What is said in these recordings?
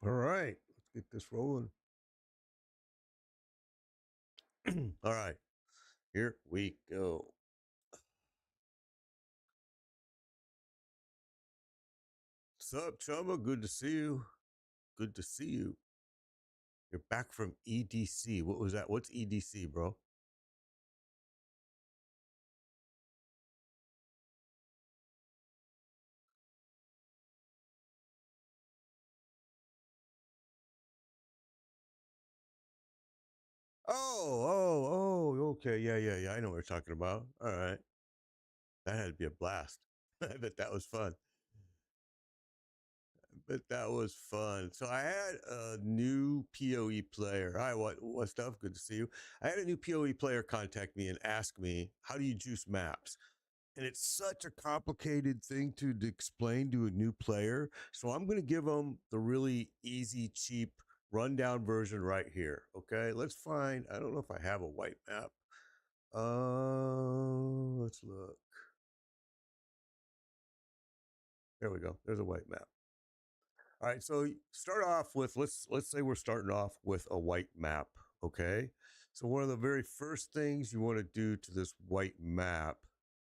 All right, let's get this rolling. All right, here we go. What's up, Chumba? Good to see you. Good to see you. You're back from EDC. What was that? What's EDC, bro? Okay. Yeah. I know what you're talking about. All right. That had to be a blast. I bet that was fun. So I had a new PoE player. Hi, what stuff? Good to see you. I had a new PoE player contact me and ask me, how do you juice maps? And it's such a complicated thing to explain to a new player. So I'm going to give them the really easy, cheap, rundown version right here. Okay, let's find. I don't know if I have a white map. Let's look. There we go. There's a white map. All right, so start off with let's say we're starting off with a white map. Okay, so one of the very first things you want to do to this white map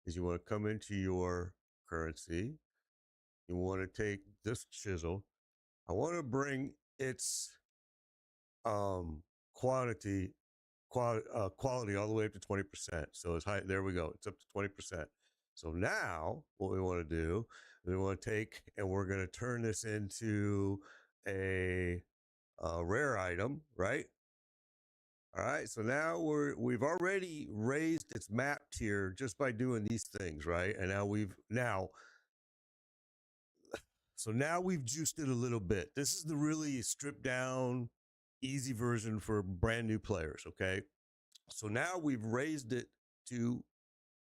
is you want to come into your currency. You want to take this chisel. I want to bring its um, quantity, quality all the way up to 20%. So it's high. There we go. It's up to 20%. So now what we want to do, we want to take and we're going to turn this into a rare item, right? All right. So now we've already raised its map tier just by doing these things, right? And now we've juiced it a little bit. This is the really stripped down, easy version for brand new players. Okay. So now we've raised it to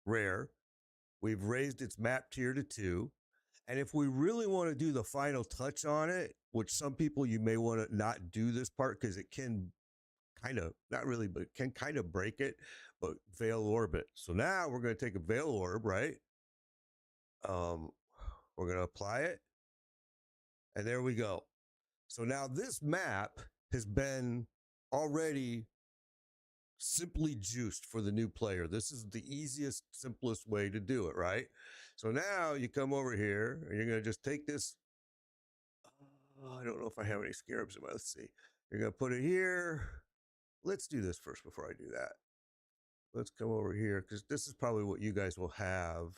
rare. We've raised its map tier to 2. And if we really want to do the final touch on it, which some people you may want to not do this part because it can kind of, not really, but it can kind of break it, but Veil Orbit. So now we're going to take a Veil Orb, right? We're going to apply it. And there we go. So now this map has been already simply juiced for the new player. This is the easiest, simplest way to do it, right? So now you come over here and you're going to just take this. I don't know if I have any scarabs in my, let's see. You're going to put it here. Let's do this first before I do that. Let's come over here because this is probably what you guys will have.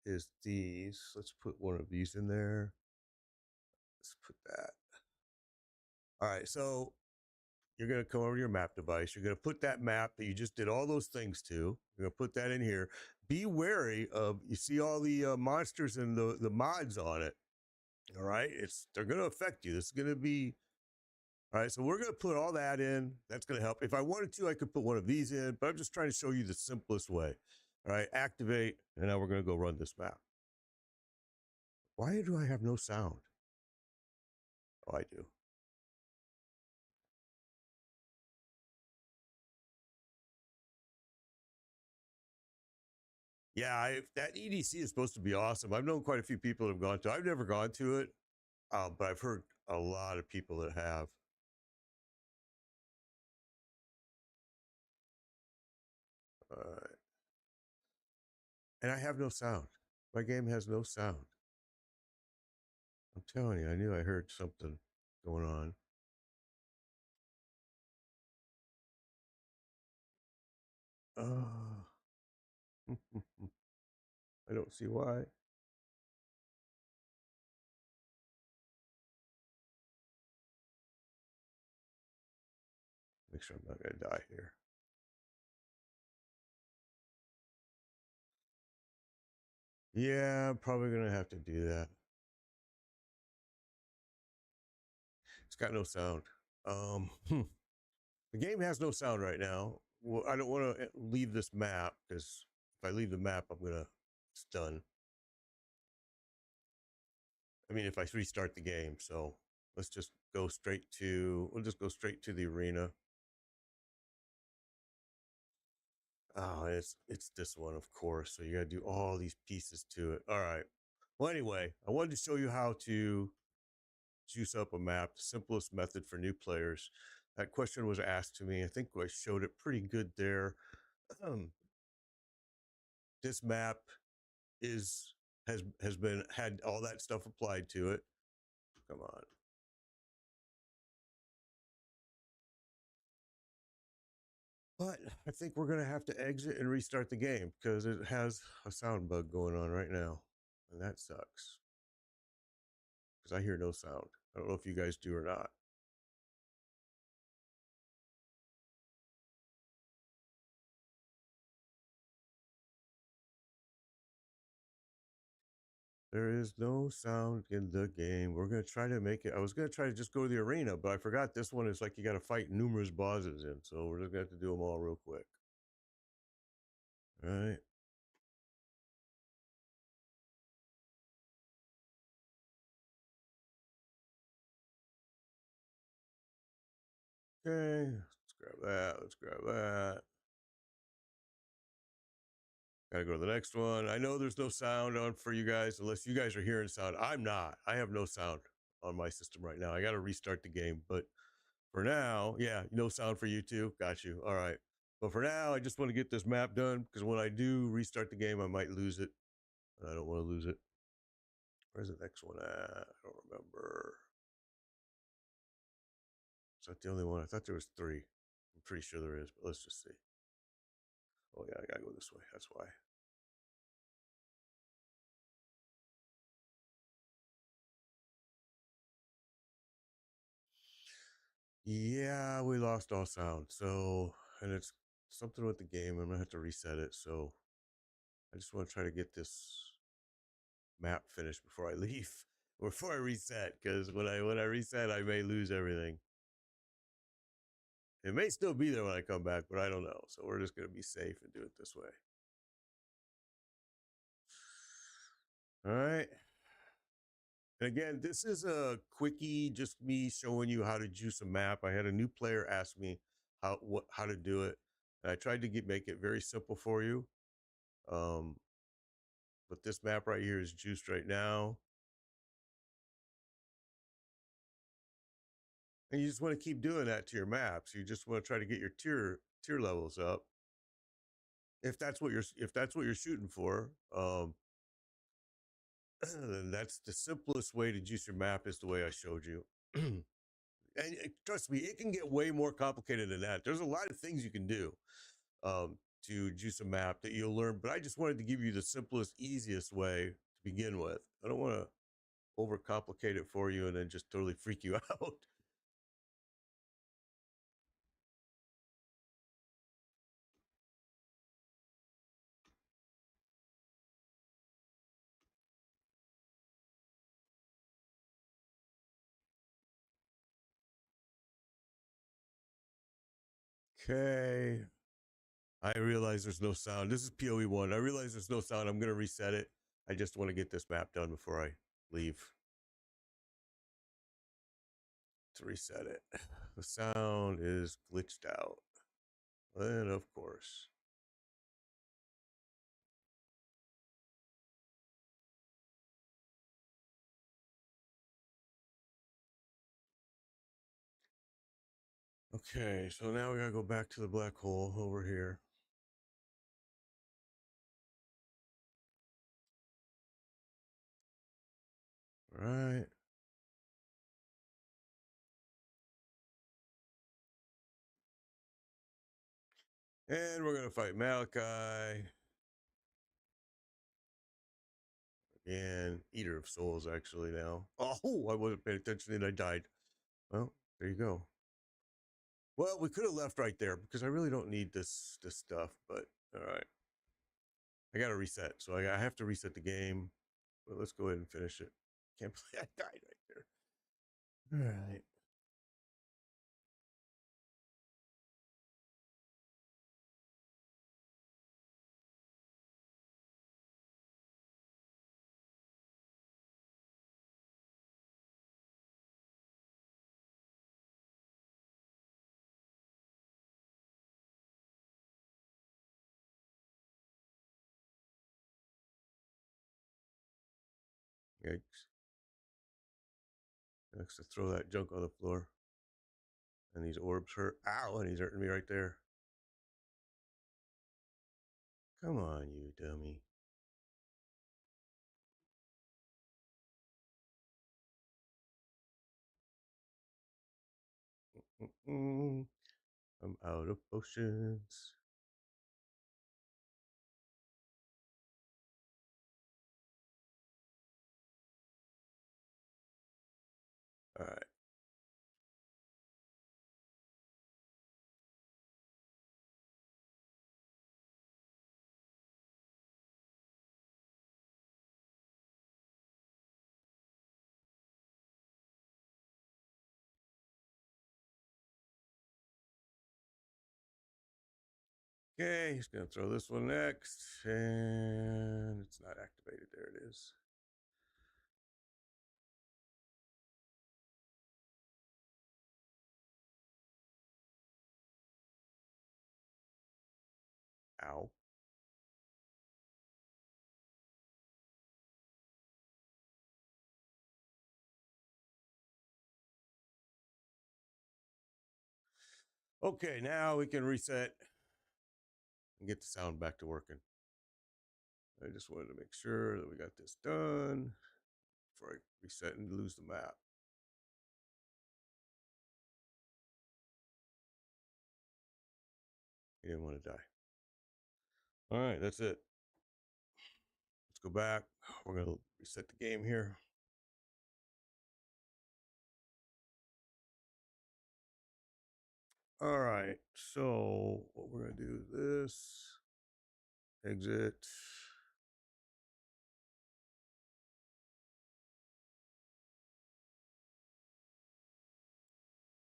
Is these. Let's put one of these in there. Let's put that. All right, so you're going to come over to your map device. You're going to put that map that you just did all those things to. You're going to put that in here. Be wary of, you see all the monsters and the mods on it. All right, they're going to affect you. This is going to be, all right, so we're going to put all that in. That's going to help. If I wanted to, I could put one of these in, but I'm just trying to show you the simplest way. All right, activate, and now we're going to go run this map. Why do I have no sound? Oh, I do. Yeah, that EDC is supposed to be awesome. I've known quite a few people that have gone to. I've never gone to it, but I've heard a lot of people that have. And I have no sound. My game has no sound. I'm telling you, I knew I heard something going on. I don't see why. Make sure I'm not going to die here. Yeah, I'm probably going to have to do that. It's got no sound. The game has no sound right now. Well, I don't want to leave this map because if I leave the map, it's done. I mean, if I restart the game, so let's just go straight to, we'll just go straight to the arena. Oh, it's this one, of course. So you got to do all these pieces to it. All right. Well, anyway, I wanted to show you how to juice up a map, the simplest method for new players. That question was asked to me. I think I showed it pretty good there. This map has been had all that stuff applied to it. Come on. But I think we're going to have to exit and restart the game because it has a sound bug going on right now. And that sucks. Because I hear no sound. I don't know if you guys do or not. There is no sound in the game. We're going to try to make it. I was going to try to just go to the arena, but I forgot this one is like you got to fight numerous bosses in. So we're just going to have to do them all real quick. All right. Okay. Let's grab that. Let's grab that. Gotta go to the next one. I know there's no sound on for you guys unless you guys are hearing sound. I'm not. I have no sound on my system right now. I got to restart the game. But for now, yeah, no sound for you too. Got you. All right. But for now, I just want to get this map done because when I do restart the game, I might lose it. And I don't want to lose it. Where's the next one at? I don't remember. Is that the only one? I thought there was 3. I'm pretty sure there is, but let's just see. Oh, yeah, I got to go this way. That's why. Yeah, we lost all sound. So, and it's something with the game. I'm gonna have to reset it. So, I just want to try to get this map finished before I leave, before I reset. Because when I reset, I may lose everything. It may still be there when I come back, but I don't know. So we're just gonna be safe and do it this way. All right. And again, this is a quickie, just me showing you how to juice a map. I had a new player ask me how to do it, and I tried to make it very simple for you. But this map right here is juiced right now, and you just want to keep doing that to your maps. You just want to try to get your tier levels up, if that's what you're shooting for. Then that's the simplest way to juice your map is the way I showed you. And trust me, it can get way more complicated than that. There's a lot of things you can do to juice a map that you'll learn, but I just wanted to give you the simplest, easiest way to begin with. I don't want to overcomplicate it for you and then just totally freak you out. Okay. I realize there's no sound. This is PoE 1. I realize there's no sound. I'm going to reset it. I just want to get this map done before I leave. To reset it. The sound is glitched out. And of course. Okay, so now we gotta go back to the black hole over here. All right. And we're gonna fight Malachi. And Eater of Souls, actually, now. Oh, I wasn't paying attention and I died. Well, there you go. Well, we could have left right there because I really don't need this stuff, but all right. I got to reset. So I have to reset the game. But let's go ahead and finish it. Can't believe I died right there. All right. Yikes. Next to throw that junk on the floor. And these orbs hurt. Ow, and he's hurting me right there. Come on, you dummy. I'm out of potions. All right. Okay, he's going to throw this one next. And it's not activated. There it is. Ow. Okay, now we can reset and get the sound back to working. I just wanted to make sure that we got this done before I reset and lose the map. He didn't want to die. All right, that's it. Let's go back. We're going to reset the game here. All right, so what we're going to do is this. Exit.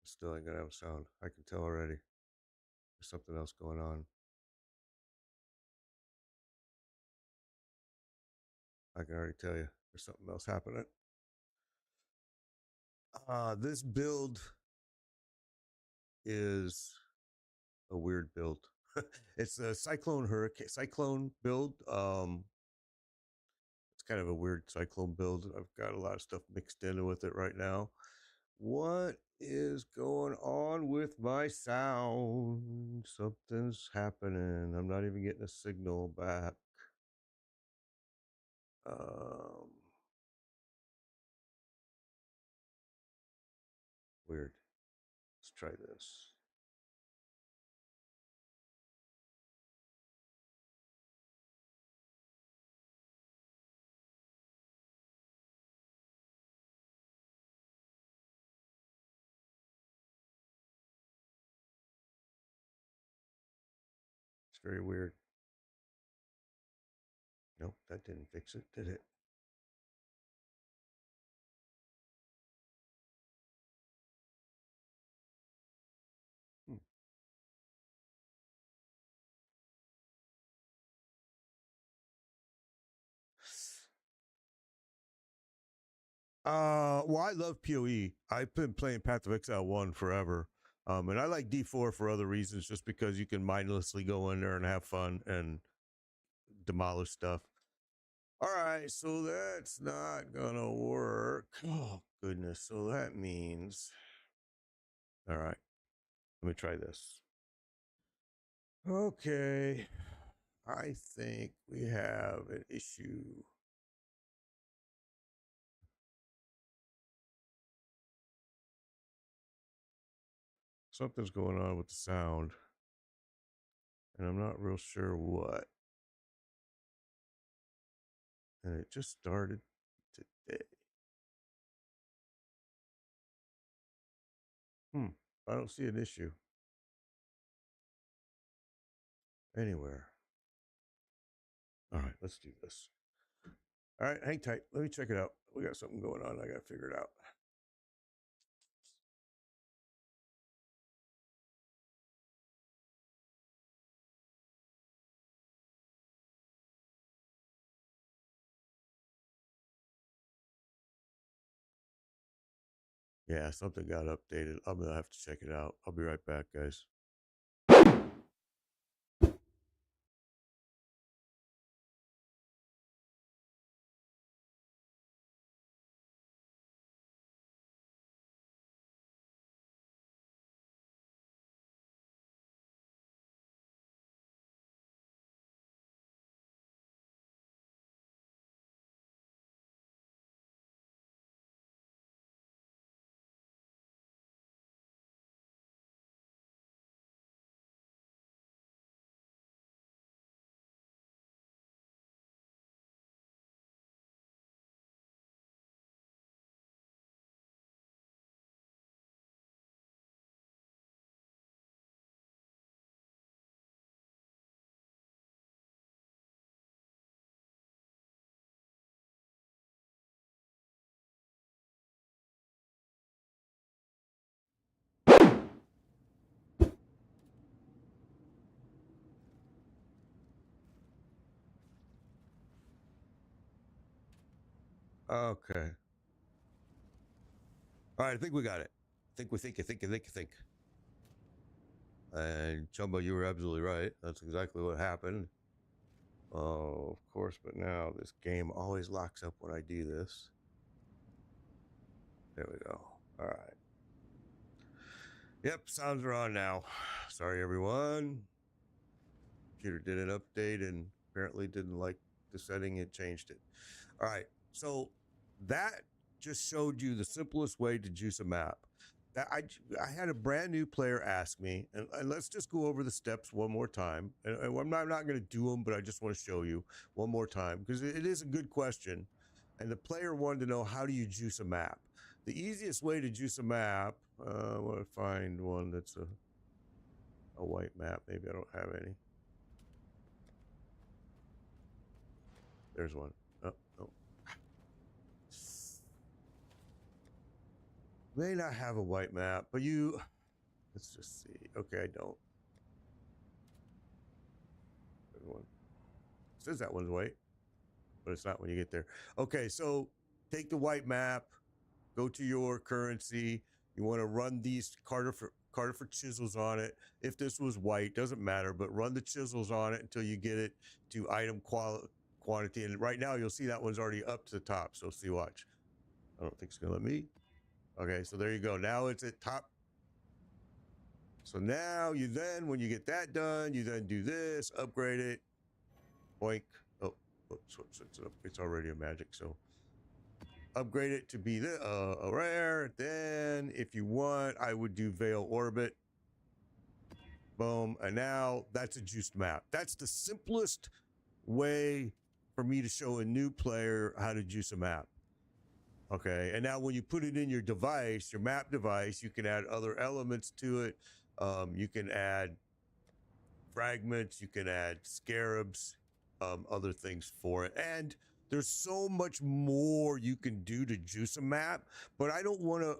Still ain't gonna have sound. I can tell already. There's something else going on. I can already tell you there's something else happening. This build is a weird build. It's a cyclone build. It's kind of a weird cyclone build. I've got a lot of stuff mixed in with it right now. What is going on with my sound? Something's happening. I'm not even getting a signal back. Weird. Let's try this. It's very weird. Nope, that didn't fix it, did it? Hmm. Well, I love PoE. I've been playing Path of Exile 1 forever. And I like D4 for other reasons, just because you can mindlessly go in there and have fun and demolish stuff. All right, so that's not gonna work. Oh, goodness. So that means. All right, let me try this. Okay, I think we have an issue. Something's going on with the sound, and I'm not real sure what. And it just started today. I don't see an issue anywhere. All right, let's do this. All right, hang tight. Let me check it out. We got something going on. I got to figure it out. Yeah, something got updated. I'm going to have to check it out. I'll be right back, guys. Okay. All right, I think we got it. I think. And Chumba, you were absolutely right. That's exactly what happened. Oh, of course, but now this game always locks up when I do this. There we go. All right. Yep, sounds are on now. Sorry, everyone. Computer did an update and apparently didn't like the setting. It changed it. All right. So that just showed you the simplest way to juice a map. That I had a brand new player ask me, and let's just go over the steps one more time. And I'm not going to do them, but I just want to show you one more time because it is a good question. And the player wanted to know, how do you juice a map? The easiest way to juice a map, I want to find one that's a white map. Maybe I don't have any. There's one. Oh, no. May not have a white map, but you, let's just see. Okay, I don't. There's one. It says that one's white, but it's not when you get there. Okay, so take the white map, go to your currency. You want to run these Carter for chisels on it. If this was white, doesn't matter, but run the chisels on it until you get it to item quantity. And right now you'll see that one's already up to the top. So see, watch. I don't think it's gonna let me. Okay, so there you go. Now it's at top. So now you then, when you get that done, you then do this, upgrade it, boink. Oh, oops, it's already a magic. So upgrade it to be a rare. Then if you want, I would do Veil Orbit. Boom. And now that's a juiced map. That's the simplest way for me to show a new player how to juice a map. Okay. And now when you put it in your device, your map device, you can add other elements to it. You can add fragments, you can add scarabs, other things for it. And there's so much more you can do to juice a map, but I don't want to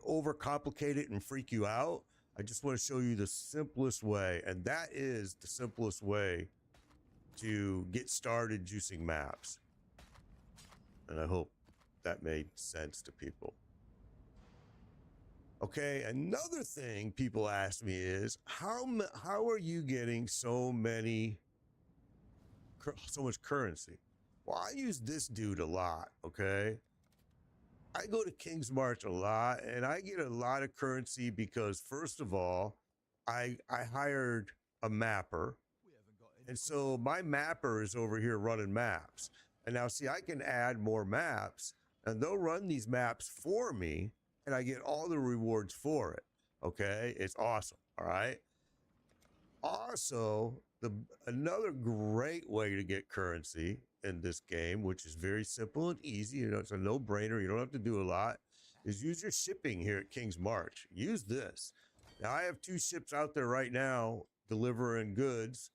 overcomplicate it and freak you out. I just want to show you the simplest way, and that is the simplest way to get started juicing maps. And I hope that made sense to people. Okay, another thing people ask me is, how are you getting so much currency? Well, I use this dude a lot, okay? I go to King's March a lot, and I get a lot of currency because, first of all, I hired a mapper, and so my mapper is over here running maps. And now, see, I can add more maps, and they'll run these maps for me, and I get all the rewards for it. Okay, it's awesome. All right. Also, another great way to get currency in this game, which is very simple and easy, it's a no-brainer, you don't have to do a lot, is use your shipping here at King's March. Use this. Now, I have 2 ships out there right now delivering goods,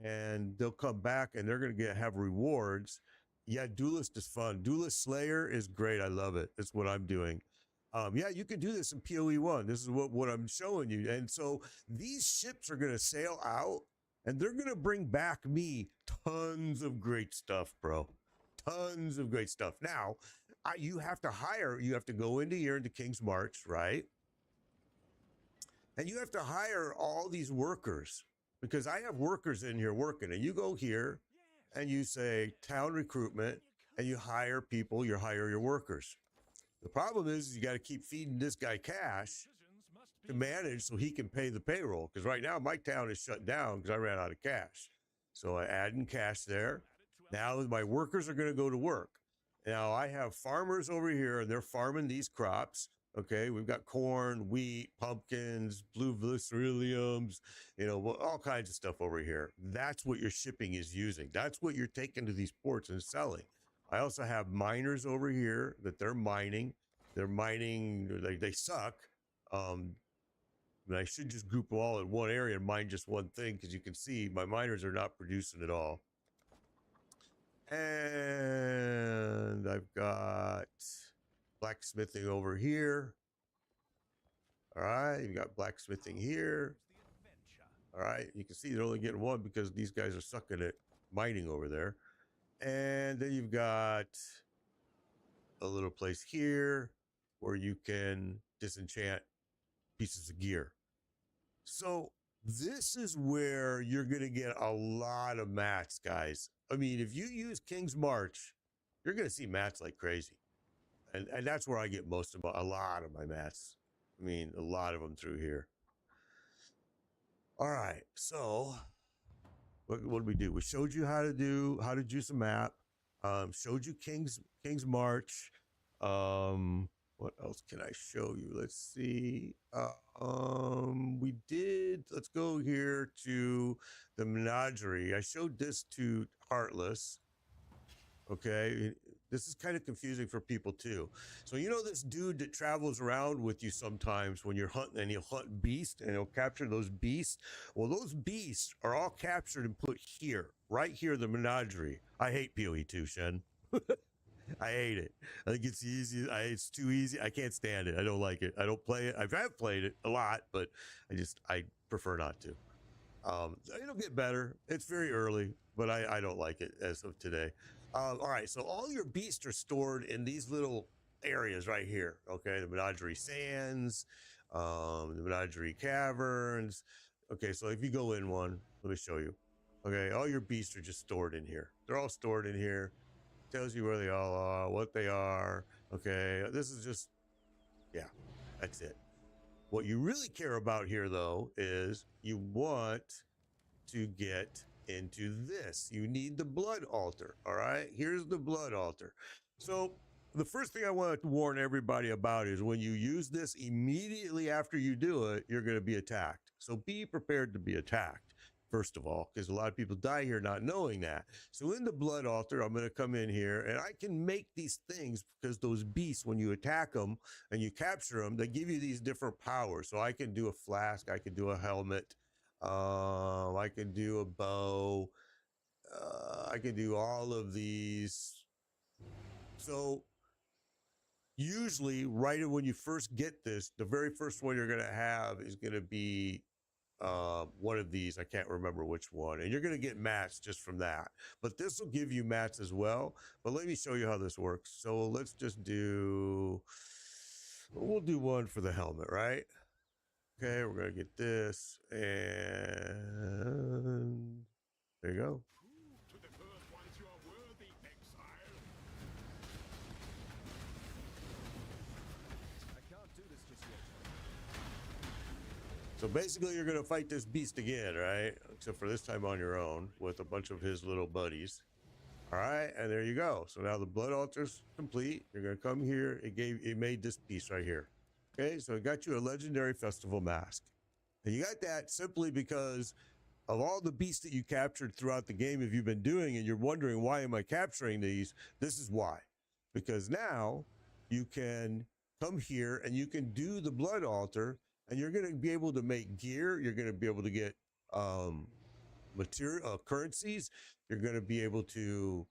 and they'll come back and they're going to have rewards. Yeah, Duelist is fun. Duelist Slayer is great. I love it. That's what I'm doing. Yeah, you can do this in PoE 1. This is what I'm showing you. And so these ships are going to sail out, and they're going to bring back me tons of great stuff, bro. Tons of great stuff. Now, you have to go into here into King's March, right? And you have to hire all these workers, because I have workers in here working. And you go here and you say town recruitment, and you hire people, you hire your workers. The problem is you got to keep feeding this guy cash to manage so he can pay the payroll. Because right now my town is shut down because I ran out of cash. So I add in cash there. Now my workers are going to go to work. Now I have farmers over here, and they're farming these crops. Okay, we've got corn, wheat, pumpkins, blue veriliums, all kinds of stuff over here. That's what your shipping is using. That's what you're taking to these ports and selling. I also have miners over here that they're mining. They're mining, they suck. I should just group them all in one area and mine just one thing, because you can see my miners are not producing at all. And I've got blacksmithing over here. All right, you've got blacksmithing here. All right, you can see they're only getting one because these guys are sucking at mining over there. And then you've got a little place here where you can disenchant pieces of gear. So this is where you're going to get a lot of mats, guys. I mean, if you use King's March, you're going to see mats like crazy. And that's where I get a lot of my mats. I mean, a lot of them through here. All right, so what did we do? We showed you how to juice a map. Showed you King's March. What else can I show you? Let's see. We did. Let's go here to the menagerie. I showed this to Heartless. Okay, this is kind of confusing for people too. So you know this dude that travels around with you sometimes when you're hunting, and he'll hunt beasts and he'll capture those beasts. Well, those beasts are all captured and put here, right here, the menagerie. I hate PoE 2, Shen. I hate it. I think it's easy. It's too easy. I can't stand it. I don't like it. I don't play it. I have played it a lot, but I prefer not to. It'll get better. It's very early, but I don't like it as of today. All right, so all your beasts are stored in these little areas right here. Okay, the Menagerie Sands, the Menagerie Caverns. Okay, so if you go in one, let me show you. Okay, all your beasts are just stored in here. They're all stored in here. Tells you where they all are, what they are. Okay, this is just, yeah, that's it. What you really care about here, though, is you want to get into this. You need the blood altar. All right, here's the blood altar. So the first thing I want to warn everybody about is when you use this, immediately after you do it, you're going to be attacked. So be prepared to be attacked, first of all, because a lot of people die here not knowing that. So in the blood altar, I'm going to come in here and I can make these things because those beasts, when you attack them and you capture them, they give you these different powers. So I can do a flask, I can do a helmet, I can do a bow, I can do all of these. So usually right when you first get this, the very first one you're going to have is going to be one of these. I can't remember which one, and you're going to get mats just from that, but this will give you mats as well. But let me show you how this works. So let's just we'll do one for the helmet, right? Okay, we're going to get this, and there you go. Prove to the first ones you are worthy, Exile. I can't do this just yet. So basically you're going to fight this beast again, right? Except for this time on your own with a bunch of his little buddies. All right, and there you go. So now the blood altar's complete. You're going to come here. It made this piece right here. Okay, so it got you a legendary festival mask. And you got that simply because of all the beasts that you captured throughout the game. If you've been doing and you're wondering, why am I capturing these? This is why. Because now you can come here and you can do the blood altar, and you're going to be able to make gear. You're going to be able to get material currencies. You're going to be able to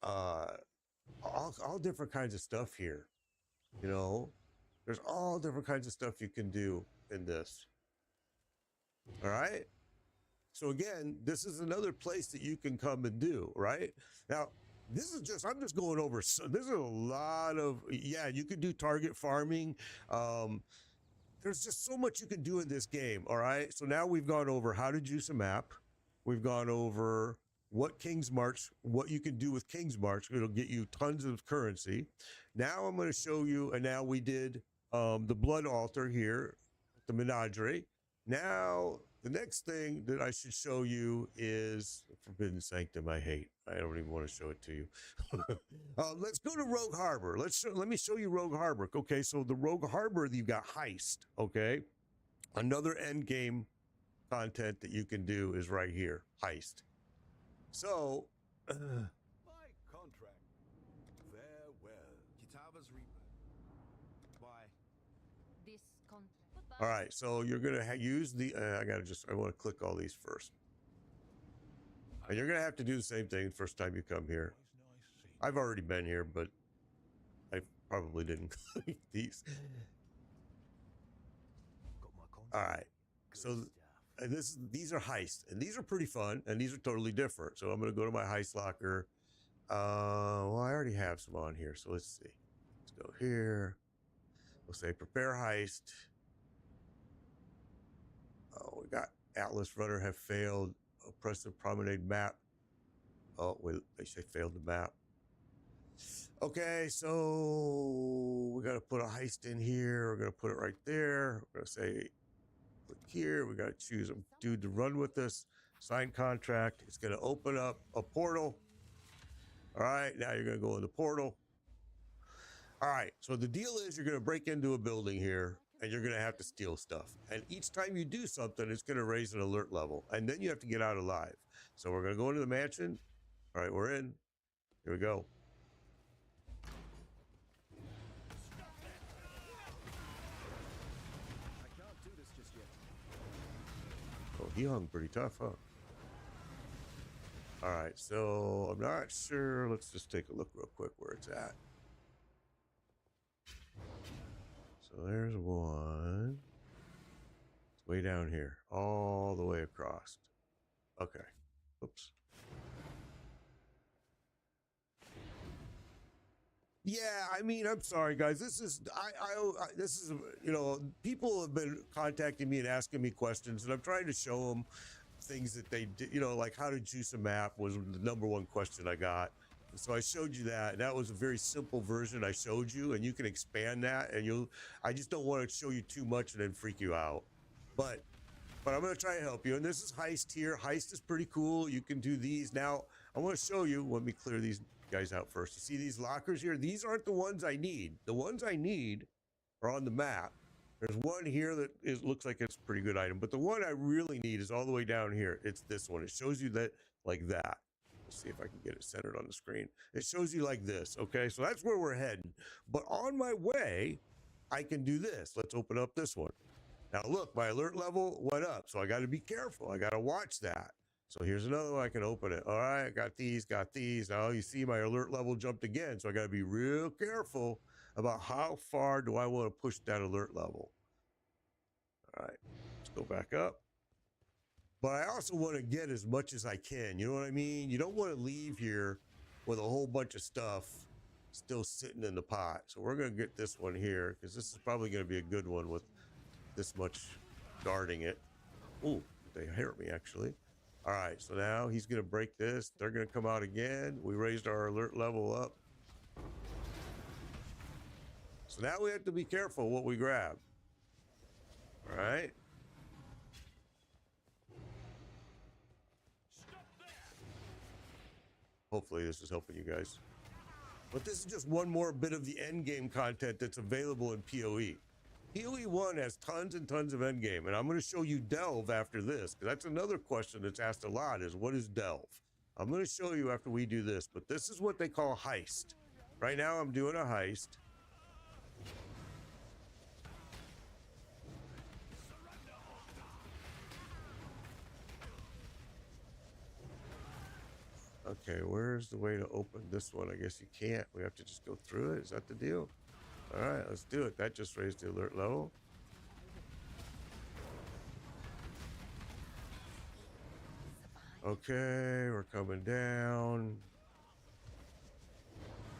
all different kinds of stuff here. You know, there's all different kinds of stuff you can do in this. All right. So again, this is another place that you can come and do, right? Now, I'm just going over, there's a lot of, yeah, you could do target farming. There's just so much you can do in this game, all right? So now we've gone over how to juice a map. We've gone over what you can do with King's March. It'll get you tons of currency. Now I'm going to show you, and now we did the blood altar here, the menagerie. Now, the next thing that I should show you is Forbidden Sanctum. I don't even want to show it to you. Let's go to Rogue Harbor. Let me show you Rogue Harbor. Okay, so the Rogue Harbor, you've got Heist. Okay, another end game content that you can do is right here, Heist. So, My contract. Farewell. Kitava's Reaper. Why? This contract. all right, so you're gonna use the. I want to click all these first, and you're gonna have to do the same thing the first time you come here. I've already been here, but I probably didn't click these. Got my contract. All right, so these are heists, and these are pretty fun, and these are totally different. So I'm gonna go to my heist locker. Well, I already have some on here, so let's see. Go here. We'll say prepare heist. Oh, we got Atlas Runner have failed. Oppressive Promenade map. Oh, wait, they say failed the map. Okay, so we got to put a heist in here. We're going to put it right there. We're going to say click here. We got to choose a dude to run with us. Sign contract. It's going to open up a portal. All right, now you're going to go in the portal. All right, so the deal is you're going to break into a building here and you're going to have to steal stuff. And each time you do something, it's going to raise an alert level. And then you have to get out alive. So we're going to go into the mansion. All right, we're in. Here we go. I can't do this just yet. Oh, he hung pretty tough, huh? All right, so I'm not sure. Let's just take a look real quick where it's at. So there's one. It's way down here, all the way across. Okay. Oops. Yeah, I mean, I'm sorry, guys. This is this is people have been contacting me and asking me questions, and I'm trying to show them things that they did. Like how to juice a map was the #1 question I got. So I showed you that. That was a very simple version I showed you, and you can expand that. And I just don't want to show you too much and then freak you out. But I'm going to try to help you. And this is Heist here. Heist is pretty cool. You can do these. Now, I want to show you. Let me clear these guys out first. You see these lockers here? These aren't the ones I need. The ones I need are on the map. There's one here that looks like it's a pretty good item. But the one I really need is all the way down here. It's this one. It shows you that like that. Let's see if I can get it centered on the screen. It shows you like this. Okay, so that's where we're heading. But on my way, I can do this. Let's open up this one. Now look, my alert level went up, so I got to be careful. I got to watch that. So here's another one. I can open it. All right, got these. Now you see my alert level jumped again, so I got to be real careful about how far do I want to push that alert level. All right, let's go back up. But I also want to get as much as I can. You know what I mean? You don't want to leave here with a whole bunch of stuff still sitting in the pot. So we're going to get this one here because this is probably going to be a good one with this much guarding it. Ooh, they hurt me actually. All right, so now he's going to break this. They're going to come out again. We raised our alert level up. So now we have to be careful what we grab. All right. Hopefully this is helping you guys. But this is just one more bit of the endgame content that's available in PoE. PoE 1 has tons and tons of endgame, and I'm going to show you Delve after this, because that's another question that's asked a lot is, what is Delve? I'm going to show you after we do this, but this is what they call heist. Right now I'm doing a heist. Okay, where's the way to open this one? I guess you can't. We have to just go through it. Is that the deal? All right, let's do it. That just raised the alert level. Okay, we're coming down.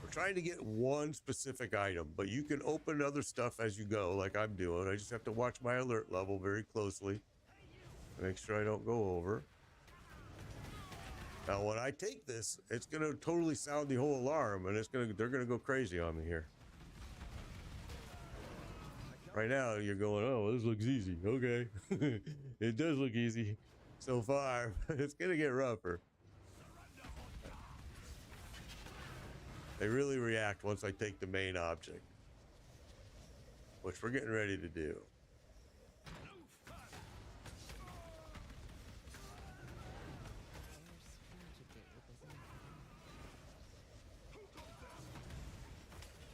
We're trying to get one specific item, but you can open other stuff as you go, like I'm doing. I just have to watch my alert level very closely. Make sure I don't go over. Now, when I take this, it's going to totally sound the whole alarm, and they're going to go crazy on me here. Right now, you're going, oh, this looks easy. Okay. It does look easy so far. It's going to get rougher. They really react once I take the main object, which we're getting ready to do.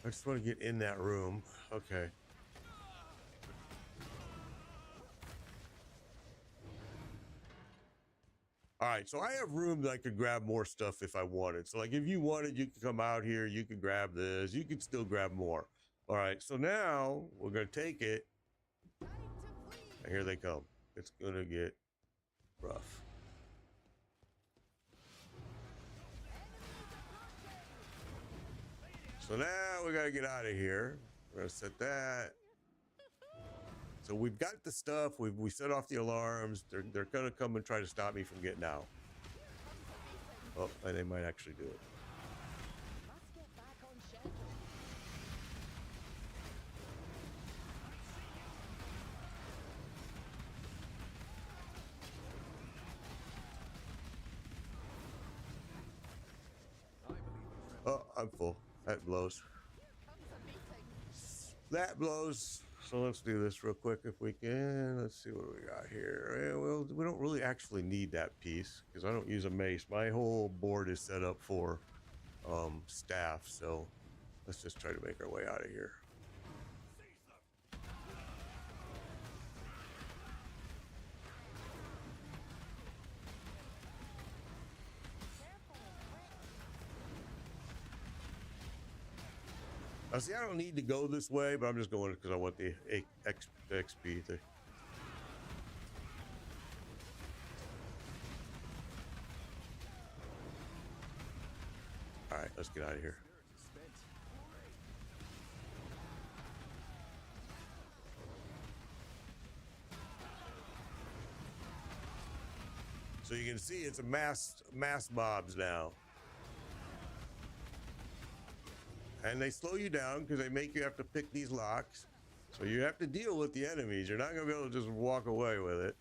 I just want to get in that room. Okay. All right, so I have room that I could grab more stuff if I wanted. So like if you wanted, you could come out here, you could grab this, you could still grab more. All right, so now we're going to take it. And here they come. It's going to get rough. So now we gotta get out of here. We're gonna set that. So we've got the stuff. We set off the alarms. They're gonna come and try to stop me from getting out. Oh, and they might actually do it. Must get back on schedule. I believe in friendship. Oh, I'm full. That blows. Comes a meeting. That blows. So let's do this real quick if we can. Let's see what we got here. Yeah, well, we don't really actually need that piece because I don't use a mace. My whole board is set up for staff. So let's just try to make our way out of here. Now, see, I don't need to go this way, but I'm just going because I want the XP thing. All right, let's get out of here. Spirits are spent. So you can see it's a mass mobs now. And they slow you down because they make you have to pick these locks. So you have to deal with the enemies. You're not going to be able to just walk away with it.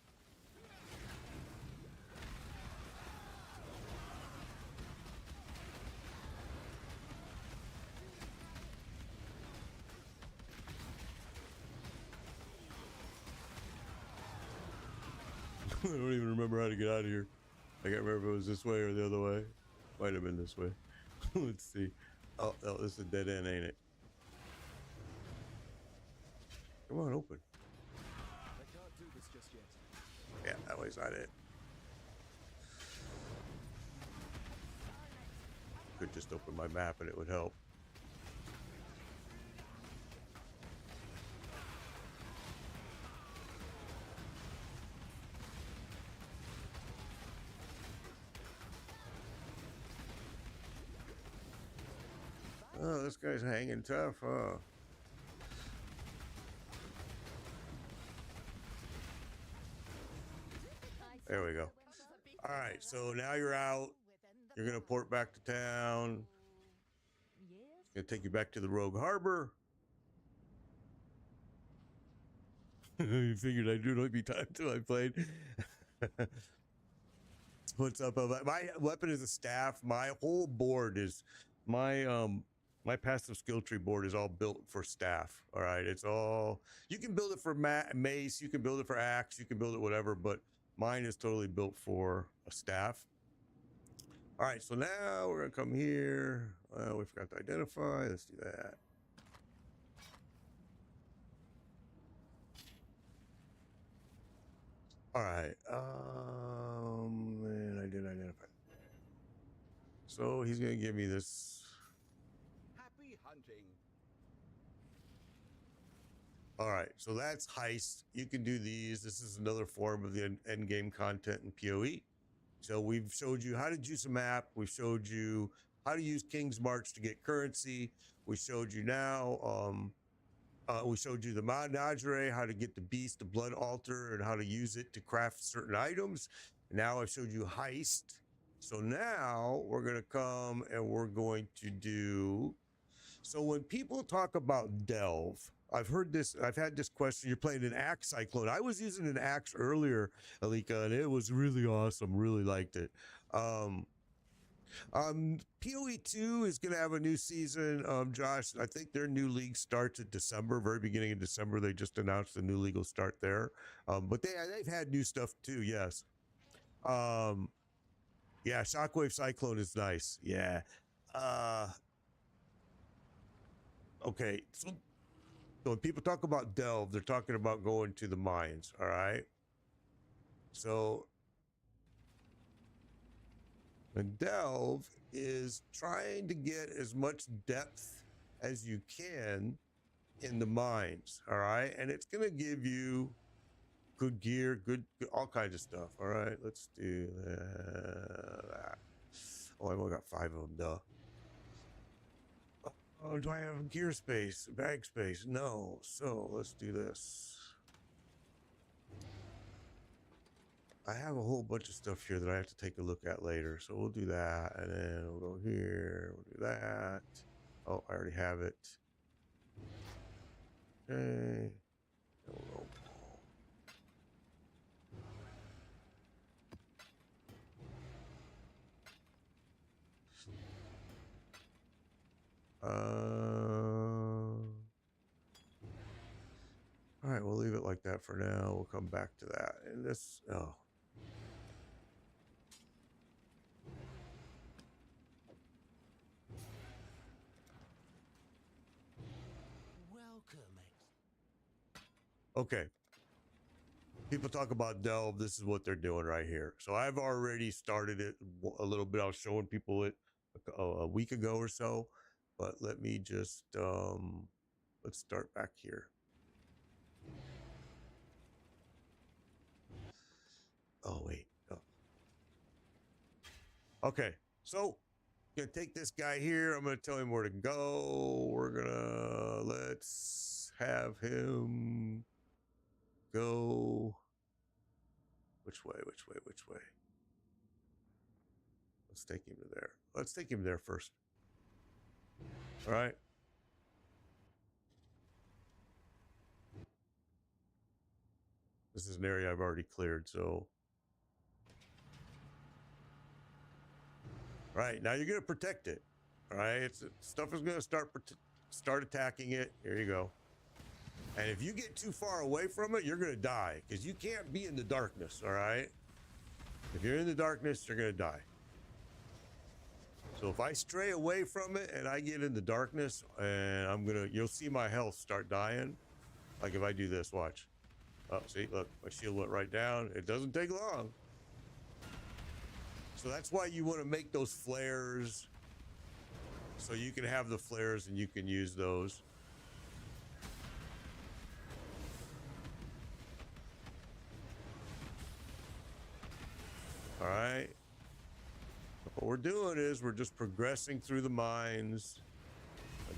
I don't even remember how to get out of here. I can't remember if it was this way or the other way. Might have been this way. Let's see. Oh, no, this is a dead end, ain't it? Come on, open. I can't do this just yet. Yeah, that way's not it. Could just open my map and it would help. Oh, this guy's hanging tough, huh? There we go. All right, so now you're out. You're gonna port back to town. Yes. Gonna take you back to the Rogue Harbor. You figured I'd do it be time till I played. What's up? My weapon is a staff. My whole board is my passive skill tree board is all built for staff. All right, it's all you can build it for mace, you can build it for axe, you can build it whatever, but mine is totally built for a staff. All right, so now we're gonna come here. We forgot to identify. Let's do that. All right. And I did identify. So he's gonna give me this. Happy hunting. All right, so that's heist. You can do these. This is another form of the end game content in PoE. So we've showed you how to juice a map. We showed you how to use King's March to get currency. We showed you we showed you the Menagere, how to get the beast, the blood altar, and how to use it to craft certain items. Now I've showed you heist. So now we're going to come and we're going to do. So when people talk about delve, I've heard this, I've had this question. You're playing an axe cyclone. I was using an axe earlier, Alika, and it was really awesome. Really liked it. PoE 2 is going to have a new season. Josh, I think their new league starts in December, very beginning of December. They just announced the new league will start there. But they've had new stuff too. Yes. Yeah, Shockwave Cyclone is nice. Yeah. Okay. So when people talk about delve, they're talking about going to the mines. All right. So the delve is trying to get as much depth as you can in the mines. All right. And it's going to give you good gear, good all kinds of stuff. All right. Let's do that. Oh, I've only got 5 of them, duh. Oh, do I have gear space, bag space? No. So let's do this. I have a whole bunch of stuff here that I have to take a look at later. So we'll do that. And then we'll go here. We'll do that. Oh, I already have it. Okay. We'll go. All right, we'll leave it like that for now. We'll come back to that. And this, oh. Welcome. Okay. People talk about Delve. This is what they're doing right here. So I've already started it a little bit. I was showing people it a week ago or so. But let me just, let's start back here. Oh, wait. Oh. Okay. So gonna take this guy here. I'm gonna tell him where to go. Let's have him go. Which way? Let's take him to there. Let's take him there first. All right. This is an area I've already cleared, so. All right, now you're gonna protect it. All right, stuff is gonna start attacking it. Here you go. And if you get too far away from it, you're gonna die because you can't be in the darkness. All right. If you're in the darkness, you're gonna die. So if I stray away from it and I get in the darkness, and you'll see my health start dying. Like if I do this, watch. Oh, see, look, my shield went right down. It doesn't take long. So that's why you want to make those flares. So you can have the flares and you can use those. All right. What we're doing is we're just progressing through the mines.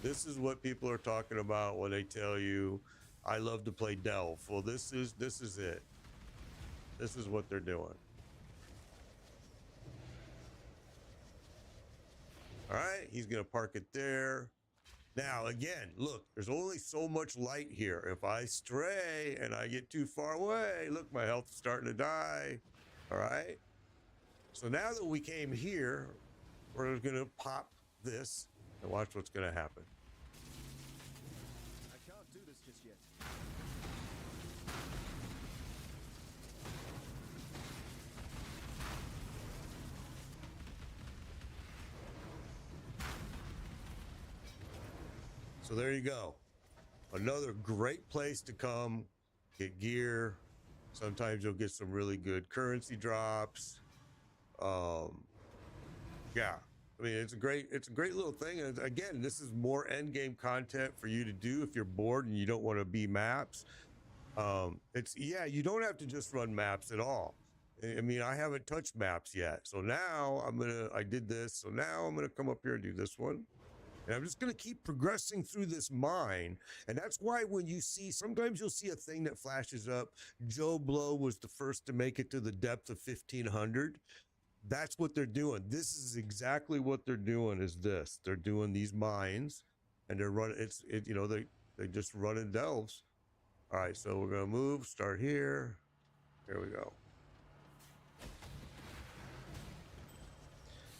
This is what people are talking about when they tell you, I love to play Delve. Well, this is it. This is what they're doing. All right, he's gonna park it there. Now, again, look, there's only so much light here. If I stray and I get too far away, look, my health is starting to die. All right. So now that we came here, we're gonna pop this and watch what's gonna happen. I can't do this just yet. So there you go. Another great place to come get gear. Sometimes you'll get some really good currency drops. Yeah, I mean, it's a great little thing. And again, this is more end game content for you to do if you're bored and you don't want to be maps. You don't have to just run maps at all. I mean, I haven't touched maps yet. So now I did this. So now I'm going to come up here and do this one. And I'm just going to keep progressing through this mine. And that's why when you see, sometimes you'll see a thing that flashes up. Joe Blow was the first to make it to the depth of 1500. That's what they're doing. This is exactly what they're doing is this. They're doing these mines and they're running, they just run in delves. All right, so we're going to move, start here. Here we go.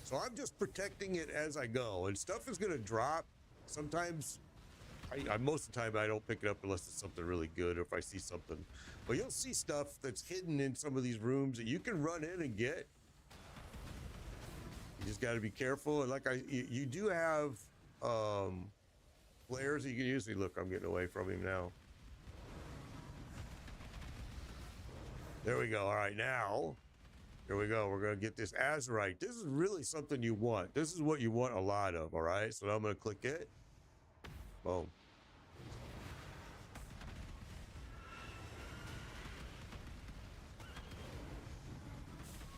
So I'm just protecting it as I go, and stuff is going to drop. Sometimes, most of the time, I don't pick it up unless it's something really good or if I see something. But you'll see stuff that's hidden in some of these rooms that you can run in and get. You just got to be careful. And you do have flares that you can use. See, look, I'm getting away from him now. There we go. All right, now. Here we go. We're going to get this azurite. This is really something you want. This is what you want a lot of, all right? So I'm going to click it. Boom.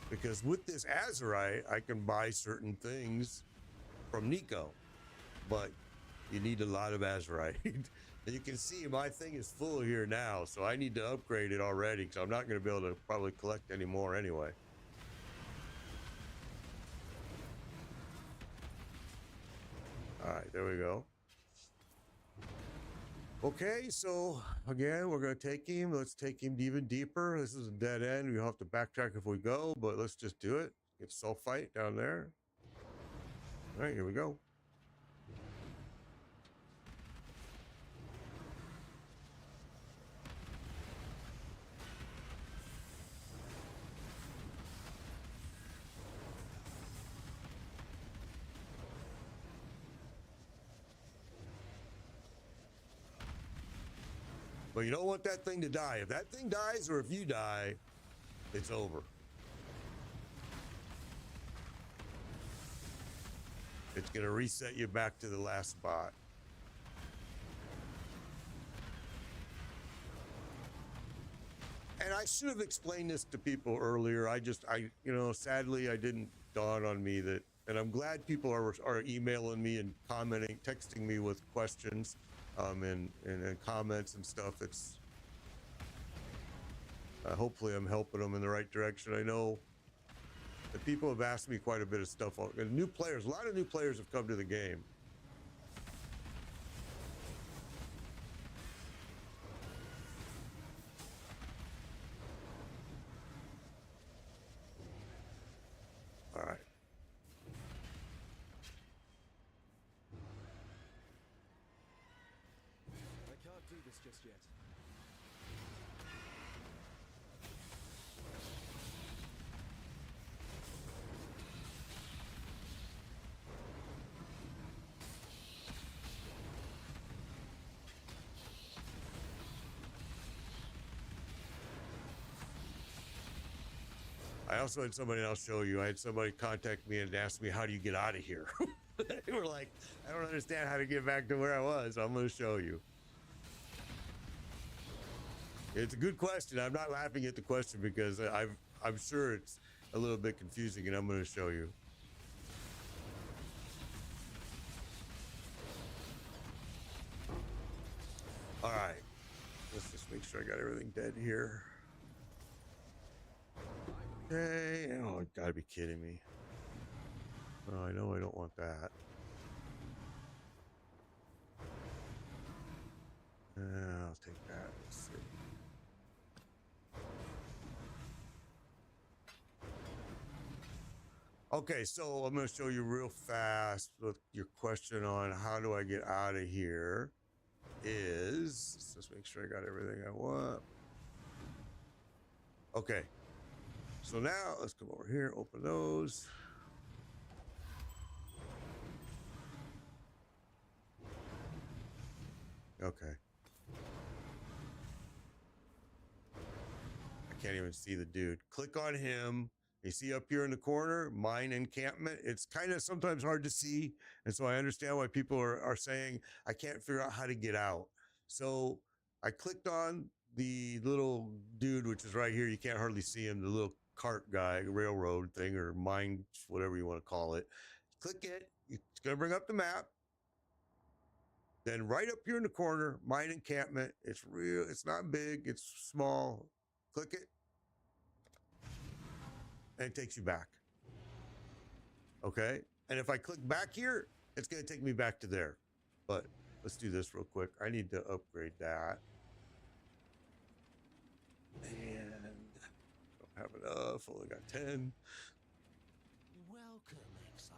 Because with this azurite, I can buy certain things from Nico. But you need a lot of azurite. And you can see my thing is full here now, so I need to upgrade it already because I'm not going to be able to probably collect any more anyway. All right, there we go. Okay, so again, we're going to take him. Let's take him even deeper. This is a dead end. We'll have to backtrack if we go, but let's just do it. Get sulfite down there. All right, here we go. But you don't want that thing to die. If that thing dies or if you die, it's over. It's going to reset you back to the last spot. And I should have explained this to people earlier. Sadly, I didn't dawn on me that, and I'm glad people are emailing me and commenting, texting me with questions. And comments and stuff. It's hopefully I'm helping them in the right direction. I know that people have asked me quite a bit of stuff. And new players, a lot of new players have come to the game. All right. I can't do this just yet. I also had somebody else show you. I had somebody contact me and ask me, how do you get out of here? They were like, I don't understand how to get back to where I was. I'm going to show you. It's a good question. I'm not laughing at the question because I'm sure it's a little bit confusing, and I'm going to show you. All right. Let's just make sure I got everything dead here. Okay. Oh, you gotta be kidding me. Oh, I know I don't want that. I'll take that. Let's see. Okay, so I'm going to show you real fast with your question on how do I get out of here is, let's just make sure I got everything I want. Okay, so now let's come over here, open those. Okay. I can't even see the dude. Click on him. You see up here in the corner, mine encampment. It's kind of sometimes hard to see. And so I understand why people are saying, I can't figure out how to get out. So I clicked on the little dude, which is right here. You can't hardly see him, the little cart guy, railroad thing, or mine, whatever you want to call it. Click it. It's going to bring up the map. Then right up here in the corner, mine encampment. It's real. It's not big. It's small. Click it. And it takes you back. Okay. And if I click back here, it's going to take me back to there. But let's do this real quick. I need to upgrade that. And don't have enough. Only got 10. Welcome, Exile.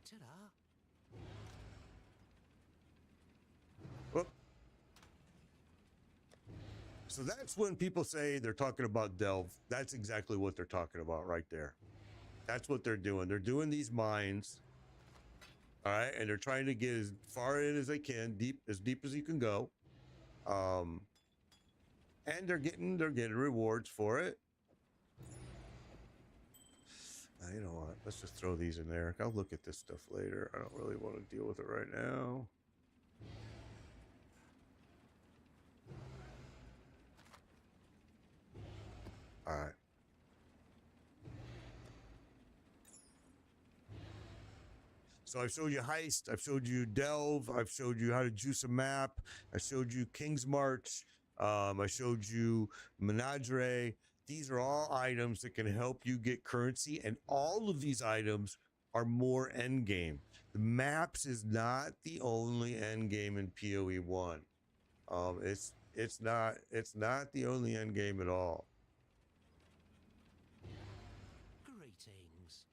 Ta-da. Whoop. So that's when people say they're talking about delve. That's exactly what they're talking about right there. That's what they're doing. They're doing these mines. All right. And they're trying to get as far in as they can, as deep as you can go. And they're getting rewards for it. You know what? Let's just throw these in there. I'll look at this stuff later. I don't really want to deal with it right now. So I've showed you Heist, I've showed you Delve, I've showed you how to juice a map, I showed you King's March, I showed you Menagerie. These are all items that can help you get currency, and all of these items are more end game. The maps is not the only end game in PoE 1. It's not the only end game at all. Greetings.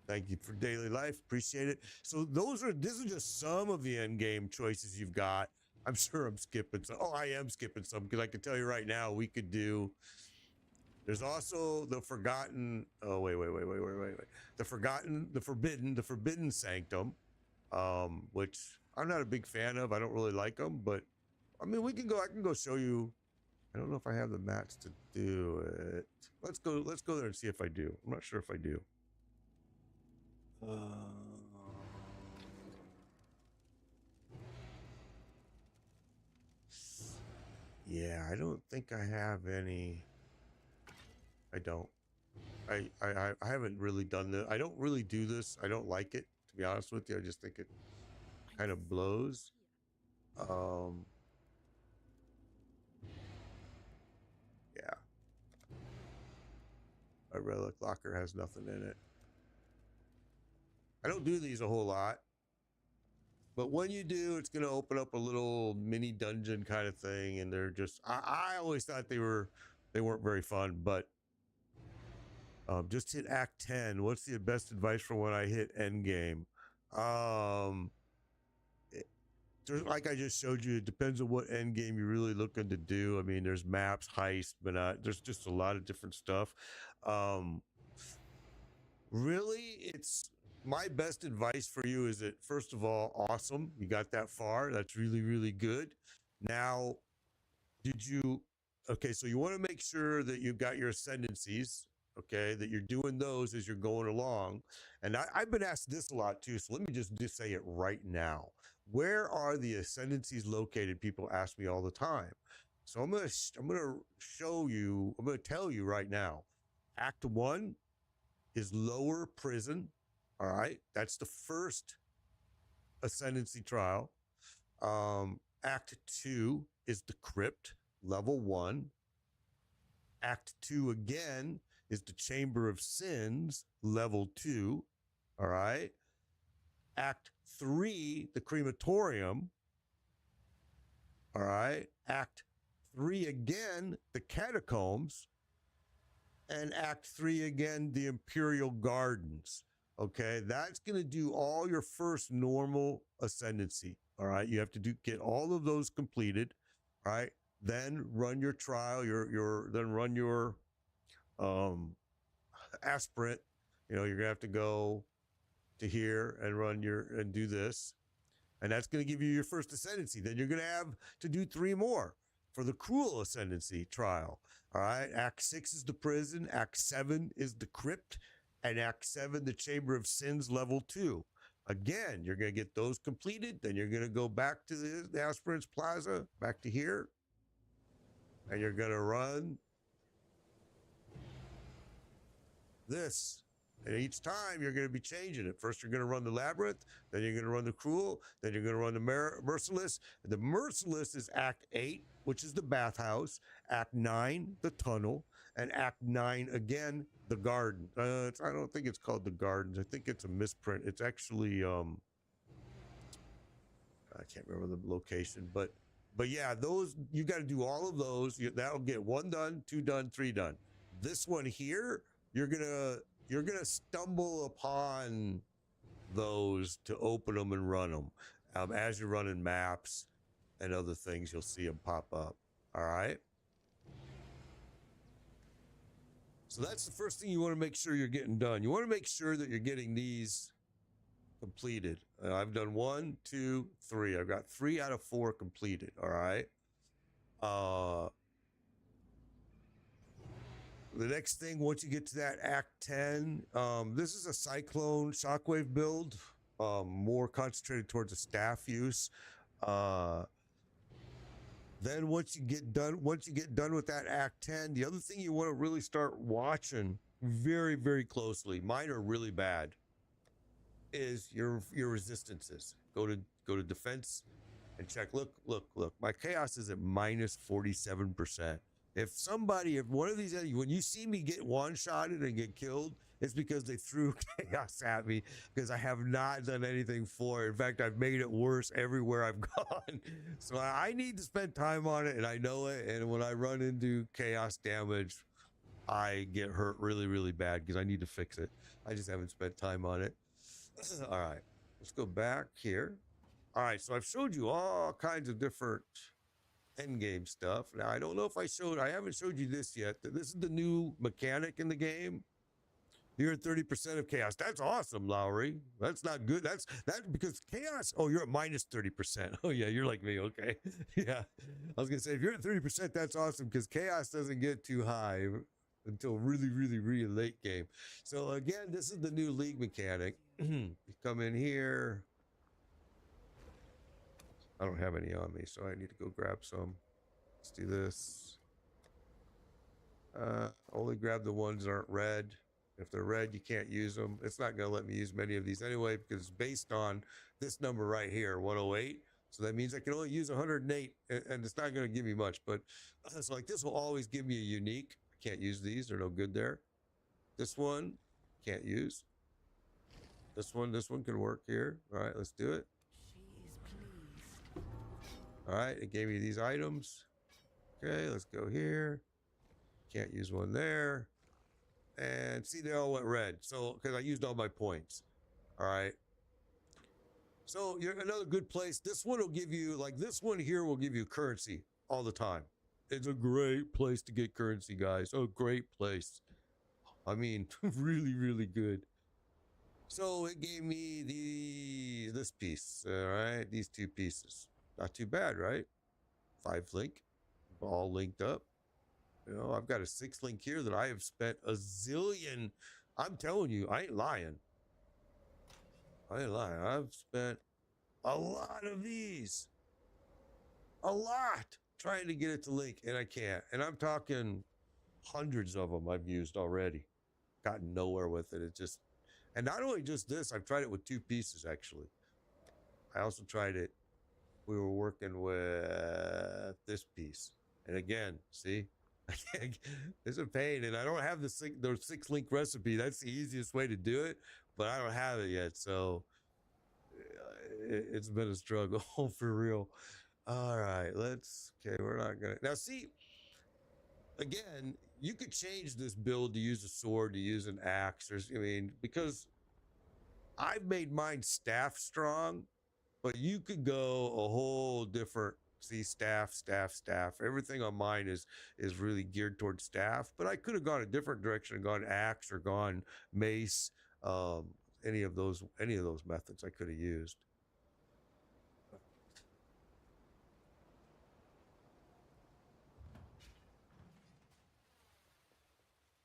Thank you for daily life. Appreciate it. So this is just some of the end game choices you've got. I'm sure I'm skipping some. Oh, I am skipping some because I can tell you right now we could do. There's also the forgotten. Oh wait. The forbidden sanctum, which I'm not a big fan of. I don't really like them, but I mean we can go. I can go show you. I don't know if I have the mats to do it. Let's go there and see if I do. I'm not sure if I do. Yeah, I don't think I have any. I don't. I haven't really done this. I don't really do this. I don't like it, to be honest with you. I just think it kind of blows. Yeah. My relic locker has nothing in it. I don't do these a whole lot. But when you do, it's going to open up a little mini dungeon kind of thing. And they're just, I always thought they weren't very fun, but just hit Act 10. What's the best advice for when I hit end game? Like I just showed you, it depends on what end game you're really looking to do. I mean, there's maps, heist, but there's just a lot of different stuff. Really, it's my best advice for you is that, first of all, awesome. You got that far. That's really, really good. Now, okay, so you want to make sure that you've got your ascendancies, okay, that you're doing those as you're going along. And I've been asked this a lot too, so let me just say it right now. Where are the ascendancies located? People ask me all the time. So I'm gonna show you, I'm gonna tell you right now. Act 1 is Lower Prison. All right, that's the first ascendancy trial. Act 2 is the Crypt, level 1. Act 2 again is the Chamber of Sins, level 2. All right. Act 3, the Crematorium. All right. Act 3 again, the Catacombs. And Act 3 again, the Imperial Gardens. Okay, that's going to do all your first normal ascendancy. All right, you have to get all of those completed. All right, then run your trial. Then run your aspirant. You know, you're gonna have to go to here and do this, and that's going to give you your first ascendancy. Then you're going to have to do 3 more for the cruel ascendancy trial. All right, Act 6 is the prison. Act 7 is the crypt. And Act 7, the Chamber of Sins, level 2. Again, you're going to get those completed. Then you're going to go back to the Aspirants Plaza, back to here. And you're going to run this. And each time you're going to be changing it. First, you're going to run the Labyrinth. Then you're going to run the Cruel. Then you're going to run the Merciless. The Merciless is Act 8, which is the bathhouse. Act 9, the tunnel. And Act 9, again, the garden. I don't think it's called the gardens. I think it's a misprint. It's actually, I can't remember the location. But yeah, those, you got to do all of those. That'll get 1 done, 2 done, 3 done. This one here, you're gonna stumble upon those to open them and run them. As you're running maps and other things, you'll see them pop up. All right. So that's the first thing you want to make sure you're getting done. You want to make sure that you're getting these completed. I've done 1, 2, 3. I've got 3 out of 4 completed. All right. The next thing, once you get to that Act 10, this is a Cyclone Shockwave build, more concentrated towards the staff use. Then once you get done with that Act 10, the other thing you want to really start watching very, very closely, mine are really bad, is your resistances. Go to defense and check. Look. My chaos is at minus 47%. If one of these, when you see me get one-shotted and get killed, it's because they threw chaos at me, because I have not done anything for it. In fact, I've made it worse everywhere I've gone. So I need to spend time on it, and I know it. And when I run into chaos damage, I get hurt really, really bad because I need to fix it. I just haven't spent time on it. All right, let's go back here. All right, so I've showed you all kinds of different end game stuff. Now, I don't know if I haven't showed you this yet. This is the new mechanic in the game. You're at 30% of chaos. That's awesome, Lowry. That's not good. That's because chaos. Oh, you're at minus 30%. Oh, yeah, you're like me. Okay. Yeah. I was going to say, if you're at 30%, that's awesome, because chaos doesn't get too high until really, really, really late game. So, again, this is the new league mechanic. You come in here. I don't have any on me, so I need to go grab some. Let's do this. Only grab the ones that aren't red. If they're red, you can't use them. It's not going to let me use many of these anyway, because it's based on this number right here, 108. So that means I can only use 108, and it's not going to give me much. But so like this will always give me a unique. I can't use these. They're no good there. This one, can't use. This one can work here. All right, let's do it. She is pleased. All right, it gave me these items. Okay, let's go here. Can't use one there. And see, they all went red. So, because I used all my points. All right. So, you're another good place. This one will give you, like this one here will give you currency all the time. It's a great place to get currency, guys. A great place. I mean, really, really good. So, it gave me this piece. All right. These two pieces. Not too bad, right? 5 link. All linked up. You know, I've got a 6 link here that I have spent a zillion. I'm telling you, I ain't lying. I've spent a lot of these. A lot. Trying to get it to link, and I can't. And I'm talking hundreds of them I've used already. Gotten nowhere with it. It just, and not only just this, I've tried it with 2 pieces, actually. I also tried it. We were working with this piece. And again, see? It's a pain, and I don't have the 6 link recipe. That's the easiest way to do it, but I don't have it yet, so it's been a struggle for real. All right, okay, we're not gonna now see. Again, you could change this build to use a sword, to use an axe, because I've made mine staff strong, but you could go a whole different. See, staff. Everything on mine is really geared towards staff, but I could have gone a different direction and gone axe or gone mace. Any of those methods I could have used.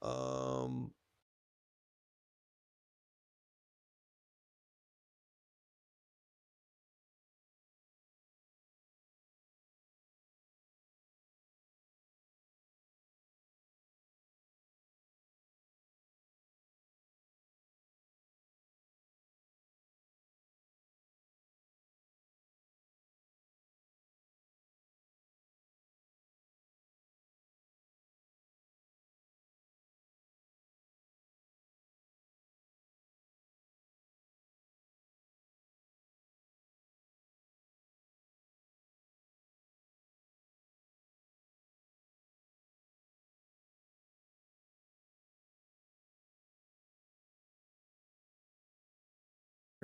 Um,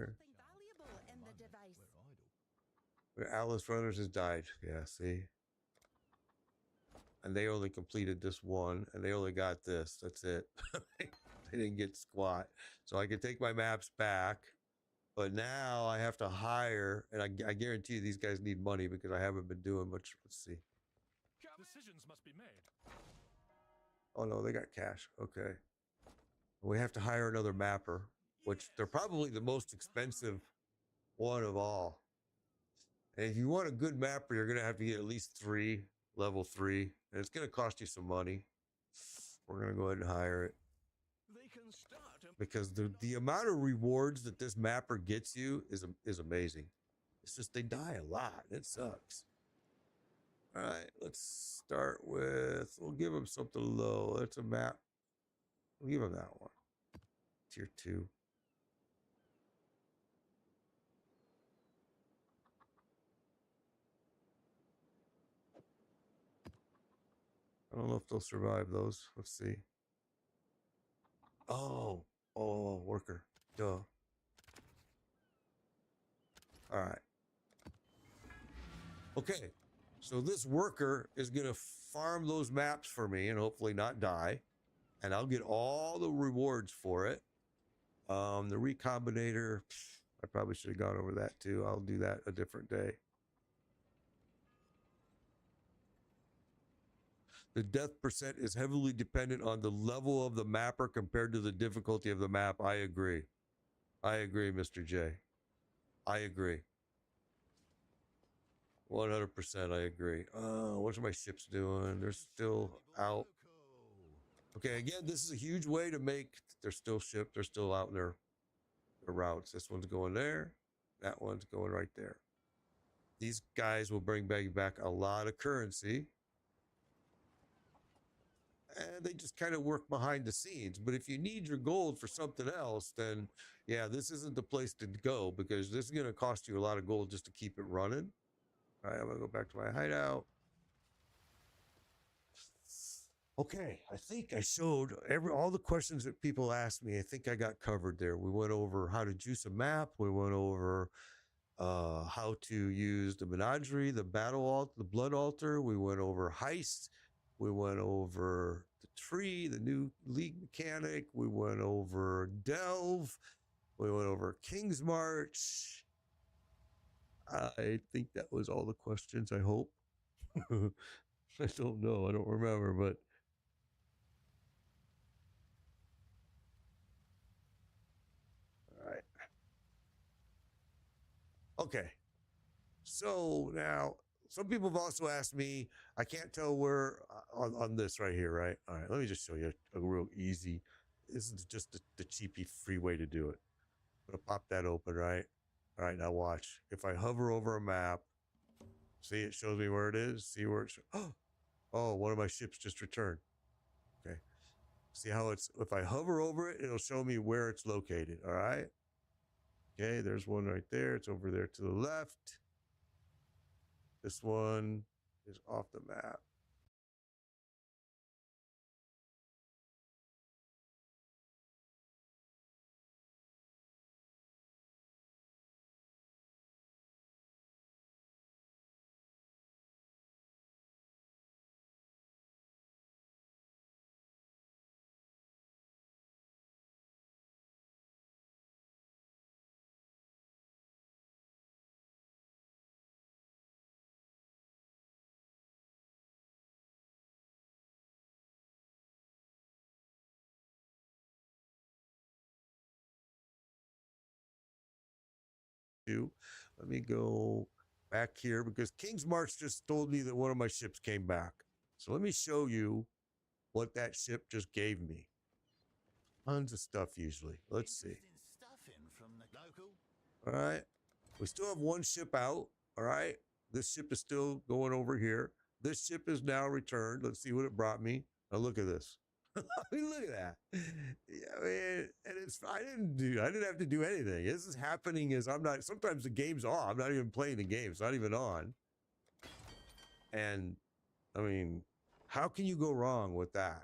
here. Something valuable in the device. Alice Runners has died. Yeah, see. And they only completed this one, and they only got this. That's it. They didn't get squat. So I can take my maps back, but now I have to hire, and I guarantee you these guys need money because I haven't been doing much. Let's see. Decisions must be made. Oh no, they got cash. Okay. We have to hire another mapper, which they're probably the most expensive one of all. And if you want a good mapper, you're going to have to get at least 3, level 3, and it's going to cost you some money. We're going to go ahead and hire it. because the amount of rewards that this mapper gets you is amazing. It's just they die a lot. It sucks. All right, let's start with, we'll give him something low. That's a map. We'll give him that one. Tier 2. I don't know if they'll survive those. Let's see. Oh, worker. Duh. All right. Okay. So this worker is going to farm those maps for me and hopefully not die. And I'll get all the rewards for it. The recombinator, I probably should have gone over that too. I'll do that a different day. The death percent is heavily dependent on the level of the mapper compared to the difficulty of the map. I agree. I agree, Mr. J. I agree. 100% I agree. What are my ships doing? They're still out. Okay, again, this is a huge way to make, they're still shipped. They're still out in their routes. This one's going there. That one's going right there. These guys will bring back a lot of currency. And they just kind of work behind the scenes. But if you need your gold for something else, then yeah, this isn't the place to go because this is going to cost you a lot of gold just to keep it running. All right, I'm going to go back to my hideout. Okay, I think I showed all the questions that people asked me. I think I got covered there. We went over how to juice a map. We went over how to use the menagerie, the the blood altar. We went over heist. We went over the tree, the new league mechanic. We went over delve. We went over King's March. I think that was all the questions, I hope. I don't know. I don't remember, but all right. Okay. So now, some people have also asked me, I can't tell where on this right here, right? All right, let me just show you a real easy. This is just the cheapy free way to do it. I'm gonna pop that open, right? All right, now watch. If I hover over a map, see it shows me where it is. See where it's. Oh, one of my ships just returned. Okay. See how it's. If I hover over it, it'll show me where it's located. All right. Okay, there's one right there. It's over there to the left. This one is off the map. Let me go back here because King's March just told me that one of my ships came back. So let me show you what that ship just gave me. Tons of stuff usually. Let's see. All right. We still have one ship out. All right. This ship is still going over here. This ship is now returned. Let's see what it brought me. Now look at this. I mean, look at that. Yeah, I mean, and I didn't have to do anything. This is happening as sometimes the game's off. I'm not even playing the game. It's not even on. And I mean, how can you go wrong with that?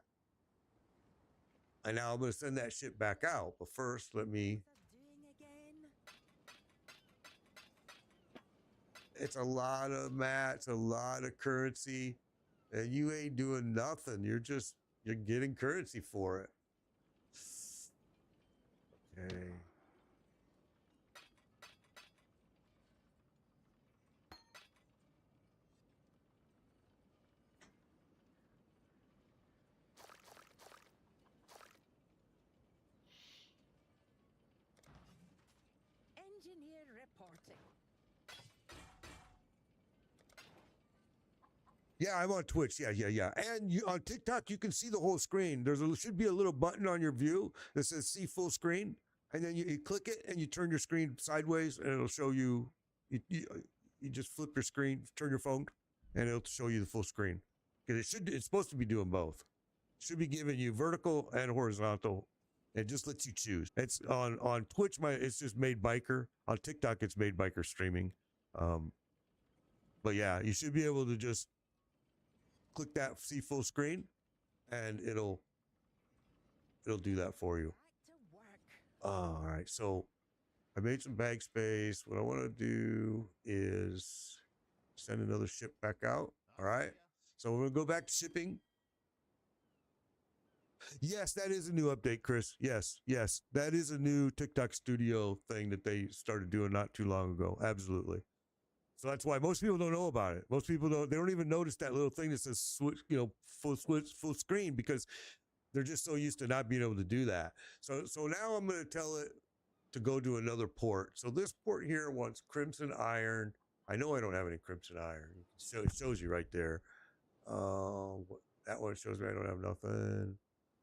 And now I'm going to send that ship back out. But first, let me. It's a lot of mats, a lot of currency, and you ain't doing nothing. You're getting currency for it. Okay. Engineer reporting. Yeah, I'm on Twitch. Yeah. And on TikTok, you can see the whole screen. Should be a little button on your view that says "See Full Screen," and then you click it and you turn your screen sideways, and it'll show you. You just flip your screen, turn your phone, and it'll show you the full screen. Because it's supposed to be doing both. It should be giving you vertical and horizontal. It just lets you choose. It's on Twitch. It's just Made Biker. On TikTok, it's Made Biker streaming. But yeah, you should be able to just click that see full screen, and it'll do that for you. Back to work. All right, so I made some bag space. What I want to do is send another ship back out. All right, so we're gonna go back to shipping. Yes, that is a new update, Chris. Yes, that is a new TikTok Studio thing that they started doing not too long ago. Absolutely. So that's why most people don't know about it. Most people don't. They don't even notice that little thing that says switch, full screen, because they're just so used to not being able to do that. So now I'm going to tell it to go to another port. So this port here wants Crimson Iron. I know I don't have any Crimson Iron. So it shows you right there. That one shows me I don't have nothing.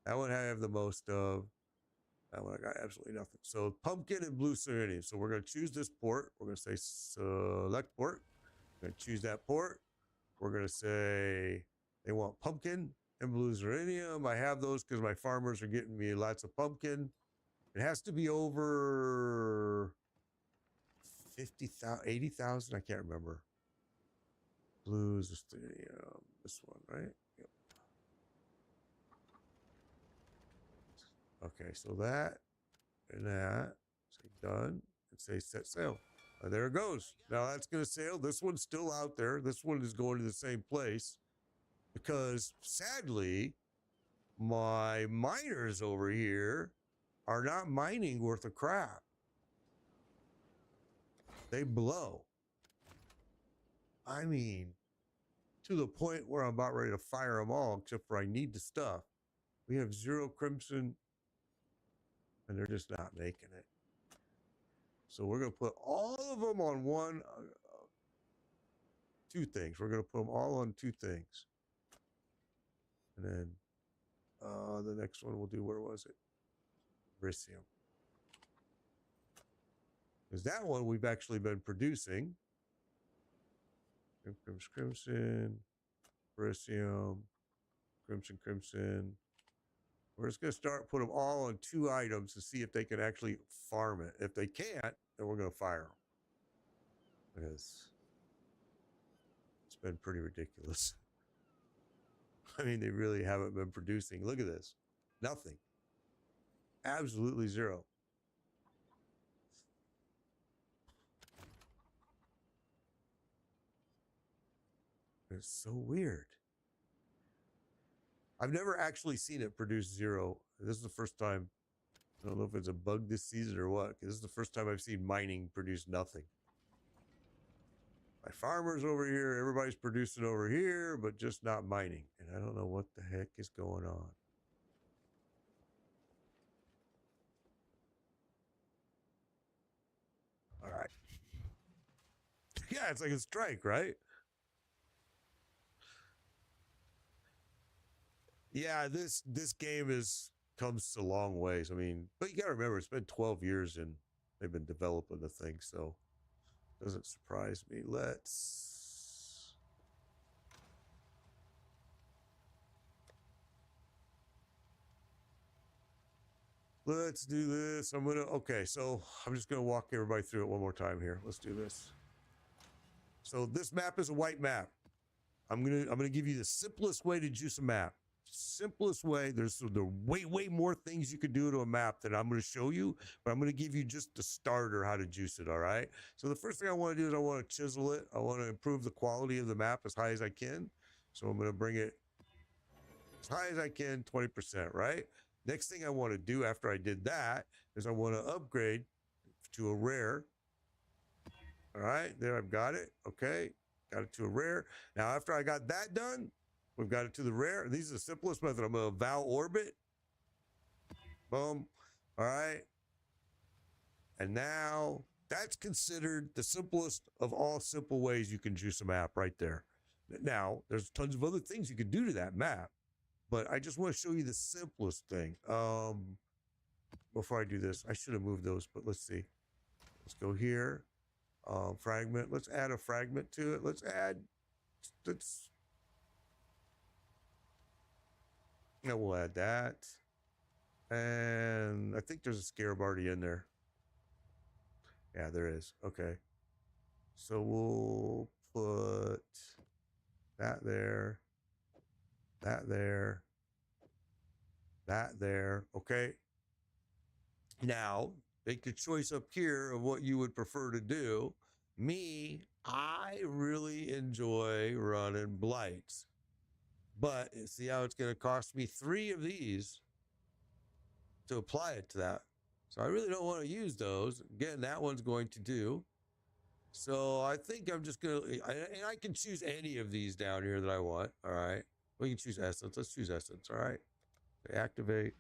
That one I have the most of. That one I got absolutely nothing. So pumpkin and blue serenium. So we're going to choose this port. We're going to say select port. We're going to choose that port. We're going to say they want pumpkin and blue serenium. I have those because my farmers are getting me lots of pumpkin. It has to be over 50,000, 80,000. I can't remember. Blues, this one, right? Yep. Okay, so that and that. Say done and say set sail. There it goes. Now that's going to sail. This one's still out there. This one is going to the same place because sadly, my miners over here are not mining worth a crap. They blow. I mean, to the point where I'm about ready to fire them all, except for I need the stuff. We have 0 crimson, and they're just not making it. So we're going to put all of them on two things. We're going to put them all on 2 things. And then the next one we'll do, where was it? Beryllium. Because that one we've actually been producing. Crimson, beryllium, crimson. We're just going to put them all on 2 items to see if they can actually farm it. If they can't, then we're going to fire them. Because it's been pretty ridiculous. I mean, they really haven't been producing. Look at this. Nothing. Absolutely 0. It's so weird. I've never actually seen it produce 0. This is the first time. I don't know if it's a bug this season or what. This is the first time I've seen mining produce nothing. My farmers over here, everybody's producing over here, but just not mining. And I don't know what the heck is going on. All right. Yeah, it's like a strike, right? Yeah, this game comes a long ways. I mean, but you got to remember, it's been 12 years and they've been developing the thing, so it doesn't surprise me. Let's do this. Okay, so I'm just gonna walk everybody through it one more time here. Let's do this. So this map is a white map. I'm gonna give you the simplest way to juice a map. Simplest way. There's way more things you could do to a map that I'm going to show you, but I'm going to give you just the starter how to juice it. All right. So the first thing I want to do is I want to chisel it. I want to improve the quality of the map as high as I can. So I'm going to bring it as high as I can, 20%. Right. Next thing I want to do after I did that is I want to upgrade to a rare. All right. There, I've got it. Okay. Got it to a rare. Now, after I got that done, we've got it to the rare. These are the simplest method. I'm going to vow orbit. Boom. All right. And now that's considered the simplest of all simple ways you can juice a map right there. Now, there's tons of other things you could do to that map, but I just want to show you the simplest thing. Before I do this, I should have moved those, but let's see. Let's go here. Fragment. Let's add a fragment to it. Let's yeah, we'll add that. And I think there's a scarab already in there. Yeah, there is. Okay. So we'll put that there, that there, that there. Okay. Now, make the choice up here of what you would prefer to do. Me, I really enjoy running blights. But see how it's going to cost me 3 of these to apply it to that. So I really don't want to use those. Again, that one's going to do. So I think I'm just going to, and I can choose any of these down here that I want. All right. We can choose essence. Let's choose essence. All right. Activate.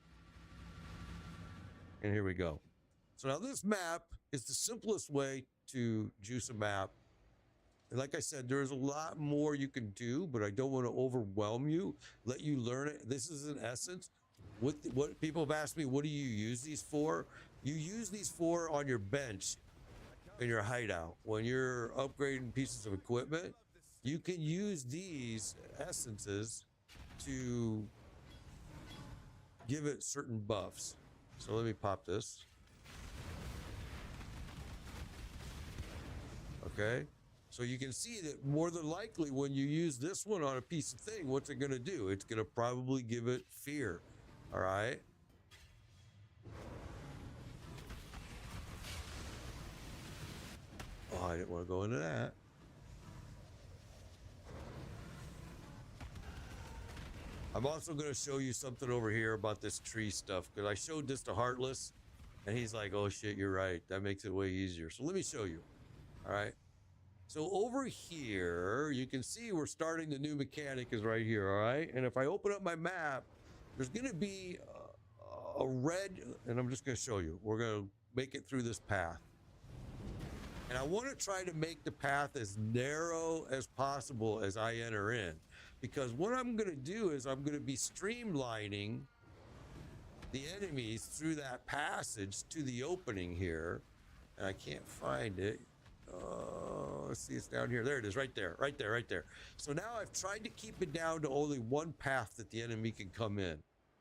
And here we go. So now this map is the simplest way to juice a map. And like I said, there's a lot more you can do, but I don't want to overwhelm you, let you learn it. This is in essence what people have asked me, what do you use these for? You use these for on your bench in your hideout. When you're upgrading pieces of equipment, you can use these essences to give it certain buffs. So let me pop this. Okay. So you can see that more than likely when you use this one on a piece of thing, what's it going to do? It's going to probably give it fear. All right. Oh, I didn't want to go into that. I'm also going to show you something over here about this tree stuff, because I showed this to Heartless and he's like, oh shit, you're right. That makes it way easier. So let me show you. All right. So over here, you can see we're starting the new mechanic is right here, all right? And if I open up my map, there's going to be a red, and I'm just going to show you. We're going to make it through this path. And I want to try to make the path as narrow as possible as I enter in. Because what I'm going to do is I'm going to be streamlining the enemies through that passage to the opening here. And I can't find it. Let's see, it's down here. There it is, right there, right there, right there. So now I've tried to keep it down to only one path that the enemy can come in.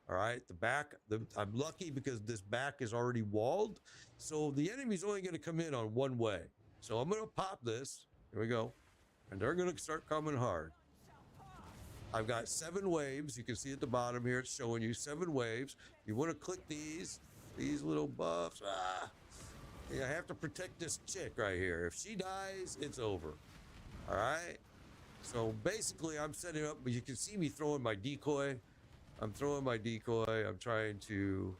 All right, the back, I'm lucky because this back is already walled. So the enemy's only going to come in on one way. So I'm going to pop this. Here we go. And they're going to start coming hard. I've got 7 waves. You can see at the bottom here, it's showing you 7 waves. You want to click these little buffs. I have to protect this chick right here. If she dies, it's over. All right. So basically, I'm setting up, but you can see me throwing my decoy. I'm throwing my decoy. I'm trying to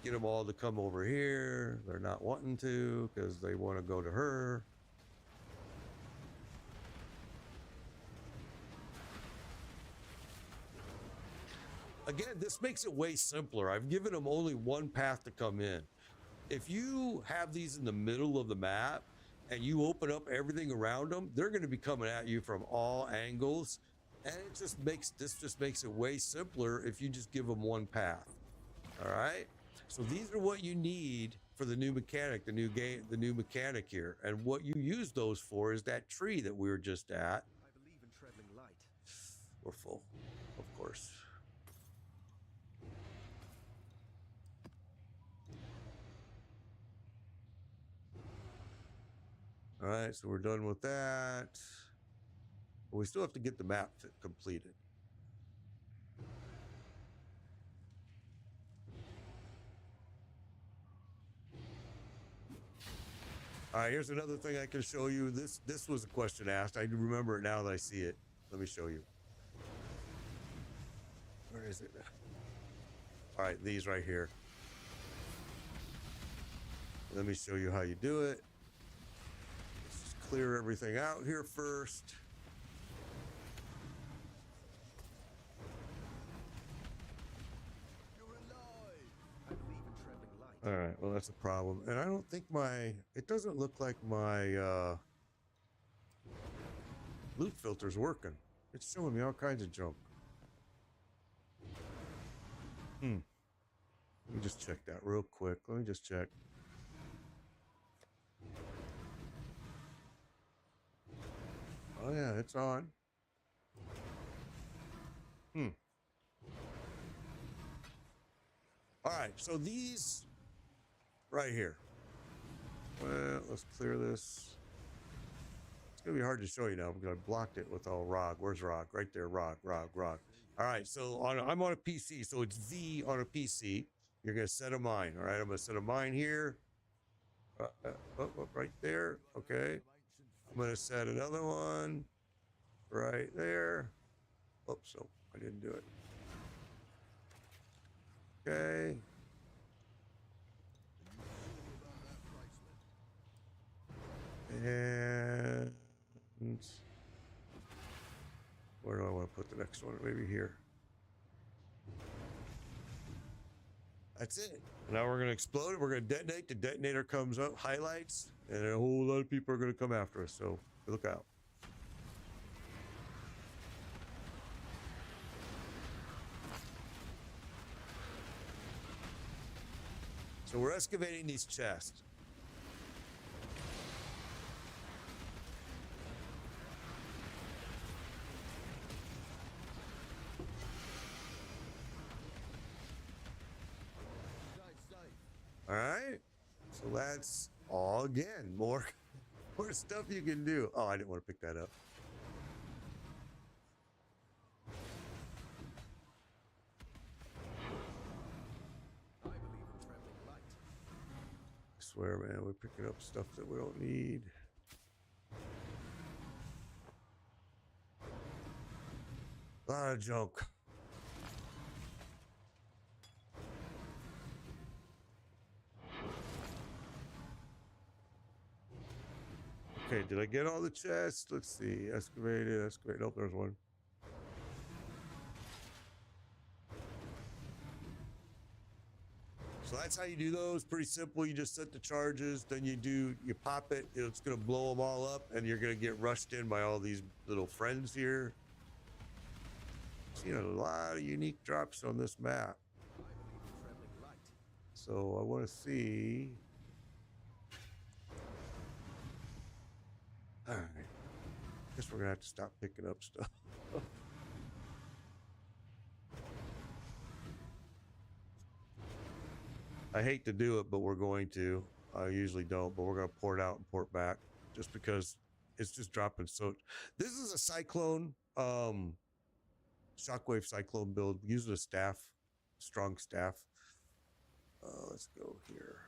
get them all to come over here. They're not wanting to because they want to go to her. Again, this makes it way simpler. I've given them only one path to come in. If you have these in the middle of the map and you open up everything around them, they're going to be coming at you from all angles. And this just makes it way simpler if you just give them one path. All right. So these are what you need for the new mechanic, the new mechanic here. And what you use those for is that tree that we were just at. I believe in traveling light. We're full, of course. All right, so we're done with that. But we still have to get the map completed. All right, here's another thing I can show you. This was a question asked. I remember it now that I see it. Let me show you. Where is it? All right, these right here. Let me show you how you do it. Let's just clear everything out here first. You're alive. I believe in traveling light. All right, well, that's a problem. And I don't think it doesn't look like my, loot filter's working. It's showing me all kinds of junk. Let me just check that real quick. Let me just check. Oh yeah, it's on. All right, so these right here. Well, let's clear this. It's gonna be hard to show you now because I blocked it with all ROG. Where's ROG? Right there, ROG. All right, so I'm on a PC, so it's V on a PC. You're gonna set a mine. All right, I'm gonna set a mine here. Right there. Okay. I'm gonna set another one right there. Oops, no, I didn't do it. Okay. And where do I want to put the next one? Maybe here. That's it. Now we're going to explode it. We're going to detonate. The detonator comes up, highlights, and a whole lot of people are going to come after us. So look out. So we're excavating these chests. All right. So that's all again. More stuff you can do. Oh, I didn't want to pick that up. I believe in traveling light. I swear, man, we're picking up stuff that we don't need. A lot of junk. Okay, did I get all the chests? Let's see. Excavated. Nope, there's one. So that's how you do those. Pretty simple. You just set the charges, then you pop it. It's going to blow them all up, and you're going to get rushed in by all these little friends here. Seen a lot of unique drops on this map. I believe in traveling light. So I want to see. All right. Guess we're going to have to stop picking up stuff. I hate to do it, but we're going to. I usually don't, but we're going to port out and port back just because it's just dropping. So this is a cyclone, shockwave cyclone build using a staff, strong staff. Let's go here.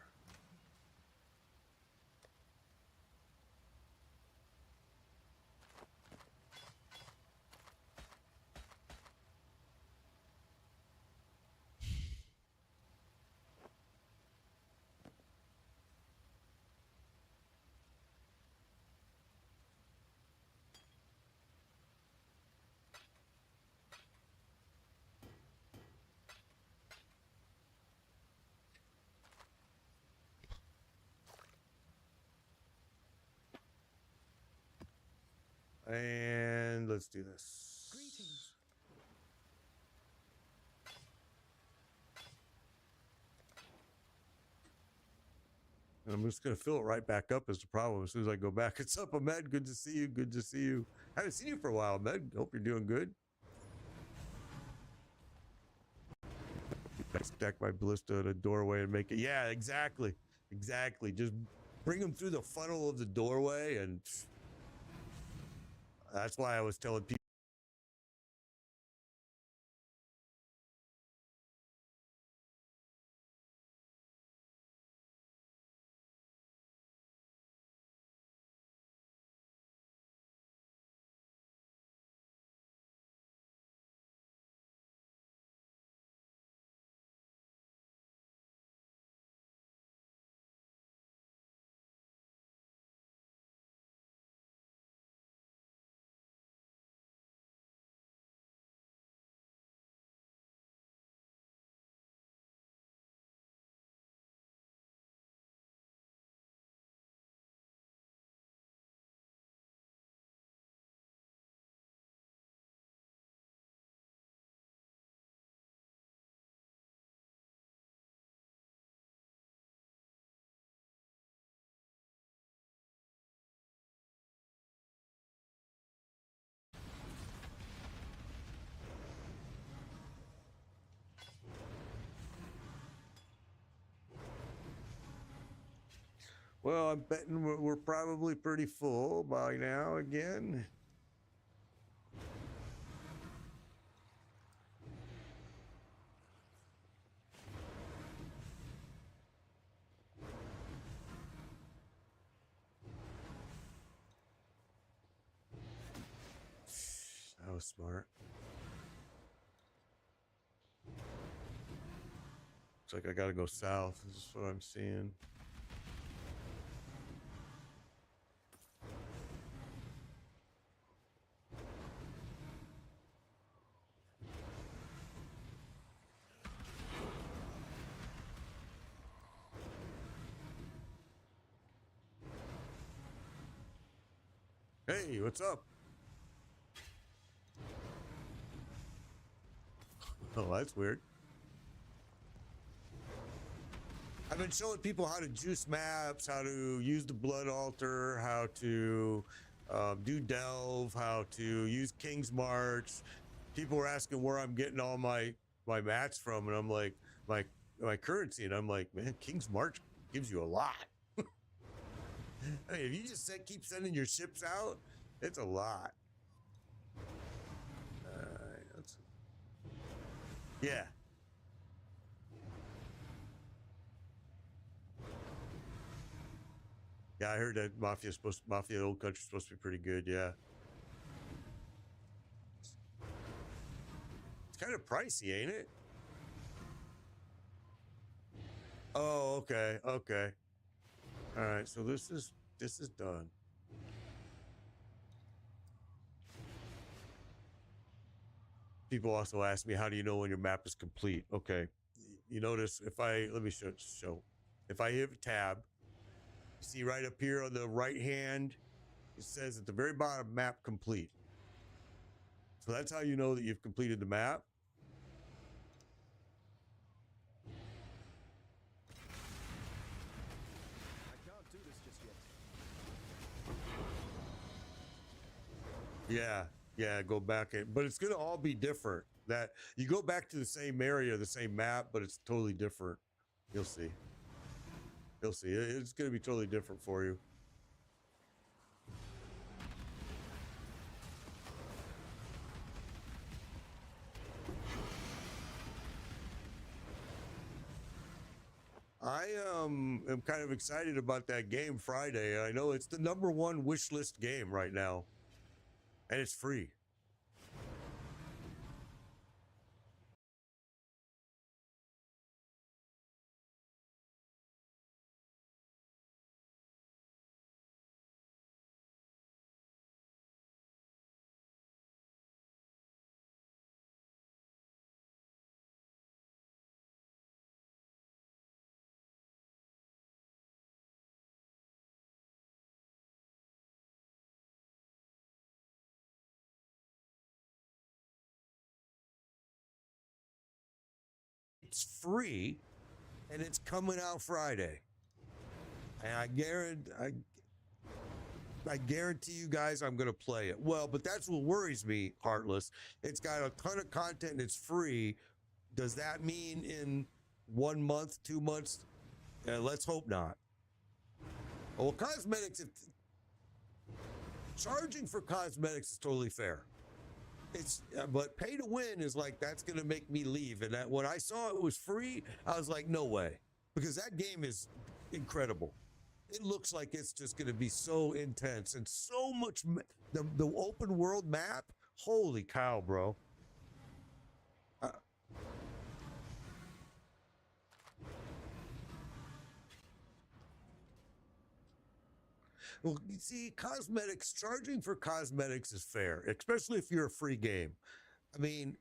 And let's do this. Greetings. And I'm just going to fill it right back up is the problem. As soon as I go back, it's up, Ahmed. Good to see you. Good to see you. Haven't seen you for a while, Ahmed. Hope you're doing good. I stack my ballista in a doorway and make it. Yeah, exactly. Exactly. Just bring them through the funnel of the doorway. And that's why I was telling people. Well, I'm betting we're probably pretty full by now again. That was smart. Looks like I gotta go south. This is what I'm seeing. Hey, what's up? Oh, that's weird. I've been showing people how to juice maps, how to use the blood altar, how to do delve, how to use King's March. People were asking where I'm getting all my mats from, and I'm like, my currency, and I'm like, man, King's March gives you a lot. I mean, if you just keep sending your ships out, it's a lot. Yeah. Yeah, I heard that Mafia Old Country's supposed to be pretty good. Yeah. It's kind of pricey, ain't it? Oh, okay, okay. All right, so this is done. People also ask me, how do you know when your map is complete? Okay, you notice if let me show. If I hit tab, see right up here on the right hand, it says at the very bottom, map complete. So that's how you know that you've completed the map. I can't do this just yet. Yeah, go back but it's gonna all be different. That you go back to the same area, the same map, but it's totally different. You'll see. You'll see. It's gonna be totally different for you. I am kind of excited about that game Friday. I know it's the #1 wish list game right now, and it's free. It's free, and it's coming out Friday. And I guarantee you guys I'm going to play it. Well, but that's what worries me, Heartless. It's got a ton of content and it's free. Does that mean in 1 month, 2 months? Let's hope not. Well, cosmetics, charging for cosmetics is totally fair. But pay to win is like, that's going to make me leave. And that when I saw it was free, I was like, no way, because that game is incredible. It looks like it's just going to be so intense and so much. The open world map. Holy cow, bro. Well, you see, charging for cosmetics is fair, especially if you're a free game. I mean,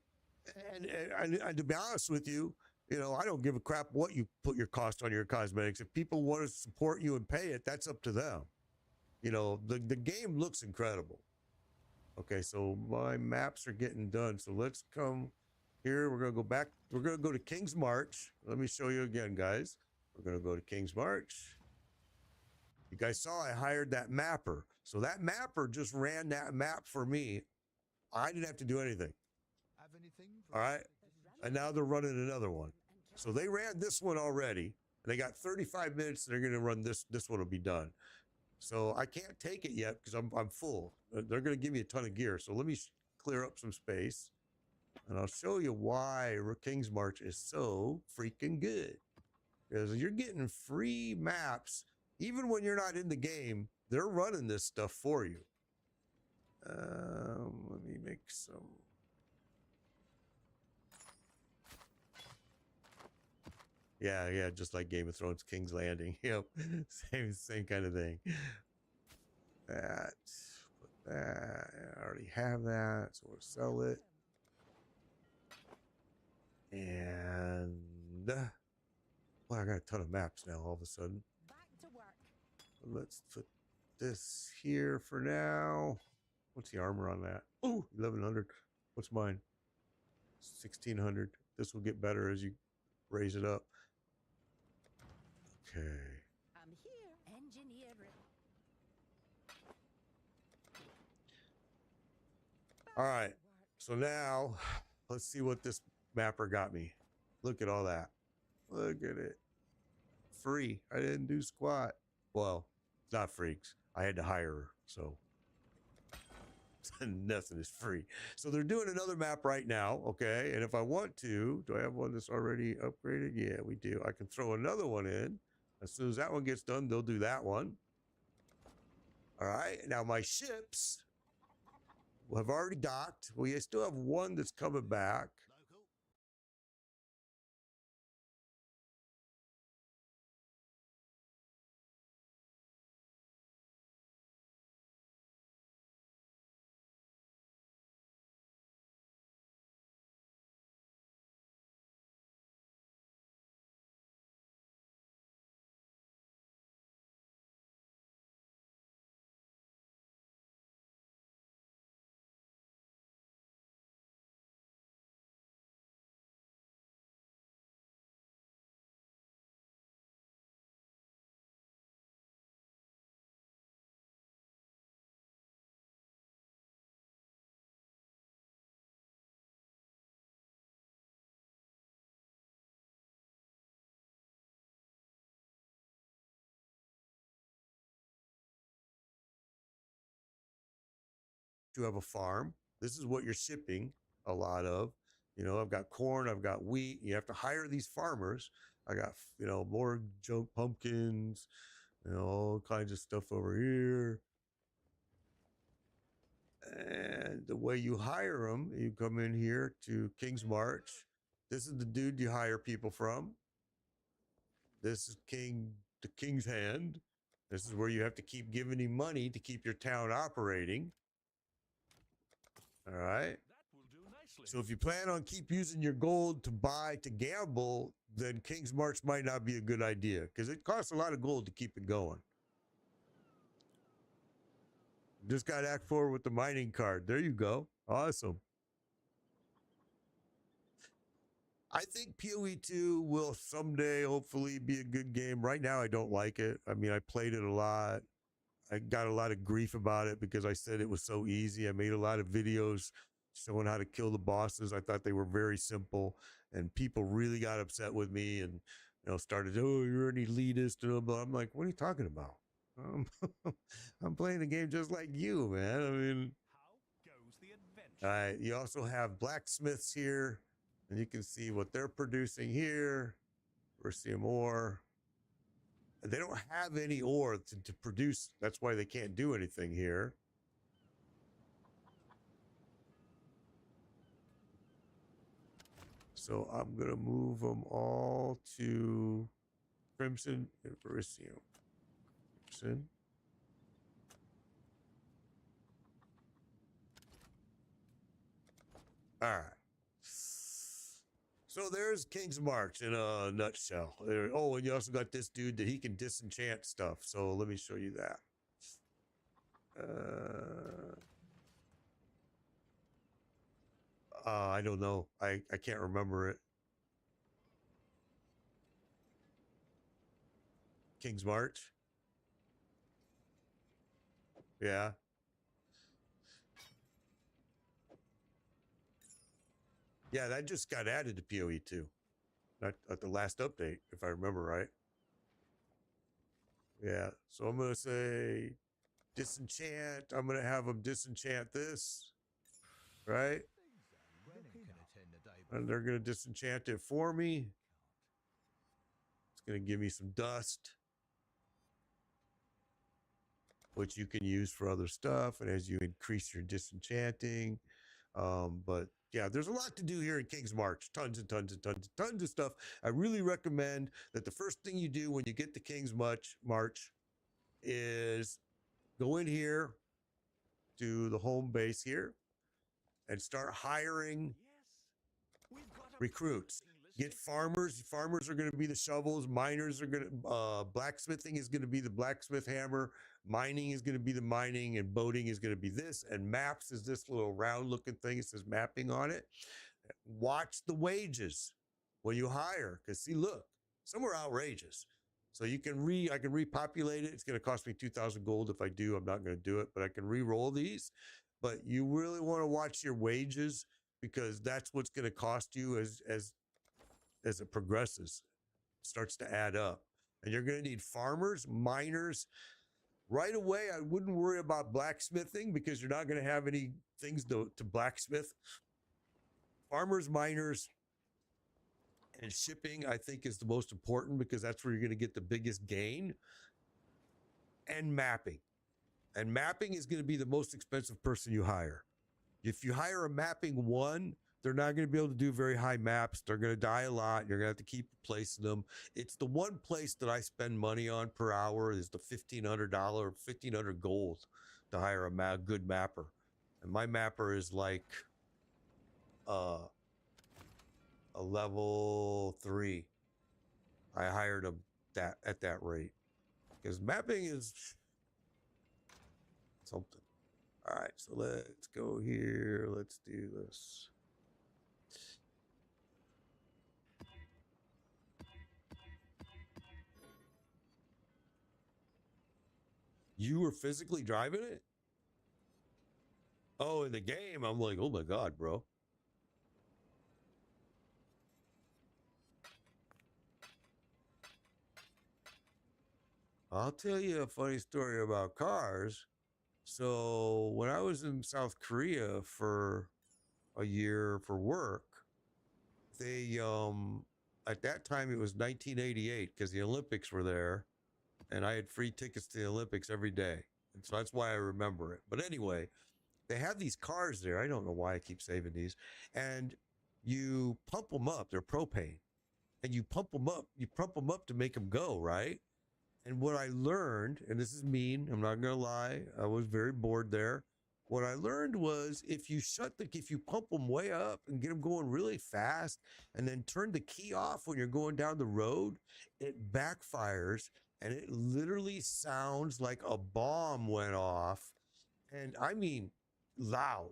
and to be honest with you, I don't give a crap what you put your cost on your cosmetics. If people want to support you and pay it, that's up to them. The game looks incredible. Okay, so my maps are getting done. So let's come here. We're going to go back. We're going to go to King's March. Let me show you again, guys. We're going to go to King's March. You guys saw I hired that mapper. So that mapper just ran that map for me. I didn't have to do anything. All right. And now they're running another one. So they ran this one already. And they got 35 minutes. They're going to run this. This one will be done. So I can't take it yet because I'm full. They're going to give me a ton of gear. So let me clear up some space. And I'll show you why King's March is so freaking good. Because you're getting free maps. Even when you're not in the game, they're running this stuff for you. Let me make some... Yeah, just like Game of Thrones, King's Landing. Yep, same kind of thing. That, put that. I already have that, so we'll sell it. And well, I got a ton of maps now. All of a sudden, Back to work. let's put this here for now. What's the armor on that? Oh, 1100. What's mine? 1600. This will get better as you raise it up. Okay. I'm here. Engineering. All right. So now let's see what this mapper got me. Look at all that. Look at it. Free. I didn't do squat. Well, it's not freaks. I had to hire her. So nothing is free. So they're doing another map right now. Okay. And if I want to, do I have one that's already upgraded? Yeah, we do. I can throw another one in. As soon as that one gets done, they'll do that one. All right. Now my ships have already docked. We still have one that's coming back. To have a farm. This is what you're shipping a lot of. You know, I've got corn, I've got wheat. You have to hire these farmers. I got, you know, more junk pumpkins, you know, all kinds of stuff over here. And the way you hire them, you come in here to King's March. This is the dude you hire people from. This is the King's Hand. This is where you have to keep giving him money to keep your town operating. All right. That will do nicely. So if you plan on keep using your gold to buy to gamble, then King's March might not be a good idea because it costs a lot of gold to keep it going. Just got Act 4 with the mining card. There you go. Awesome. I think PoE 2 will someday hopefully be a good game. Right now, I don't like it. I mean, I played it a lot. I got a lot of grief about it because I said it was so easy. I made a lot of videos showing how to kill the bosses. I thought they were very simple, and people really got upset with me and, you know, started, oh, you're an elitist and blah. I'm like, what are you talking about? I'm playing the game just like you, man. I mean, How goes the adventure? you also have blacksmiths here, and you can see what they're producing here. We're seeing more. They don't have any ore to produce. That's why they can't do anything here. So I'm going to move them all to Crimson and Verisium. Crimson. All right. So there's King's March in a nutshell. Oh, and you also got this dude that he can disenchant stuff. So let me show you that. I don't know. I can't remember it. King's March. Yeah. Yeah, that just got added to PoE 2. Not at the last update, if I remember right. Yeah. So I'm going to say disenchant. I'm going to have them disenchant this, right? And they're going to disenchant it for me. It's going to give me some dust, which you can use for other stuff. And as you increase your disenchanting, but yeah, there's a lot to do here in King's March. Tons and tons and tons and tons of stuff. I really recommend that the first thing you do when you get to King's March is go in here to the home base here and start hiring recruits. Get farmers. Farmers are going to be the shovels. Miners are going to, blacksmithing is going to be the blacksmith hammer. Mining is going to be the mining, and boating is going to be this. And maps is this little round looking thing. It says mapping on it. Watch the wages when you hire, because see, look, some are outrageous. So I can repopulate it. It's going to cost me 2,000 gold. If I do, I'm not going to do it, but I can re-roll these. But you really want to watch your wages, because that's what's going to cost you as it progresses. It starts to add up. And you're going to need farmers, miners. Right away, I wouldn't worry about blacksmithing, because you're not going to have any things to blacksmith. Farmers, miners, and shipping, I think, is the most important, because that's where you're going to get the biggest gain. And mapping. And mapping is going to be the most expensive person you hire. If you hire a mapping one, they're not going to be able to do very high maps. They're going to die a lot. You're going to have to keep replacing them. It's the one place that I spend money on per hour is the $1,500, 1,500 gold to hire a good mapper. And my mapper is like a level 3. I hired him at that rate, because mapping is something. All right, so let's go here. Let's do this. You were physically driving it? Oh, in the game, I'm like, oh my God, bro. I'll tell you a funny story about cars. So when I was in South Korea for a year for work, they at that time it was 1988, because the Olympics were there, and I had free tickets to the Olympics every day. And so that's why I remember it. But anyway, they have these cars there. I don't know why I keep saving these. And you pump them up. They're propane. And you pump them up to make them go, right? And what I learned, and this is mean, I'm not going to lie, I was very bored there. What I learned was if you pump them way up and get them going really fast, and then turn the key off when you're going down the road, it backfires, and it literally sounds like a bomb went off. And I mean, loud.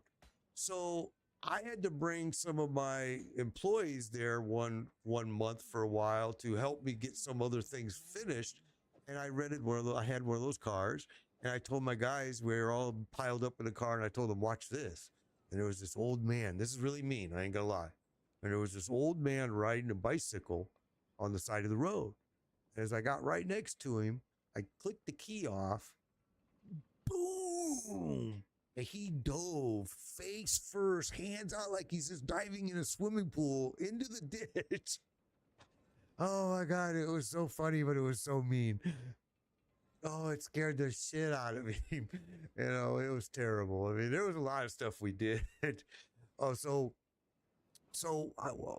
So I had to bring some of my employees there one month for a while to help me get some other things finished. And I rented I had one of those cars, and I told my guys, we were all piled up in the car, and I told them, watch this. And there was this old man. This is really mean, I ain't gonna lie. And there was this old man riding a bicycle on the side of the road. And as I got right next to him, I clicked the key off. Boom! And he dove face first, hands out like he's just diving in a swimming pool into the ditch. Oh my God, it was so funny, but it was so mean. Oh, it scared the shit out of me. You know, it was terrible. I mean, there was a lot of stuff we did. Oh,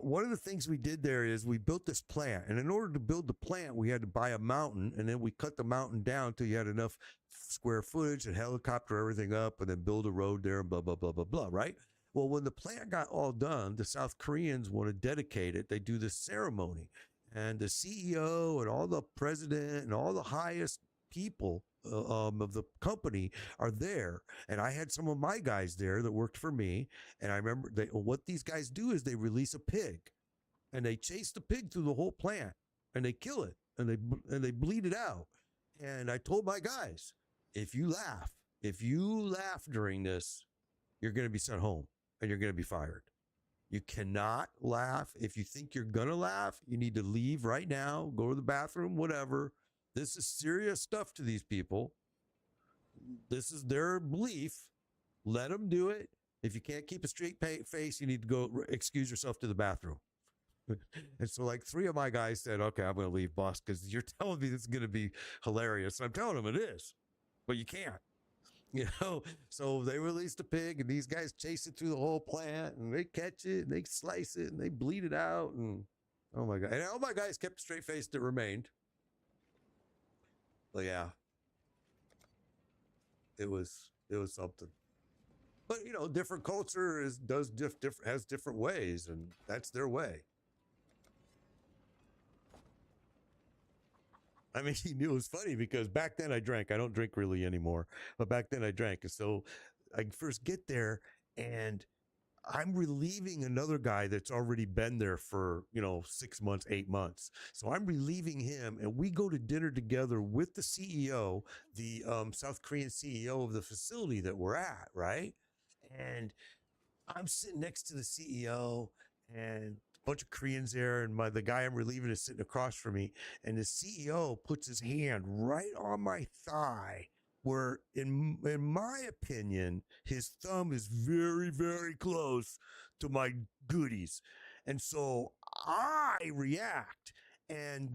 one of the things we did there is we built this plant. And in order to build the plant, we had to buy a mountain. And then we cut the mountain down till you had enough square footage and helicopter everything up, and then build a road there and blah, blah, blah, blah, blah, right? Well, when the plant got all done, the South Koreans want to dedicate it. They do this ceremony. And the CEO and all the president and all the highest people of the company are there. And I had some of my guys there that worked for me. And I remember what these guys do is they release a pig, and they chase the pig through the whole plant, and they kill it, and they bleed it out. And I told my guys, if you laugh during this, you're going to be sent home, and you're going to be fired. You cannot laugh. If you think you're going to laugh, you need to leave right now, go to the bathroom, whatever. This is serious stuff to these people. This is their belief. Let them do it. If you can't keep a straight face, you need to go excuse yourself to the bathroom. And so, like, 3 of my guys said, okay, I'm going to leave, boss, because you're telling me this is going to be hilarious. I'm telling them it is, but you can't. So they released a pig, and these guys chase it through the whole plant, and they catch it, and they slice it, and they bleed it out, and oh my God. And all my guys kept a straight face that remained. But yeah, it was something. But different culture has different ways, and that's their way. I mean, it was funny because back then I drank. I don't drink really anymore, but back then I drank. And so I first get there, and I'm relieving another guy that's already been there for 6 months, 8 months. So I'm relieving him, and we go to dinner together with the CEO, the South Korean CEO of the facility that we're at, right? And I'm sitting next to the CEO and a bunch of Koreans there, and the guy I'm relieving is sitting across from me, and the CEO puts his hand right on my thigh, where in my opinion, his thumb is very, very close to my goodies. And so I react, and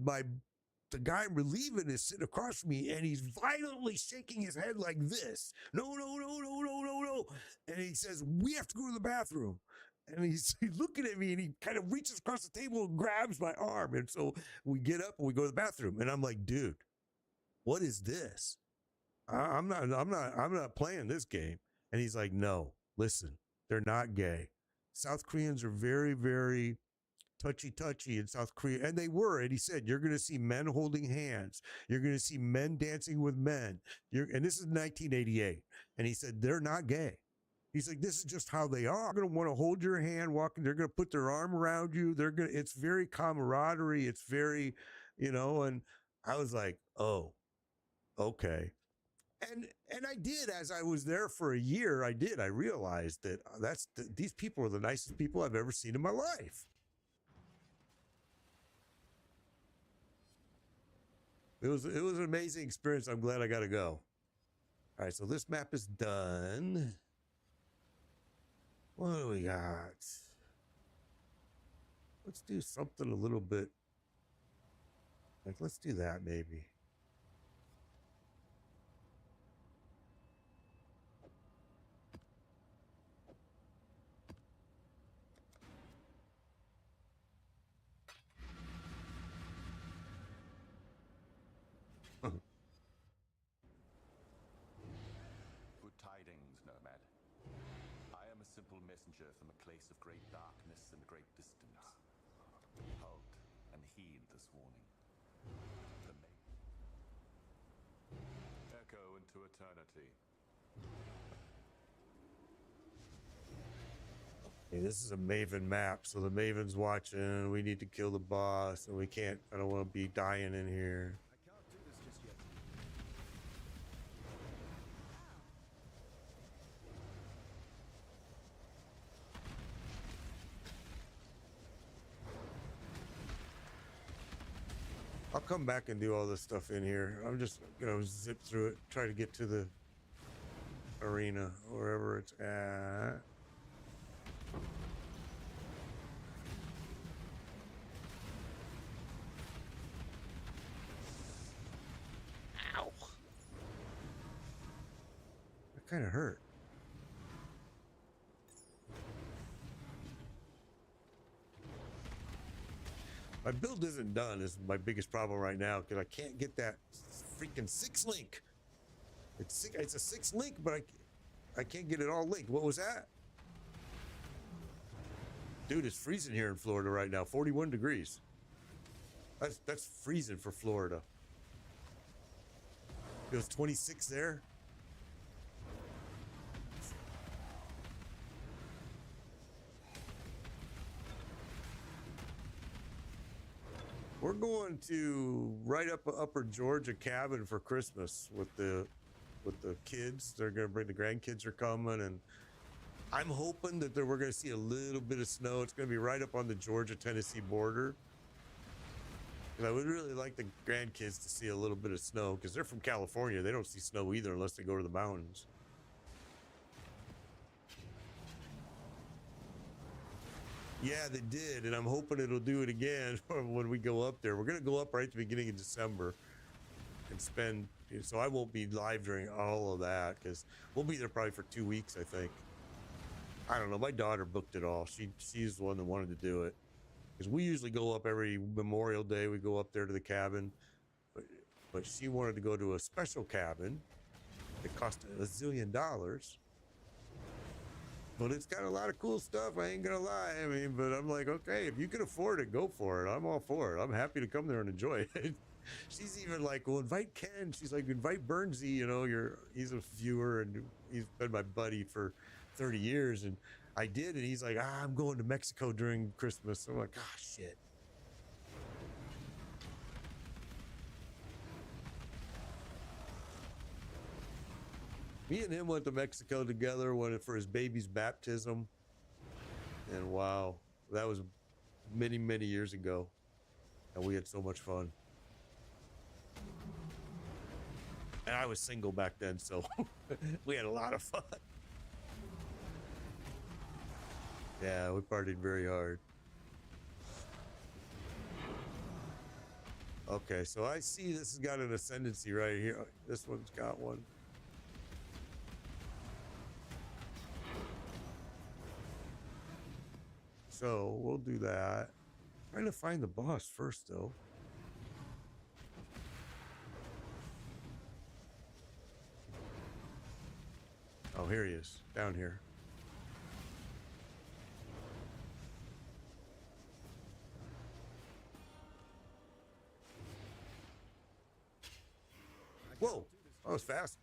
the guy I'm relieving is sitting across from me, and he's violently shaking his head like this. No, no, no, no, no, no, no. And he says, we have to go to the bathroom. And he's looking at me, and he kind of reaches across the table and grabs my arm. And so we get up and we go to the bathroom. And I'm like, dude, what is this? I'm not playing this game. And he's like, no, listen, they're not gay. South Koreans are very, very touchy in South Korea. And they were. And he said, you're going to see men holding hands. You're going to see men dancing with men. And this is 1988. And he said, they're not gay. He's like, this is just how they are. They're going to want to hold your hand walking. They're going to put their arm around you. It's very camaraderie. It's very, and I was like, oh, okay. And I did, as I was there for a year, I realized that these people are the nicest people I've ever seen in my life. It was an amazing experience. I'm glad I got to go. All right, so this map is done. What do we got? Let's do something a little bit. Like, let's do that maybe. Good tidings, Nomad. I am a simple messenger from a place of great darkness and great distance. Halt and heed this warning. Echo into eternity. Hey, this is a Maven map, so the Maven's watching. We need to kill the boss, and I don't want to be dying in here. I can't do this just yet. I'll come back and do all this stuff in here. I'm just gonna zip through it, try to get to the arena, wherever it's at. Ow. That kind of hurt. My build isn't done is my biggest problem right now, because I can't get that freaking 6-link. It's a 6-link, but I can't get it all linked. What was that? Dude, it's freezing here in Florida right now. 41 degrees. That's freezing for Florida. It was 26 there. We're going to right up Upper Georgia cabin for Christmas with the kids. They're going to bring the grandkids are coming, and I'm hoping that we're going to see a little bit of snow. It's going to be right up on the Georgia-Tennessee border. And I would really like the grandkids to see a little bit of snow because they're from California. They don't see snow either unless they go to the mountains. Yeah, they did, and I'm hoping it'll do it again when we go up there. We're gonna go up right at the beginning of December and spend. So I won't be live during all of that because we'll be there probably for 2 weeks. I think. I don't know. My daughter booked it all. She's the one that wanted to do it because we usually go up every Memorial Day. We go up there to the cabin, but she wanted to go to a special cabin that cost $1 zillion. But it's got a lot of cool stuff. I ain't gonna lie. I mean, but I'm like, okay, if you can afford it, go for it. I'm all for it. I'm happy to come there and enjoy it. She's even like, well, invite Ken. She's like, invite Bernsey. You know, he's a viewer and he's been my buddy for 30 years. And I did, and he's like, I'm going to Mexico during Christmas. I'm like, shit. Me and him went to Mexico together for his baby's baptism. And wow, that was many, many years ago. And we had so much fun. And I was single back then, so we had a lot of fun. Yeah, we partied very hard. Okay, so I see this has got an ascendancy right here. This one's got one. So we'll do that. Trying to find the boss first, though. Oh, here he is, down here. Whoa, that was fast.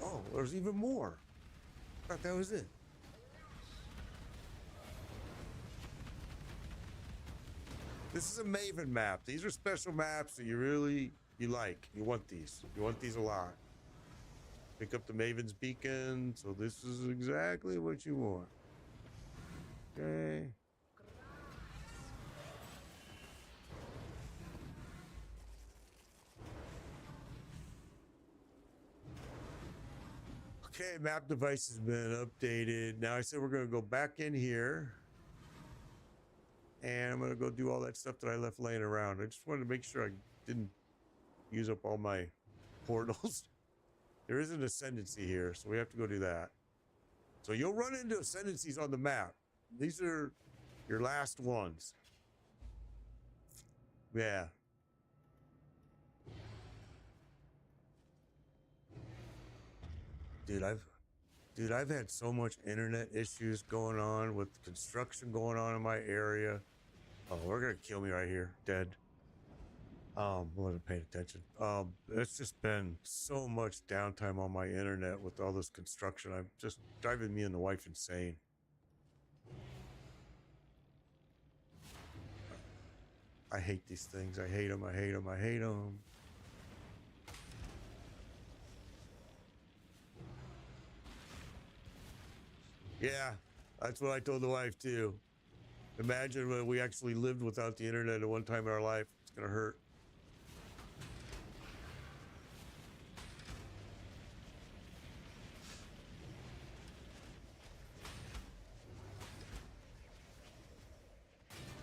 Oh, there's even more. I thought that was it. This is a Maven map. These are special maps that you like. You want these. You want these a lot. Pick up the Maven's beacon. So this is exactly what you want. Okay. Okay, map device has been updated. Now I said we're going to go back in here. And I'm going to go do all that stuff that I left laying around. I just wanted to make sure I didn't use up all my portals. There is an ascendancy here, so we have to go do that. So you'll run into ascendancies on the map. These are your last ones. Yeah. Dude, I've had so much internet issues going on with construction going on in my area. Oh, we're gonna kill me right here, dead. Wasn't paying attention. It's just been so much downtime on my internet with all this construction. I'm just driving me and the wife insane. I hate these things. I hate them. I hate them. I hate them. Yeah, that's what I told the wife too. Imagine when we actually lived without the internet at one time in our life. It's gonna hurt.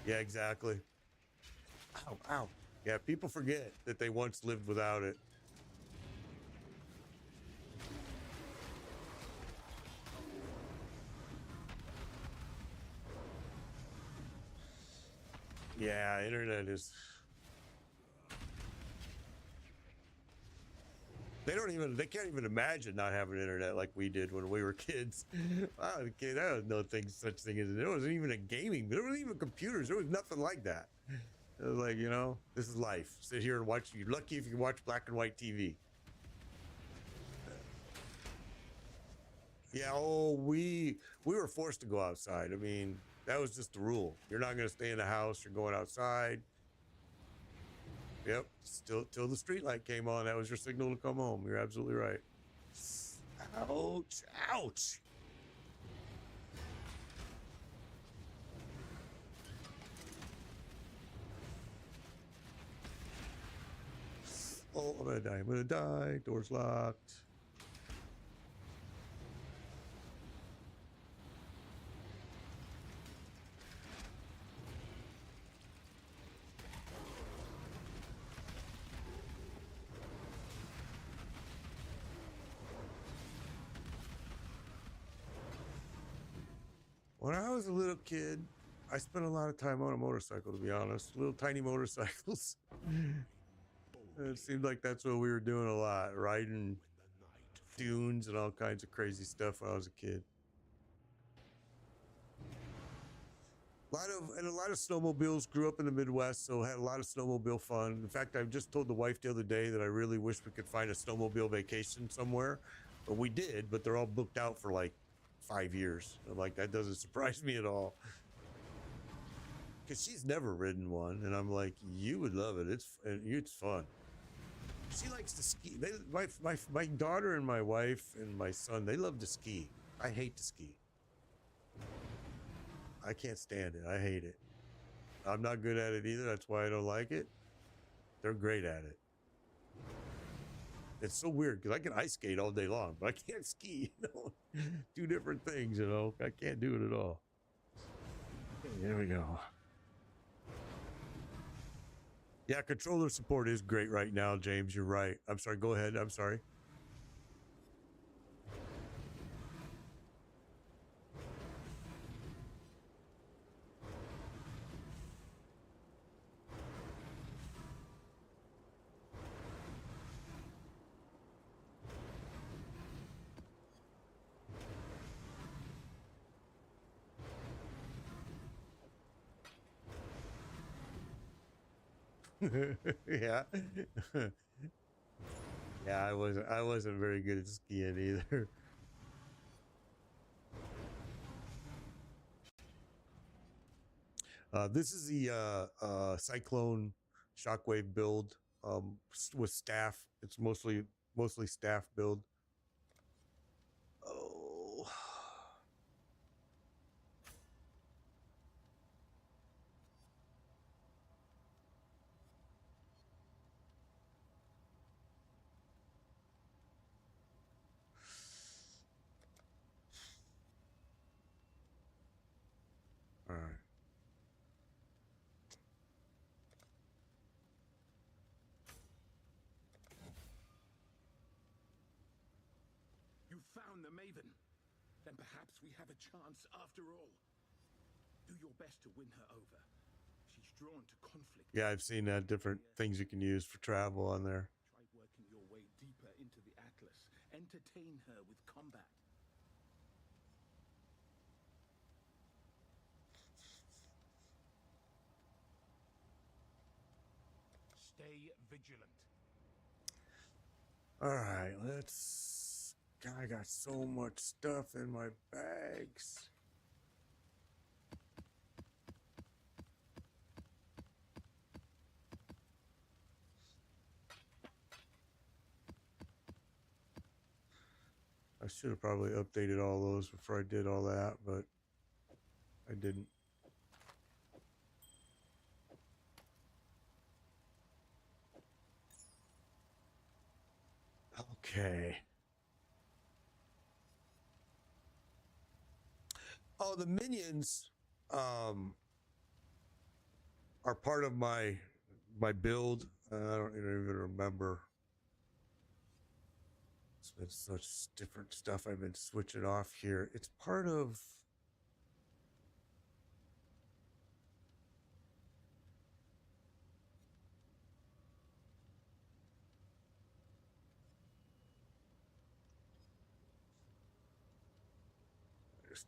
Yeah, exactly. Ow, ow. Yeah, people forget that they once lived without it. Yeah, internet is... They can't even imagine not having internet like we did when we were kids. I was a kid, there was no such thing as it. There wasn't even a gaming. There wasn't even computers. There was nothing like that. It was like, you know, this is life. Sit here and watch. You're lucky if you can watch black and white TV. Yeah, we were forced to go outside. I mean, That was just the rule. You're not going to stay in the house. You're going outside. Yep. Still till the street light came on. That was your signal to come home. You're absolutely right. Ouch. Ouch. Oh, I'm gonna die. I'm gonna die. Door's locked. When I was a little kid, I spent a lot of time on a motorcycle, to be honest. Little tiny motorcycles. It seemed like that's what we were doing a lot, riding dunes and all kinds of crazy stuff when I was a kid. A lot of snowmobiles. Grew up in the Midwest, so had a lot of snowmobile fun. In fact, I just told the wife the other day that I really wish we could find a snowmobile vacation somewhere, but we did. But they're all booked out for like 5 years. I'm like, that doesn't surprise me at all, because she's never ridden one, and I'm like, you would love it. It's fun. She likes to ski. My daughter and my wife and my son, they love to ski. I hate to ski. I can't stand it. I hate it. I'm not good at it either. That's why I don't like it. They're great at it. It's so weird because I can ice skate all day long, but I can't ski. Two different things, I can't do it at all. Okay, there we go. Yeah, controller support is great right now, James. You're right. I'm sorry. Go ahead. I'm sorry. Yeah. Yeah, I wasn't very good at skiing either. This is the Cyclone Shockwave build with staff. It's mostly staff build. Oh. All right. You found the Maven. Then perhaps we have a chance after all. Do your best to win her over. She's drawn to conflict. Yeah, I've seen that. Different things you can use for travel on there. Try working your way deeper into the Atlas. Entertain her with combat. Stay vigilant. All right, let's. God, I got so much stuff in my bags. I should have probably updated all those before I did all that, but I didn't. Okay. Oh, the minions are part of my build. I don't even remember. It's been such different stuff I've been switching off here. It's part of.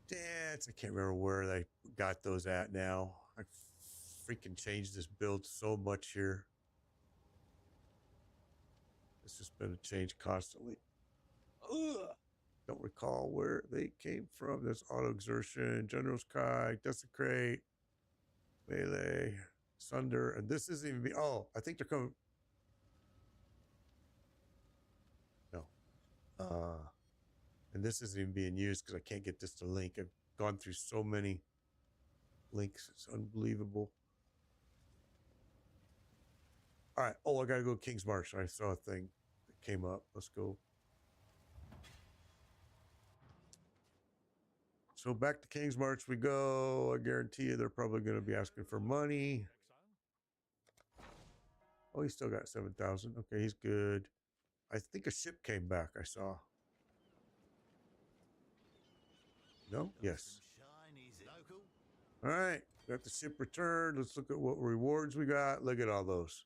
Stats. I can't remember where they got those at now. I freaking changed this build so much here. It's just been a change constantly. Ugh. Don't recall where they came from. There's auto exertion, General's Kai, Desecrate, Melee, Sunder, and this isn't even. Oh, I think they're coming. No. And this isn't even being used because I can't get this to link. I've gone through so many links. It's unbelievable. All right. Oh, I got to go King's March. I saw a thing that came up. Let's go. So back to King's March we go. I guarantee you they're probably going to be asking for money. Oh, he's still got 7,000. Okay, he's good. I think a ship came back. I saw. No? Yes. All right. Got the ship returned. Let's look at what rewards we got. Look at all those.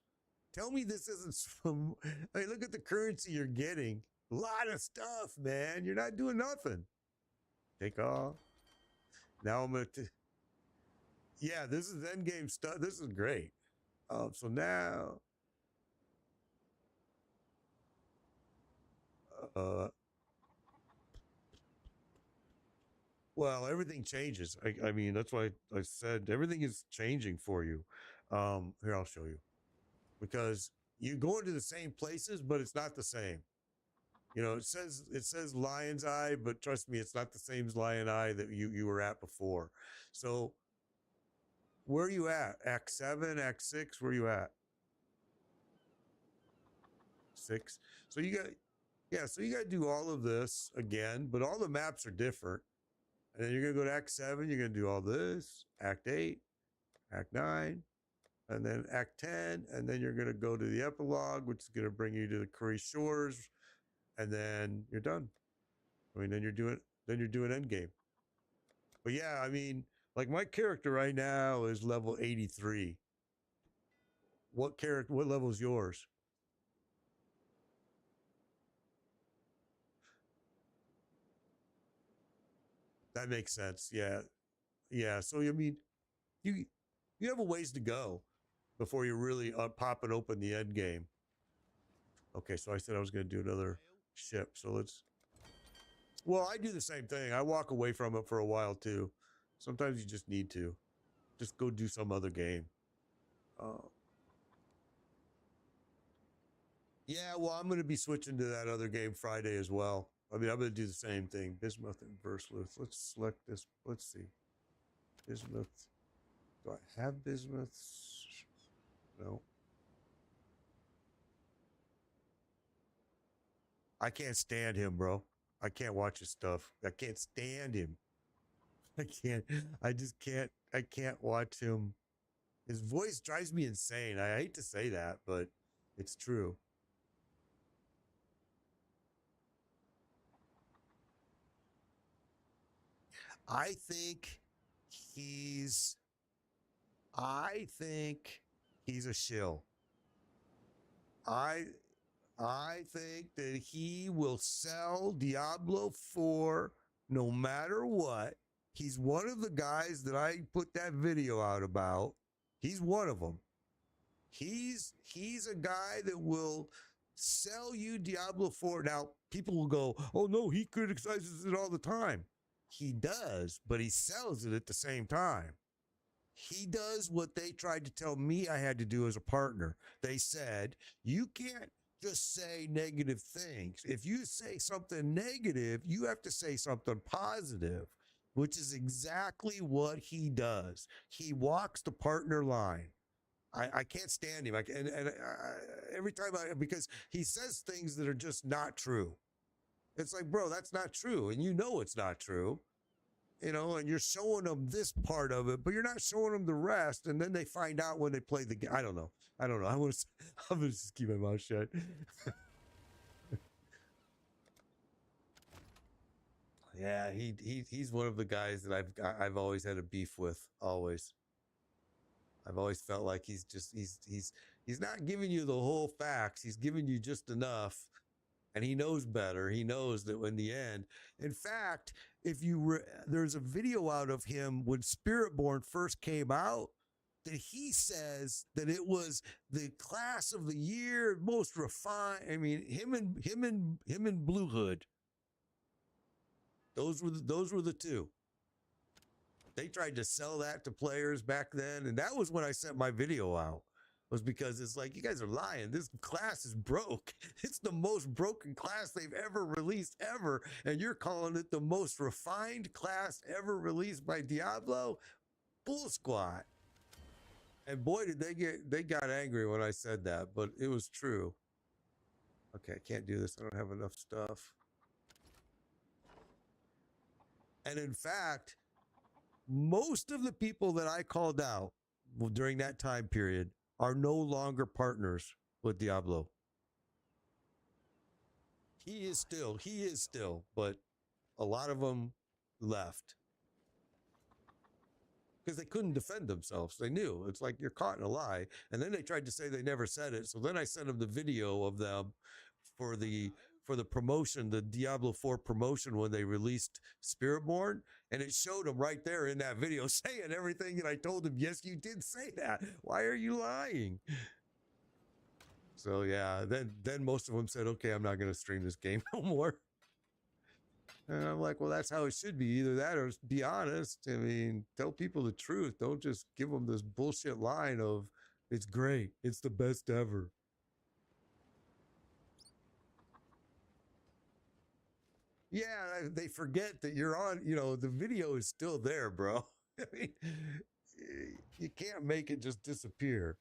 Tell me this isn't some. I mean, look at the currency you're getting. A lot of stuff, man. You're not doing nothing. Take off. Now I'm going to. Yeah, this is endgame stuff. This is great. So now. Well, everything changes. I mean, that's why I said everything is changing for you. Here, I'll show you. Because you go into the same places, but it's not the same. You know, it says Lion's Eye, but trust me, it's not the same as Lion Eye that you were at before. So where are you at? Act 7, Act 6, where are you at? 6. So you got to do all of this again, but all the maps are different. And then you're going to go to Act 7, you're going to do all this, Act 8, Act 9, and then Act 10, and then you're going to go to the epilogue, which is going to bring you to the Curry Shores, and then you're done. I mean, then you're doing endgame. But yeah, I mean, like my character right now is level 83. What level is yours? That makes sense. Yeah. Yeah. So I mean, you have a ways to go before you really pop and open the end game. Okay, so I said I was going to do another ship. So let's. Well, I do the same thing. I walk away from it for a while too. Sometimes you just need to. Just go do some other game. Yeah, well, I'm going to be switching to that other game Friday as well. I mean, I'm going to do the same thing. Bismuth and Versluth. Let's select this. Let's see. Bismuth. Do I have bismuth? No. I can't stand him, bro. I can't watch his stuff. I can't stand him. I can't. I just can't. I can't watch him. His voice drives me insane. I hate to say that, but it's true. I think he's a shill. I think that he will sell Diablo 4 no matter what. He's one of the guys that I put that video out about. He's one of them. He's a guy that will sell you Diablo 4. Now, people will go, "Oh no, he criticizes it all the time." He does, but he sells it at the same time. He does what they tried to tell me I had to do as a partner. They said, "You can't just say negative things. If you say something negative, you have to say something positive," which is exactly what he does. He walks the partner line. I can't stand him. Every time because he says things that are just not true. It's like, bro, that's not true. And you know it's not true. You know, and you're showing them this part of it, but you're not showing them the rest. And then they find out when they play the game. I don't know. I'm going to just keep my mouth shut. Yeah, he's one of the guys that I've always had a beef with. Always. I've always felt like he's not giving you the whole facts. He's giving you just enough, and he knows better. He knows that in the end, in fact, there's a video out of him when Spiritborn first came out that he says that it was the class of the year, most refined. I mean, him and Blue Hood. Those were the two. They tried to sell that to players back then, and that was when I sent my video out. Was because it's like, you guys are lying. This class is broke. It's the most broken class they've ever released ever, and you're calling it the most refined class ever released by Diablo? Bull squat. And boy, did they got angry when I said that, but it was true. Okay, I can't do this. I don't have enough stuff. And in fact, most of the people that I called out during that time period are no longer partners with Diablo. He is still, but a lot of them left because they couldn't defend themselves. They knew it's like, you're caught in a lie. And then they tried to say they never said it. So then I sent them the video of them for the promotion, the Diablo 4 promotion, when they released Spiritborn, and it showed them right there in that video saying everything. And I told them, yes, you did say that. Why are you lying? So yeah, then most of them said, okay, I'm not going to stream this game no more. And I'm like, well, that's how it should be. Either that or be honest. I mean, tell people the truth. Don't just give them this bullshit line of, it's great, it's the best ever. Yeah, they forget that you're on, the video is still there, bro. I mean, you can't make it just disappear.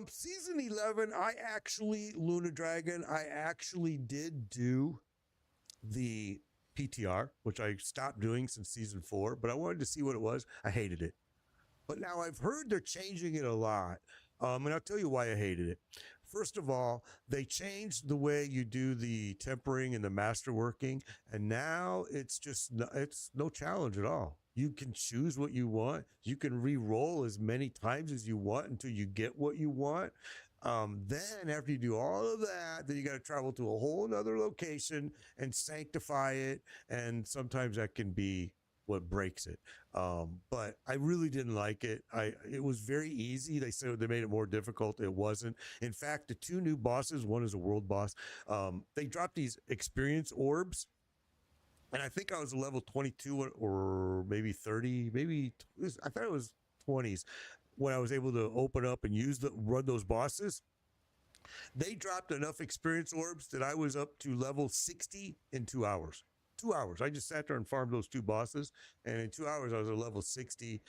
Season 11, Luna Dragon, I actually did do the PTR, which I stopped doing since season 4, but I wanted to see what it was. I hated it. But now I've heard they're changing it a lot. And I'll tell you why I hated it. First of all, they changed the way you do the tempering and the masterworking, and now it's no challenge at all. You can choose what you want. You can re-roll as many times as you want until you get what you want. Then after you do all of that, then you got to travel to a whole nother location and sanctify it. And sometimes that can be what breaks it. But I really didn't like it. It was very easy. They said they made it more difficult. It wasn't. In fact, the two new bosses, one is a world boss, they dropped these experience orbs. And I think I was level 22 or maybe 30, I thought it was 20s when I was able to open up and run those bosses. They dropped enough experience orbs that I was up to level 60 in 2 hours. 2 hours. I just sat there and farmed those two bosses, and in 2 hours I was at level 60.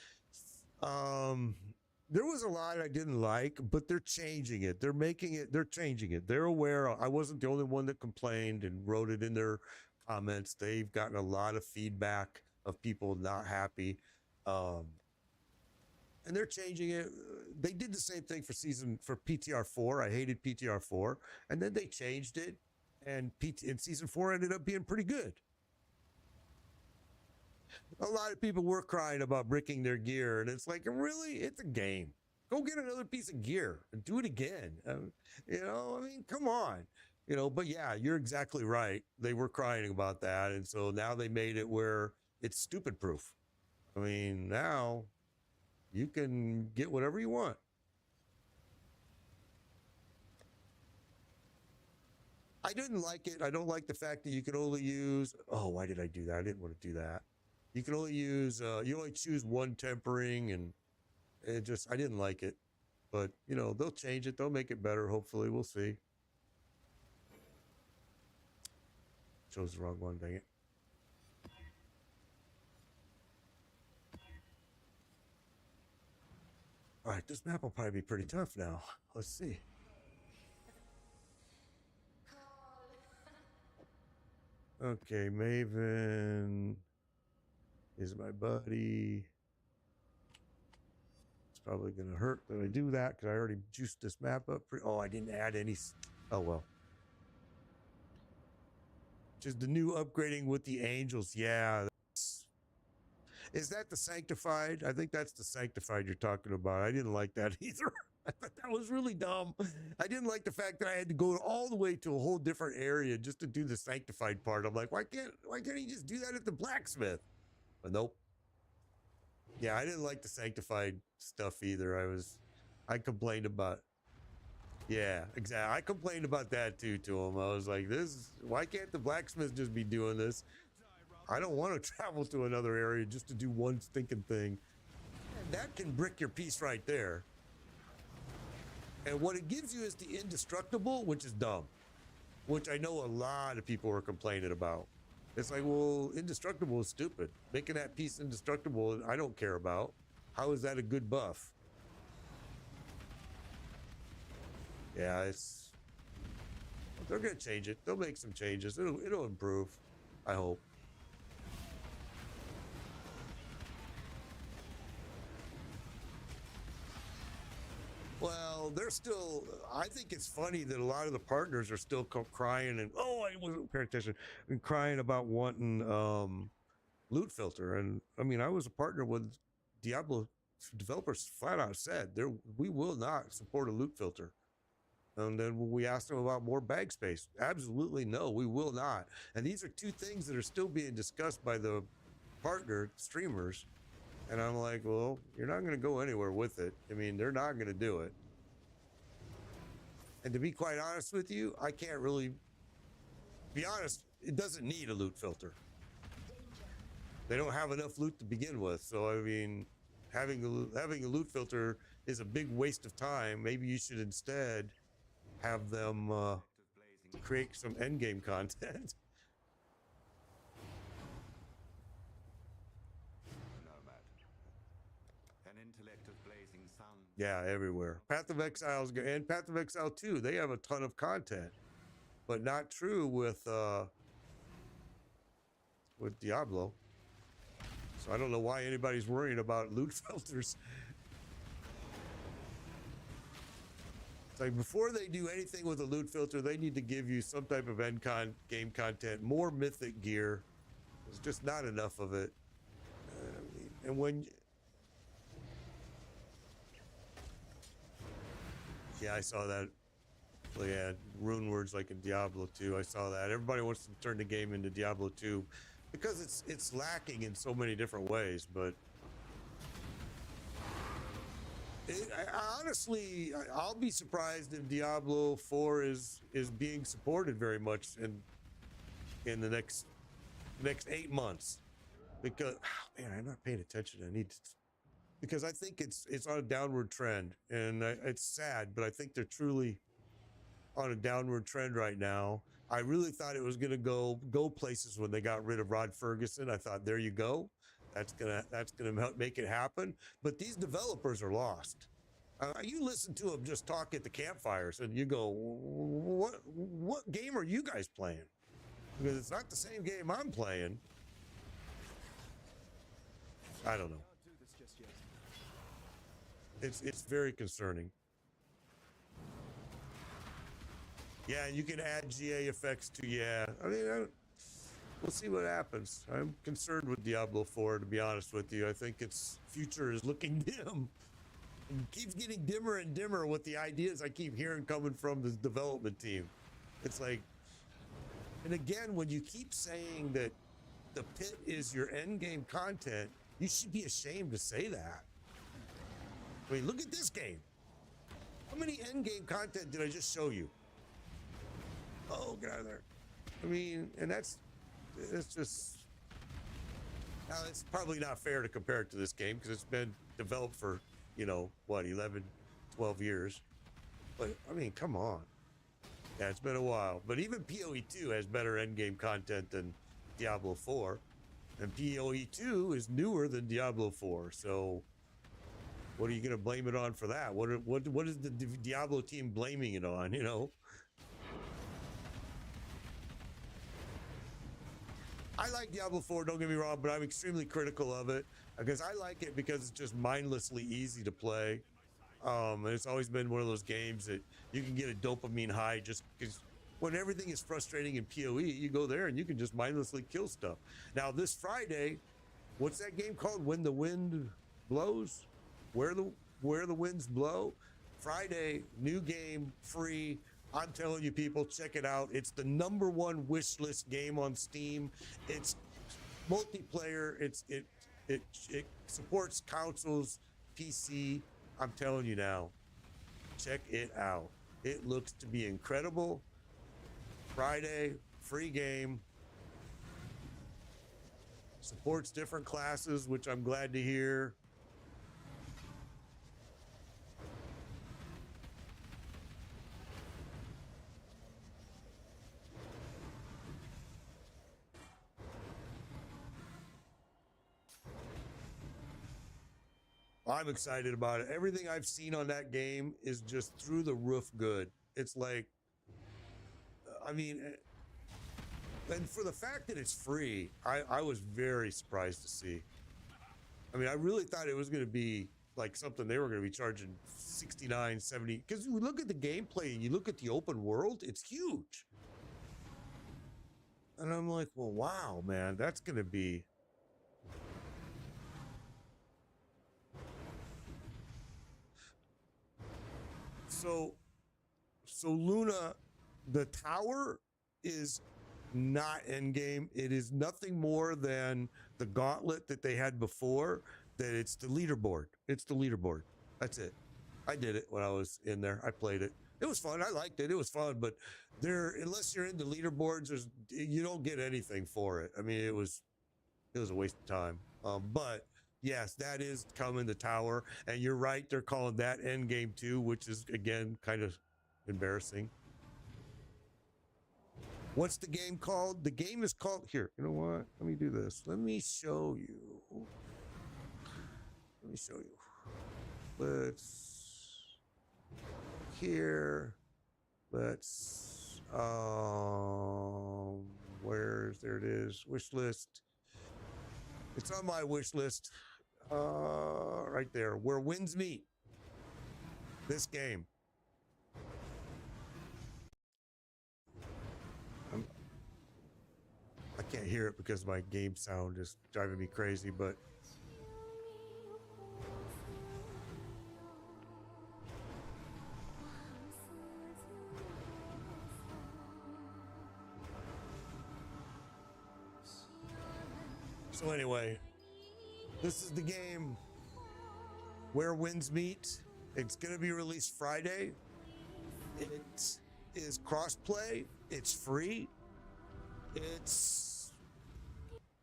There was a lot I didn't like, but they're changing it. They're changing it. They're aware. I wasn't the only one that complained and wrote it in their comments. They've gotten a lot of feedback of people not happy. And they're changing it. They did the same thing for PTR 4. I hated PTR 4. And then they changed it. And season 4 ended up being pretty good. A lot of people were crying about bricking their gear. And it's like, really? It's a game. Go get another piece of gear and do it again. Come on. But yeah, you're exactly right. They were crying about that. And so now they made it where it's stupid proof. I mean, now you can get whatever you want. I didn't like it. I don't like the fact that you can only use, why did I do that? I didn't want to do that. You can only use, you only choose one tempering, and I didn't like it. But, they'll change it. They'll make it better, hopefully. We'll see. Chose the wrong one, dang it. All right, this map will probably be pretty tough now. Let's see. Okay, Maven is my buddy. It's probably going to hurt that I do that because I already juiced this map up. I didn't add any. Oh, well. Just the new upgrading with the angels. Yeah. Is that the sanctified? I think that's the sanctified you're talking about. I didn't like that either. I thought that was really dumb. I didn't like the fact that I had to go all the way to a whole different area just to do the sanctified part. I'm like, why can't he just do that at the blacksmith? But nope. Yeah, I didn't like the sanctified stuff either. I complained about Yeah, exactly. I complained about that too to him. I was like, why can't the blacksmith just be doing this? I don't want to travel to another area just to do one stinking thing. And that can brick your piece right there. And what it gives you is the indestructible, which is dumb, which I know a lot of people are complaining about. It's like, well, indestructible is stupid. Making that piece indestructible, I don't care about. How is that a good buff? Yeah, they're gonna change it. They'll make some changes. It'll improve. I hope. Well, they're still. I think it's funny that a lot of the partners are still crying and I wasn't paying attention and crying about wanting loot filter. And I mean, I was a partner with Diablo developers. Flat out said we will not support a loot filter. And then when we asked them about more bag space, absolutely no, we will not. And these are two things that are still being discussed by the partner streamers. And I'm like, well, you're not going to go anywhere with it. I mean, they're not going to do it. And to be quite honest with you, I can't really be honest. It doesn't need a loot filter. They don't have enough loot to begin with. So, I mean, having a loot filter is a big waste of time. Maybe you should instead have them create some endgame content. An intellect of blazing sun. Yeah, everywhere. Path of Exiles and Path of Exile 2, they have a ton of content, but not true with Diablo. So I don't know why anybody's worrying about loot filters. It's like before they do anything with a loot filter, they need to give you some type of game content, more mythic gear. There's just not enough of it. And when yeah, I saw that. Yeah, rune words like in Diablo 2. I saw that. Everybody wants to turn the game into Diablo 2 because it's lacking in so many different ways. But honestly, I'll be surprised if Diablo 4 is being supported very much in the next 8 months, because man, I'm not paying attention. I need to, because I think it's on a downward trend, and it's sad, but I think they're truly on a downward trend right now. I really thought it was going to go places when they got rid of Rod Ferguson. I thought, there you go. That's gonna make it happen. But these developers are lost. You listen to them just talk at the campfires, and you go, "What game are you guys playing?" Because it's not the same game I'm playing. I don't know. It's very concerning. Yeah, and you can add GA effects to, yeah. I mean, we'll see what happens. I'm concerned with Diablo 4, to be honest with you. I think its future is looking dim. It keeps getting dimmer and dimmer with the ideas I keep hearing coming from the development team. It's like, and again, when you keep saying that the pit is your end game content, you should be ashamed to say that. I mean, look at this game. How many end game content did I just show you? Oh, get out of there. I mean, and it's just, now it's probably not fair to compare it to this game because it's been developed for, 11, 12 years. But I mean, come on. Yeah, it's been a while. But even PoE 2 has better endgame content than Diablo 4. And PoE 2 is newer than Diablo 4. So what are you going to blame it on for that? What is the Diablo team blaming it on, I like Diablo 4, don't get me wrong, but I'm extremely critical of it because I like it because it's just mindlessly easy to play. And it's always been one of those games that you can get a dopamine high just because when everything is frustrating in PoE, you go there and you can just mindlessly kill stuff. Now, this Friday, what's that game called? When the Wind Blows? Where the Winds Blow? Friday, new game, free. I'm telling you, people, check it out. It's the #1 wish list game on Steam. It's multiplayer. It supports consoles, PC. I'm telling you now, check it out. It looks to be incredible. Friday, free game. Supports different classes, which I'm glad to hear. I'm excited about it. Everything I've seen on that game is just through the roof good. It's like, I mean, and for the fact that it's free, I was very surprised to see. I mean, I really thought it was going to be like something they were going to be charging 69, 70. Because you look at the gameplay and you look at the open world, it's huge. And I'm like, well, wow, man, that's going to be. So Luna, the tower is not endgame. It is nothing more than the gauntlet that they had before. That it's the leaderboard. It's the leaderboard. That's it. I did it when I was in there. I played it. It was fun. I liked it. It was fun. But there, unless you're into leaderboards, you don't get anything for it. I mean, it was a waste of time. But yes, that is coming to tower, and you're right. They're calling that endgame too, which is again kind of embarrassing. What's the game called? The game is called, here, you know what? Let me do this. Let me show you. Let's, here, let's, there it is, wish list. It's on my wish list, right there, where winds meet. This game. I can't hear it because my game sound is driving me crazy, but so anyway, this is the game where winds meet. It's going to be released Friday. It is crossplay. It's free. It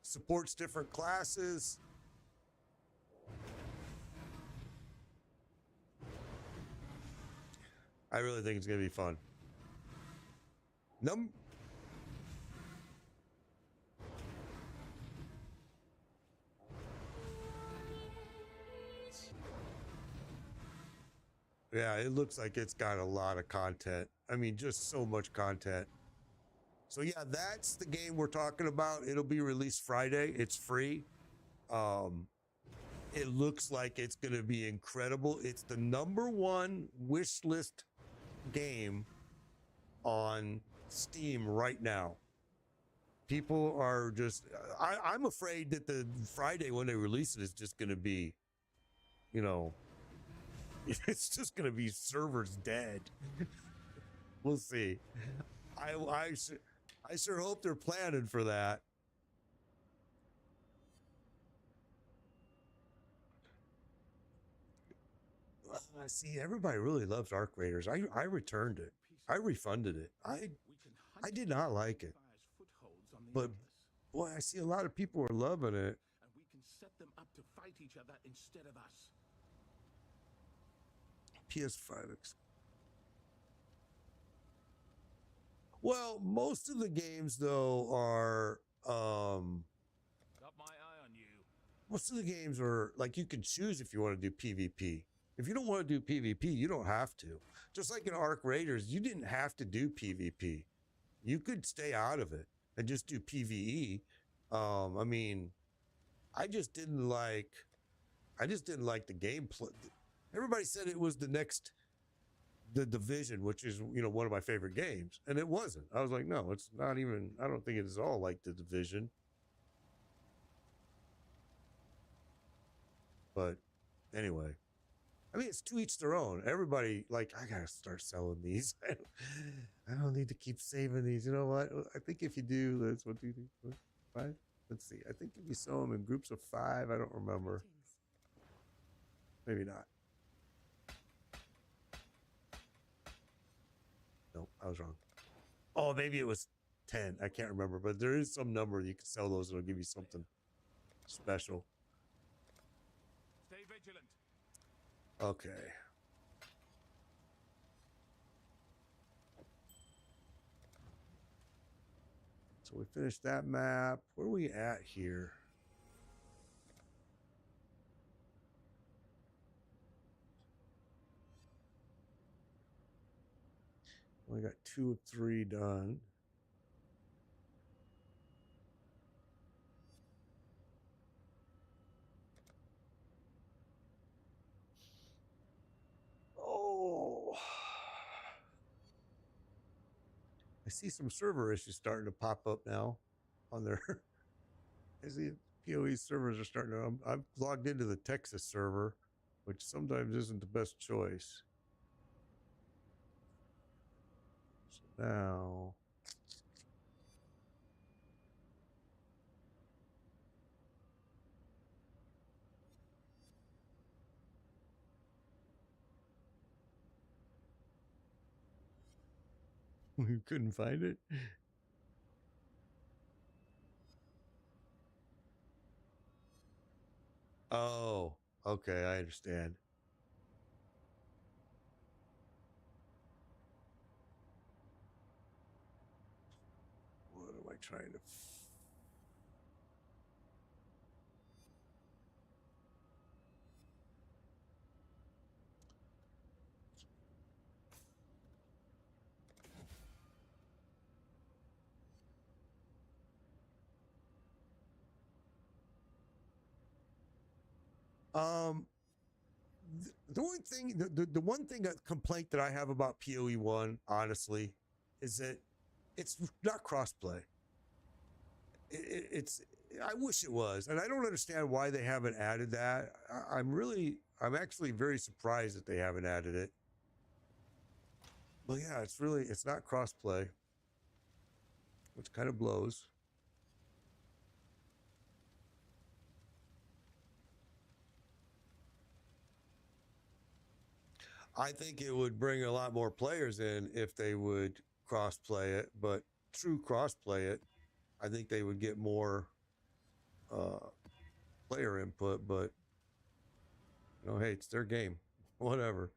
supports different classes. I really think it's going to be fun. Yeah, it looks like it's got a lot of content. I mean, just so much content. So yeah, that's the game we're talking about. It'll be released Friday. It's free. It looks like it's going to be incredible. It's the #1 wish list game on Steam right now. People are just, I'm afraid that the Friday when they release it is just going to be, you know, it's just going to be servers dead. We'll see. I sure hope they're planning for that. See, everybody really loves Arc Raiders. I returned it. I refunded it. I did not like it. But boy, I see a lot of people are loving it. And we can set them up to fight each other instead of us. PS5. Well, most of the games though are Got my eye on you. most of the games are like you can choose if you want to do PvP. If you don't want to do PvP, you don't have to. Just like in Arc Raiders, you didn't have to do PvP. You could stay out of it and just do PvE. I mean, I just didn't like the gameplay. Everybody said it was the Division, which is, you know, one of my favorite games, and it wasn't. I was like, no, it's not even. I don't think it is all like the Division. But anyway, I mean, it's to each their own. Everybody, like, I gotta start selling these. I don't need to keep saving these. You know what? I think if you do, that's 1, 2, 3, 4, 5. Let's see. I think if you sell them in groups of 5, I don't remember. Maybe not. I was wrong. Oh, maybe it was 10. I can't remember, but there is some number you can sell those. It'll give you something special. Stay vigilant. Okay. So we finished that map. Where are we at here? We got 2 of 3 done. Oh, I see some server issues starting to pop up now on their. I see PoE servers are starting to. I've logged into the Texas server, which sometimes isn't the best choice. So now. We couldn't find it. Oh, okay, I understand. What am I trying to? The one thing, the one thing, a complaint that I have about PoE 1, honestly, is that it's not crossplay. It's, I wish it was, and I don't understand why they haven't added that. I'm actually very surprised that they haven't added it. But yeah, it's not crossplay, which kind of blows. I think it would bring a lot more players in if they would crossplay it, but true crossplay it, I think they would get more player input, but hey, it's their game. Whatever.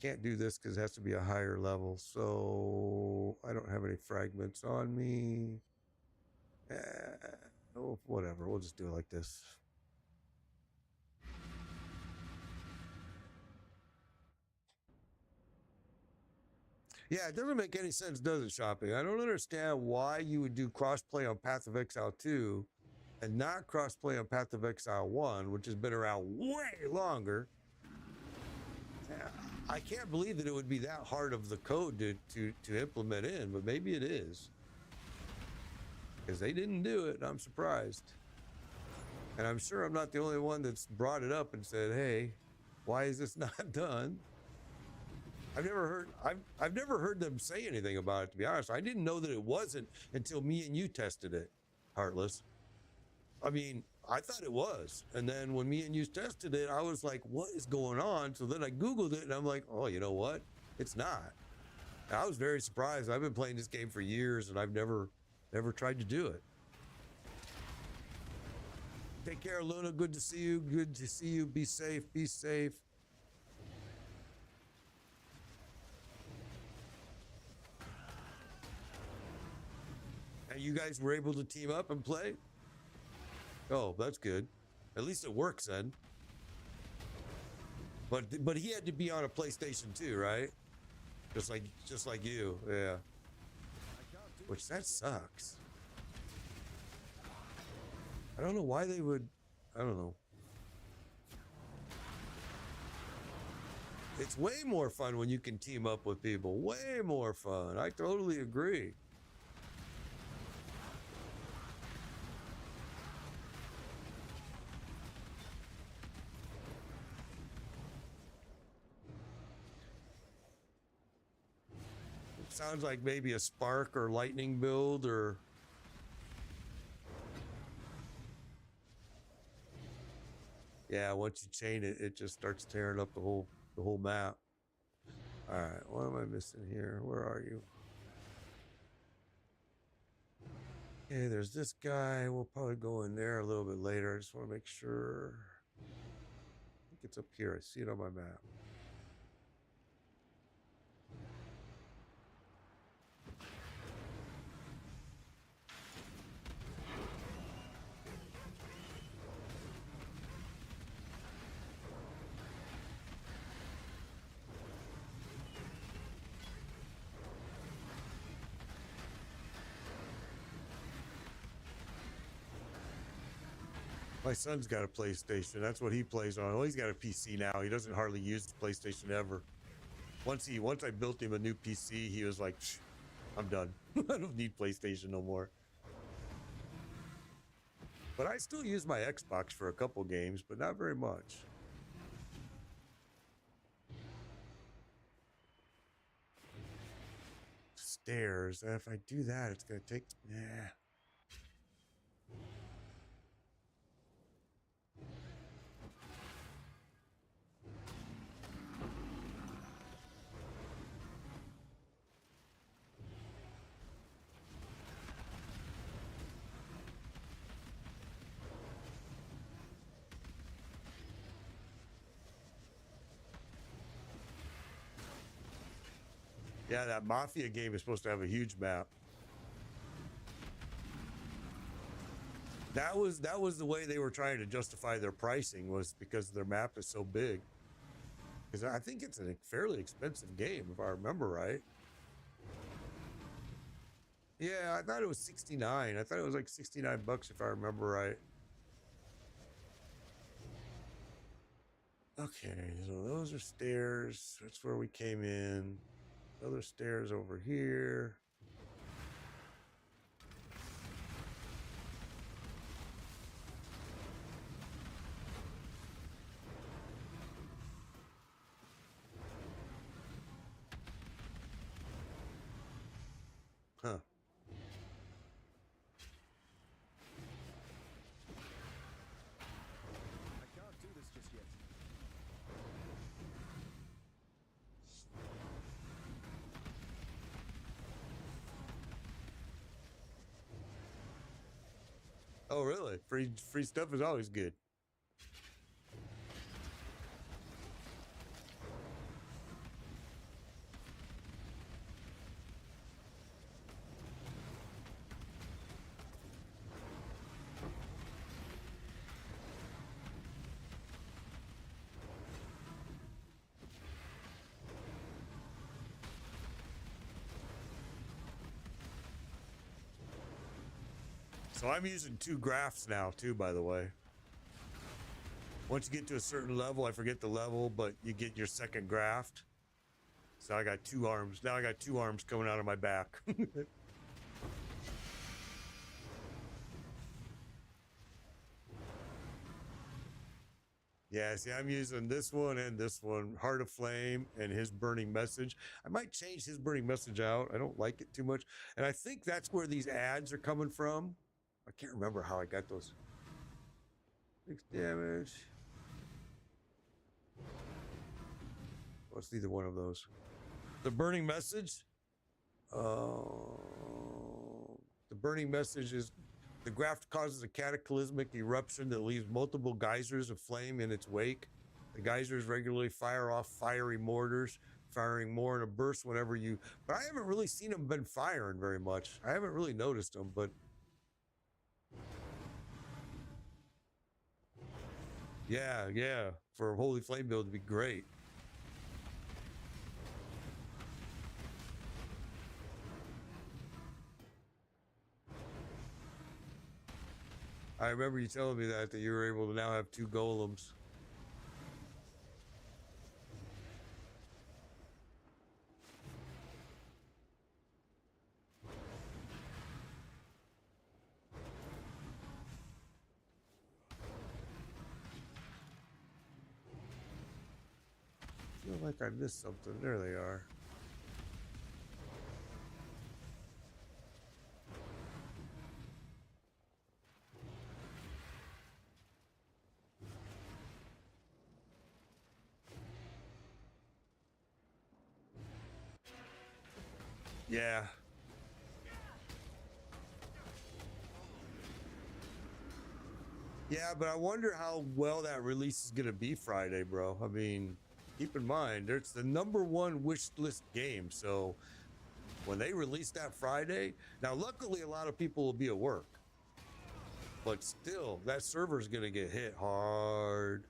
Can't do this because it has to be a higher level, so I don't have any fragments on me. Oh, whatever. We'll just do it like this. Yeah, it doesn't make any sense, does it, Shopping? I don't understand why you would do crossplay on Path of Exile 2 and not crossplay on Path of Exile 1, which has been around way longer. I can't believe that it would be that hard of the code to implement in, but maybe it is. Because they didn't do it, I'm surprised. And I'm sure I'm not the only one that's brought it up and said, hey, why is this not done? I've never heard them say anything about it, to be honest. I didn't know that it wasn't until me and you tested it, Heartless. I mean, I thought it was. And then when me and you tested it, I was like, what is going on? So then I Googled it and I'm like, oh, you know what? It's not. And I was very surprised. I've been playing this game for years and I've never tried to do it. Take care, Luna. Good to see you. Good to see you. Be safe. Be safe. And you guys were able to team up and play? Oh, that's good. At least it works then. But he had to be on a PlayStation 2, right? Just like you, yeah. Which that sucks. I don't know why they would. I don't know. It's way more fun when you can team up with people. Way more fun. I totally agree. It sounds like maybe a spark or lightning build or. Yeah, once you chain it, it just starts tearing up the whole map. All right, what am I missing here? Where are you? Okay, there's this guy. We'll probably go in there a little bit later. I just want to make sure. I think it's up here. I see it on my map. My son's got a PlayStation. That's what he plays on. Well, he's got a PC now. He doesn't hardly use the PlayStation ever. Once I built him a new PC, he was like, I'm done. I don't need PlayStation no more. But I still use my Xbox for a couple games, but not very much. Stairs. If I do that, it's going to take... Yeah. Yeah, that Mafia game is supposed to have a huge map. That was the way they were trying to justify their pricing, was because their map is so big. Because I think it's a fairly expensive game, if I remember right. Yeah, I thought it was 69. I thought it was like 69 bucks, if I remember right. Okay, so those are stairs. That's where we came in. Other stairs over here. Huh. I can't do this just yet. Oh, really? Free stuff is always good. So I'm using 2 graphs now, too, by the way. Once you get to a certain level, I forget the level, but you get your second graft. So I got 2 arms. Now I got 2 arms coming out of my back. Yeah, see, I'm using this one and this one, Heart of Flame and his Burning Message. I might change his Burning Message out. I don't like it too much. And I think that's where these ads are coming from. I can't remember how I got those. 6 damage. Well, it's neither one of those. The Burning Message. The Burning Message is the graft causes a cataclysmic eruption that leaves multiple geysers of flame in its wake. The geysers regularly fire off fiery mortars, firing more in a burst whenever you... But I haven't really seen them been firing very much. I haven't really noticed them, but... Yeah. For a Holy Flame build, it'd be great. I remember you telling me that you were able to now have 2 golems. I feel like I missed something. There they are. Yeah. Yeah, but I wonder how well that release is going to be Friday, bro. I mean, keep in mind, it's the #1 wish list game. So when they release that Friday, now, luckily, a lot of people will be at work. But still, that server is going to get hit hard.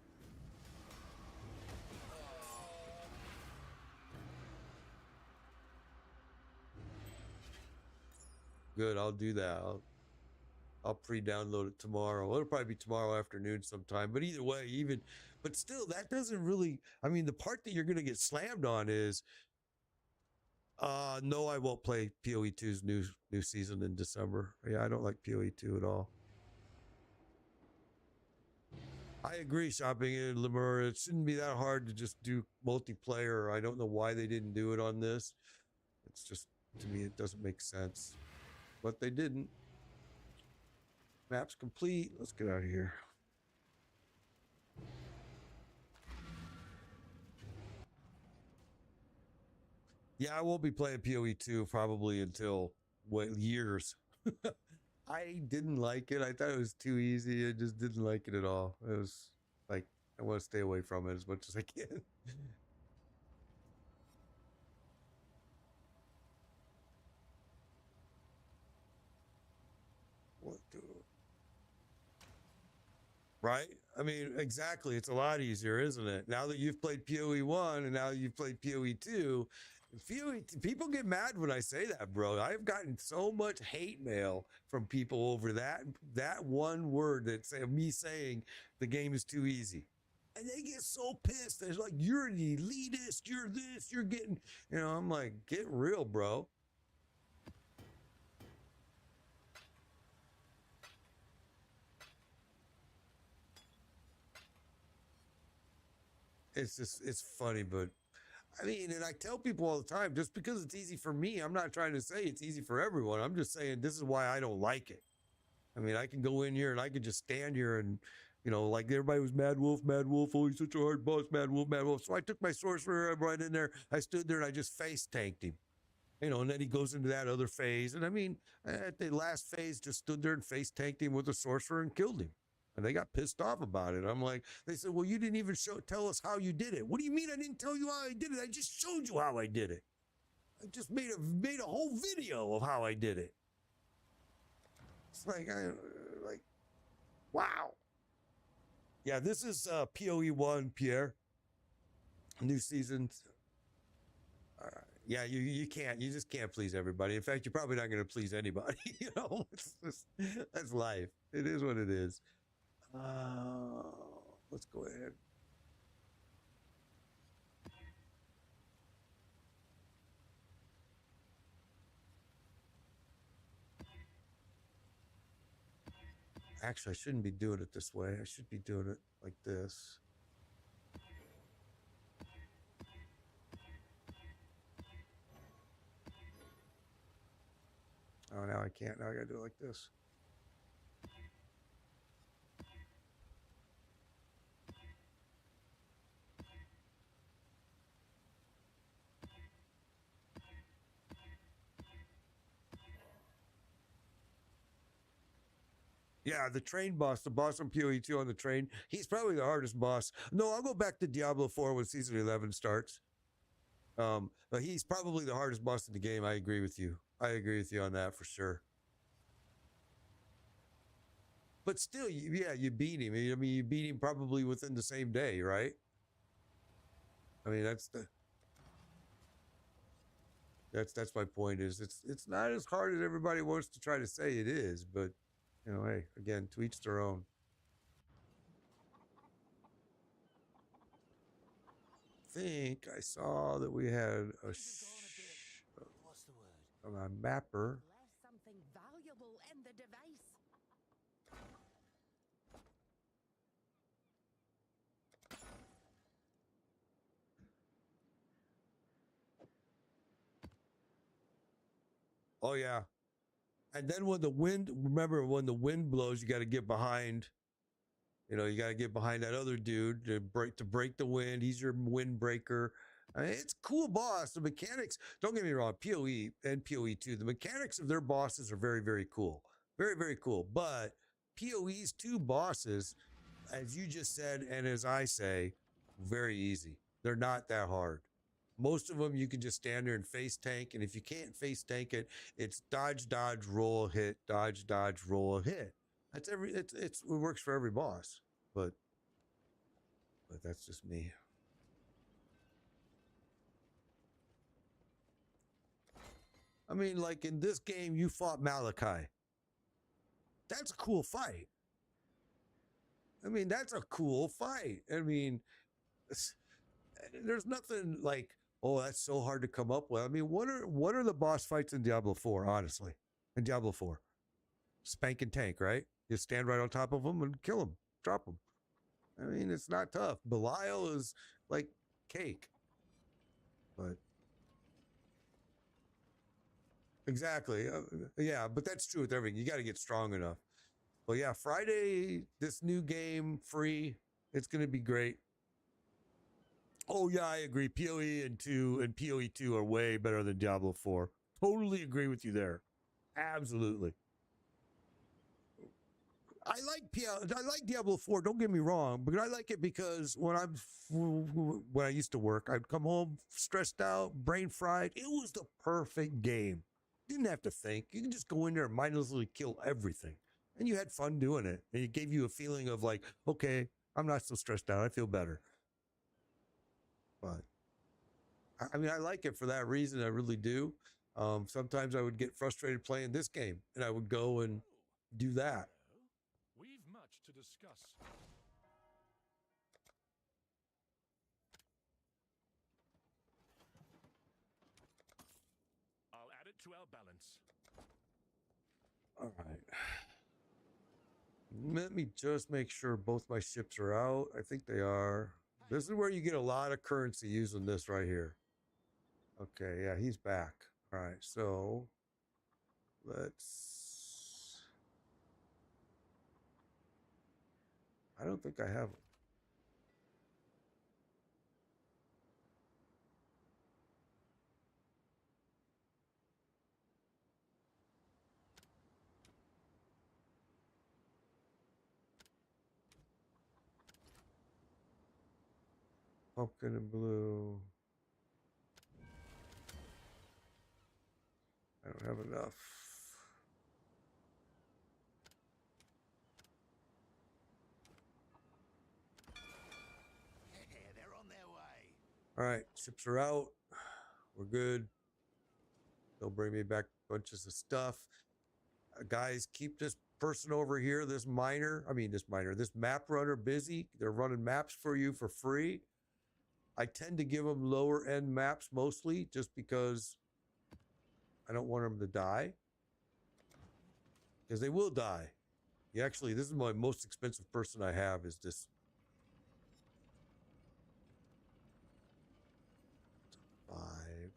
Good, I'll do that. I'll pre-download it tomorrow. It'll probably be tomorrow afternoon sometime. But either way, but still, that doesn't really. I mean, the part that you're going to get slammed on is, no, I won't play PoE 2's new season in December. Yeah, I don't like PoE 2 at all. I agree, shopping in Lemur. It shouldn't be that hard to just do multiplayer. I don't know why they didn't do it on this. It's just, to me, it doesn't make sense. But they didn't. Map's complete. Let's get out of here. Yeah, I won't be playing PoE 2 probably until years. I didn't like it. I thought it was too easy. I just didn't like it at all. It was like, I want to stay away from it as much as I can. What do? Right? I mean, exactly. It's a lot easier, isn't it? Now that you've played PoE 1 and now you've played PoE 2, people get mad when I say that, bro. I've gotten so much hate mail from people over that one word that's me saying the game is too easy. And they get so pissed. It's like, you're an elitist, you're this, you're getting, I'm like, get real, bro. It's funny, but I mean, and I tell people all the time, just because it's easy for me, I'm not trying to say it's easy for everyone. I'm just saying this is why I don't like it. I mean, I can go in here and I can just stand here and, like everybody was Mad Wolf, oh, he's such a hard boss, Mad Wolf, Mad Wolf. So I took my sorcerer right in there. I stood there and I just face tanked him. And then he goes into that other phase. And I mean, at the last phase, just stood there and face tanked him with a sorcerer and killed him. And they got pissed off about it. I'm like, they said, well, you didn't even tell us how you did it. What do you mean I didn't tell you how I did it? I just showed you how I did it. I just made a whole video of how I did it. It's like, wow. Yeah, this is PoE 1, Pierre. New season. Yeah, you can't. You just can't please everybody. In fact, you're probably not going to please anybody. That's life. It is what it is. Let's go ahead. Actually, I shouldn't be doing it this way. I should be doing it like this. Oh, now I can't. Now I gotta do it like this. Yeah, the train boss, the boss on PoE 2 on the train, he's probably the hardest boss. No, I'll go back to Diablo 4 when season 11 starts. But he's probably the hardest boss in the game. I agree with you. I agree with you on that for sure. But still, yeah, you beat him. I mean, you beat him probably within the same day, right? I mean, that's my point. Is it's not as hard as everybody wants to try to say it is, but hey, again, to each their own. I think I saw that we had a What's the word? a mapper. Left something valuable in the device. Oh yeah. And then when the wind blows, you got to get behind. You got to get behind that other dude to break the wind. He's your wind breaker. I mean, it's a cool boss. The mechanics, don't get me wrong, PoE and PoE 2, the mechanics of their bosses are very, very cool. Very, very cool. But PoE's 2 bosses, as you just said, and as I say, very easy. They're not that hard. Most of them you can just stand there and face tank. And if you can't face tank it, it's dodge, dodge, roll, hit, dodge, dodge, roll, hit. That's it works for every boss. But that's just me. I mean, like in this game, you fought Malachi. That's a cool fight. I mean, that's a cool fight. I mean, there's nothing like, oh, that's so hard to come up with. I mean, what are the boss fights in Diablo 4, honestly? In Diablo 4? Spank and tank, right? You stand right on top of them and kill them, drop them. I mean, it's not tough. Belial is like cake. But exactly. Yeah, but that's true with everything. You got to get strong enough. But yeah, Friday, this new game, free. It's going to be great. Oh, yeah, I agree. PoE and PoE 2 are way better than Diablo 4. Totally agree with you there. Absolutely. I like Diablo 4, don't get me wrong, but I like it because when I used to work, I'd come home stressed out, brain fried. It was the perfect game. Didn't have to think. You can just go in there and mindlessly kill everything. And you had fun doing it. And it gave you a feeling of like, okay, I'm not so stressed out. I feel better. But I mean, I like it for that reason. I really do. Sometimes I would get frustrated playing this game and I would go and do that. We've much to discuss. I'll add it to our balance. All right. Let me just make sure both my ships are out. I think they are. This is where you get a lot of currency using this right here. Okay, yeah, he's back. All right, so let's... I don't think I have... Pumpkin and blue. I don't have enough. They're on their way. All right, ships are out. We're good. They'll bring me back bunches of stuff. Guys, keep this person over here, this map runner busy. They're running maps for you for free. I tend to give them lower end maps mostly just because I don't want them to die. Because they will die. Actually, this is my most expensive person I have is this. Five.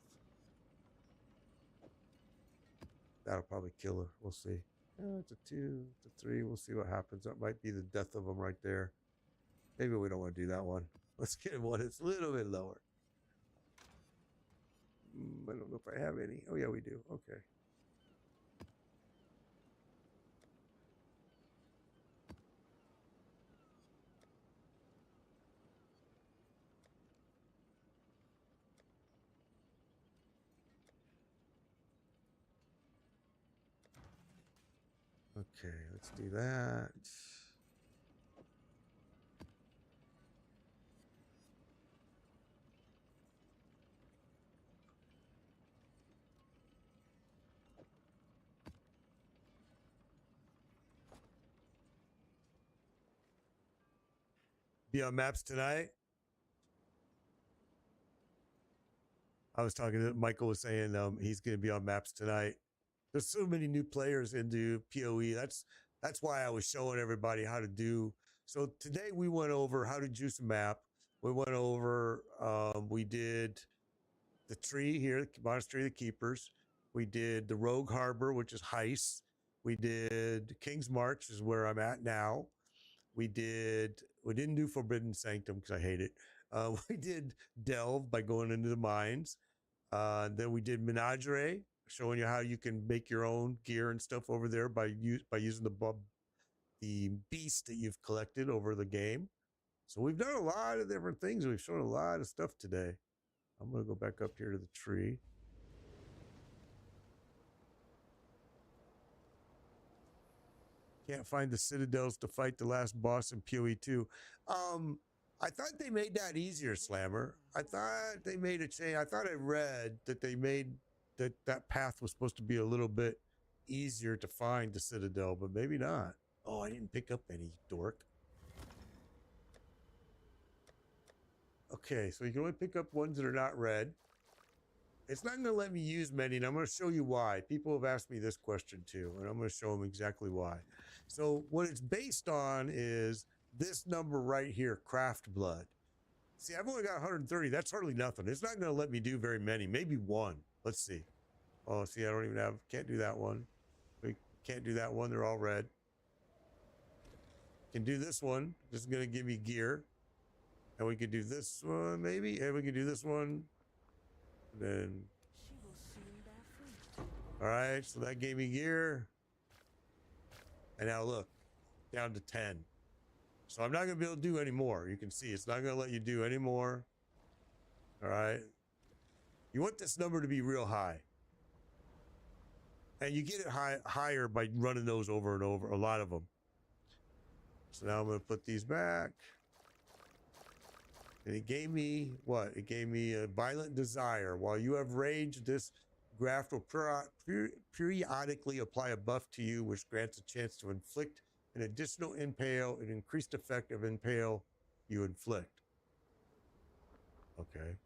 That'll probably kill her. We'll see. It's a 2, it's a 3. We'll see what happens. That might be the death of them right there. Maybe we don't want to do that one. Let's get one. It's a little bit lower. I don't know if I have any. Oh, yeah, we do. Okay. Okay, let's do that. Be on maps tonight. I was talking to Michael was saying he's going to be on maps tonight. There's so many new players into PoE. That's why I was showing everybody how to do. So today we went over how to juice a map. We went over, we did the tree here, Monastery of the Keepers. We did the Rogue Harbor, which is Heist. We did King's March, is where I'm at now. We didn't do Forbidden Sanctum because I hate it. We did Delve by going into the mines. Then we did Menagerie, showing you how you can make your own gear and stuff over there by using the beast that you've collected over the game. So we've done a lot of different things. We've shown a lot of stuff today. I'm going to go back up here to the tree. Can't find the citadels to fight the last boss in PoE 2. I thought they made that easier, Slammer. I thought they made a change. I thought I read that they made that path was supposed to be a little bit easier to find the citadel, but maybe not. Oh, I didn't pick up any, dork. Okay, so you can only pick up ones that are not red. It's not going to let me use many, and I'm going to show you why. People have asked me this question too, and I'm going to show them exactly why. So what it's based on is this number right here, craft blood. See, I've only got 130. That's hardly nothing. It's not going to let me do very many. Maybe one. Let's see. Oh, see, I don't even have, can't do that one. We can't do that one. They're all red. Can do this one. This is going to give me gear. And we could do this one, maybe. And we can do this one. And then. All right, so that gave me gear. And now look, down to 10. So I'm not going to be able to do any more. You can see it's not going to let you do any more. All right. You want this number to be real high. And you get it higher by running those over and over, a lot of them. So now I'm going to put these back. And it gave me what? It gave me a violent desire. While you have rage, this graph will periodically apply a buff to you, which grants a chance to inflict an additional impale, an increased effect of impale you inflict. Okay.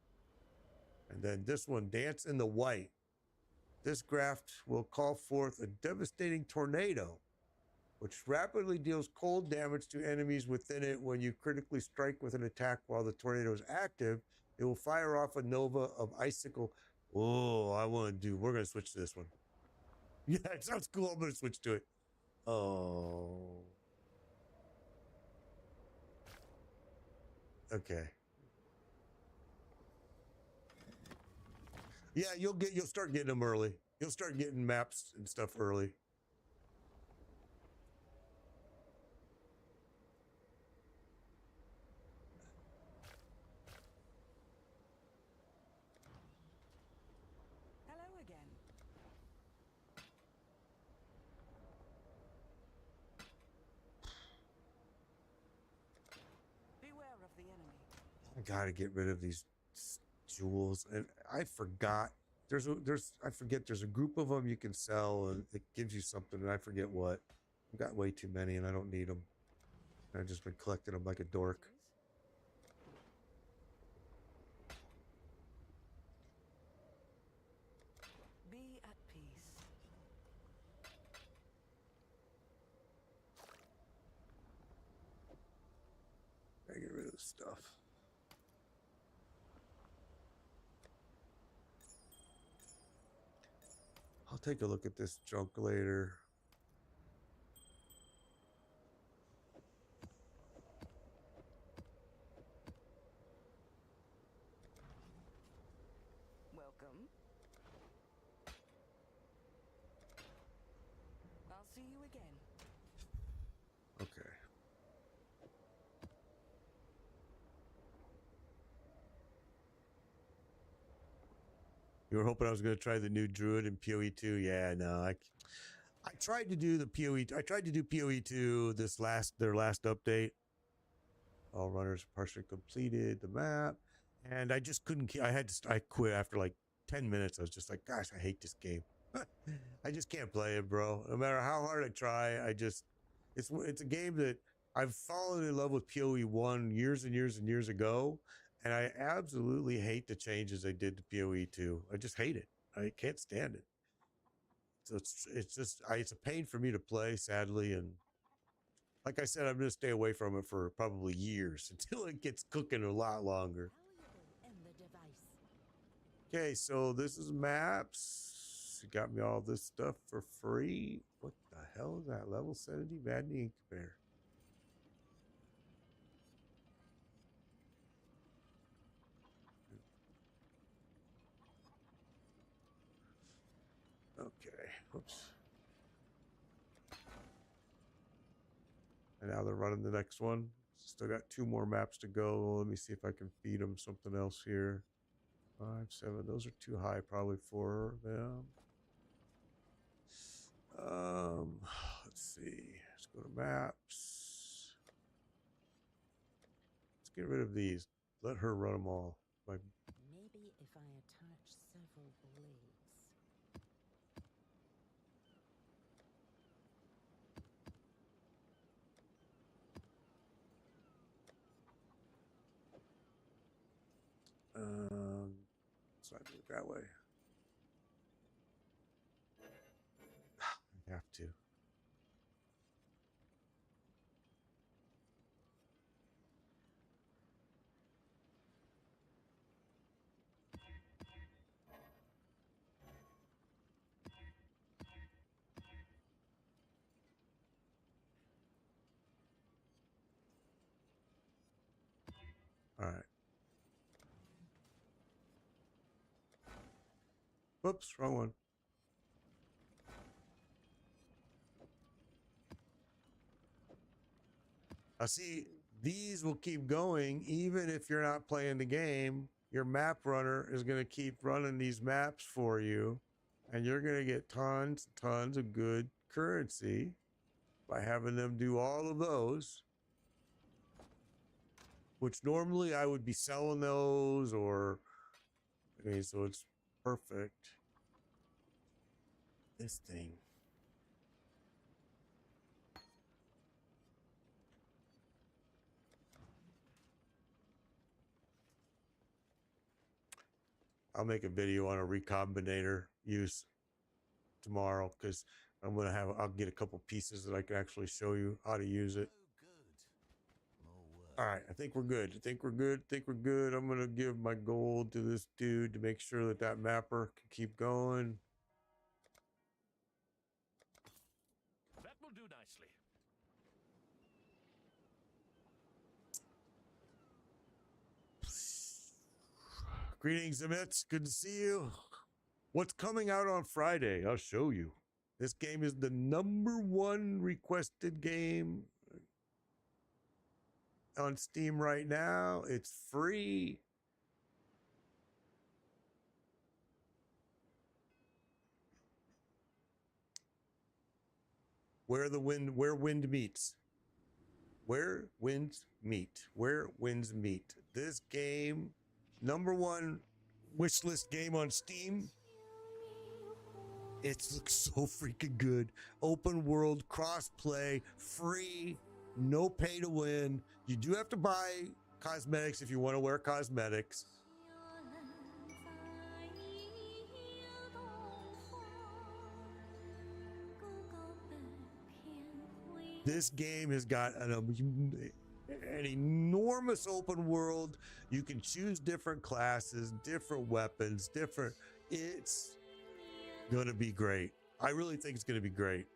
And then this one, Dance in the White. This graph will call forth a devastating tornado, which rapidly deals cold damage to enemies within it. When you critically strike with an attack while the tornado is active, it will fire off a nova of icicle. Oh, we're going to switch to this one. Yeah, it sounds cool. I'm going to switch to it. Oh. Okay. Yeah, you'll start getting them early. You'll start getting maps and stuff early. Hello again. Beware of the enemy. I gotta get rid of these jewels, and I forgot. I forget. There's a group of them you can sell, and it gives you something, and I forget what. I've got way too many, and I don't need them. I've just been collecting them like a dork. Be at peace. I get rid of the stuff. I'll take a look at this junk later. Welcome. I'll see you again. Okay. You were hoping I was going to try the new Druid in PoE 2? Yeah, no. I tried to do the PoE. I tried to do PoE 2 their last update. All runners partially completed the map, and I just couldn't. I quit after like 10 minutes. I was just like, gosh, I hate this game. I just can't play it, bro. No matter how hard I try, it's a game that I've fallen in love with PoE 1 years and years and years ago. And I absolutely hate the changes they did to PoE 2. I just hate it. I can't stand it. So it's a pain for me to play, sadly. And like I said, I'm going to stay away from it for probably years until it gets cooking a lot longer. Valuable in the device. Okay, so this is maps. You got me all this stuff for free. What the hell is that? Level 70 Maddening Incubator. Whoops. And now they're running the next one. Still got 2 more maps to go. Let me see if I can feed them something else here. 5, 7. Those are too high probably for them. Let's see. Let's go to maps. Let's get rid of these. Let her run them all. Like, Maybe if I attach several blades. let's not do it that way. I have to. All right. Whoops, wrong one. I see these will keep going even if you're not playing the game. Your map runner is going to keep running these maps for you, and you're going to get tons of good currency by having them do all of those, which normally I would be selling those, or I mean, so it's perfect. This thing. I'll make a video on a recombinator use tomorrow, because I'll get a couple pieces that I can actually show you how to use it. All right, I think we're good. I think we're good. I'm going to give my gold to this dude to make sure that that mapper can keep going. That will do nicely. Greetings, Emits. Good to see you. What's coming out on Friday? I'll show you. This game is the #1 requested game on Steam right now. It's free. Where wind meets. Where winds meet. Where winds meet. This game, #1 wishlist game on Steam. It looks so freaking good. Open world, cross-play, free, no pay to win. You do have to buy cosmetics if you want to wear cosmetics. This game has got an enormous open world. You can choose different classes, different weapons, it's gonna be great. I really think it's gonna be great.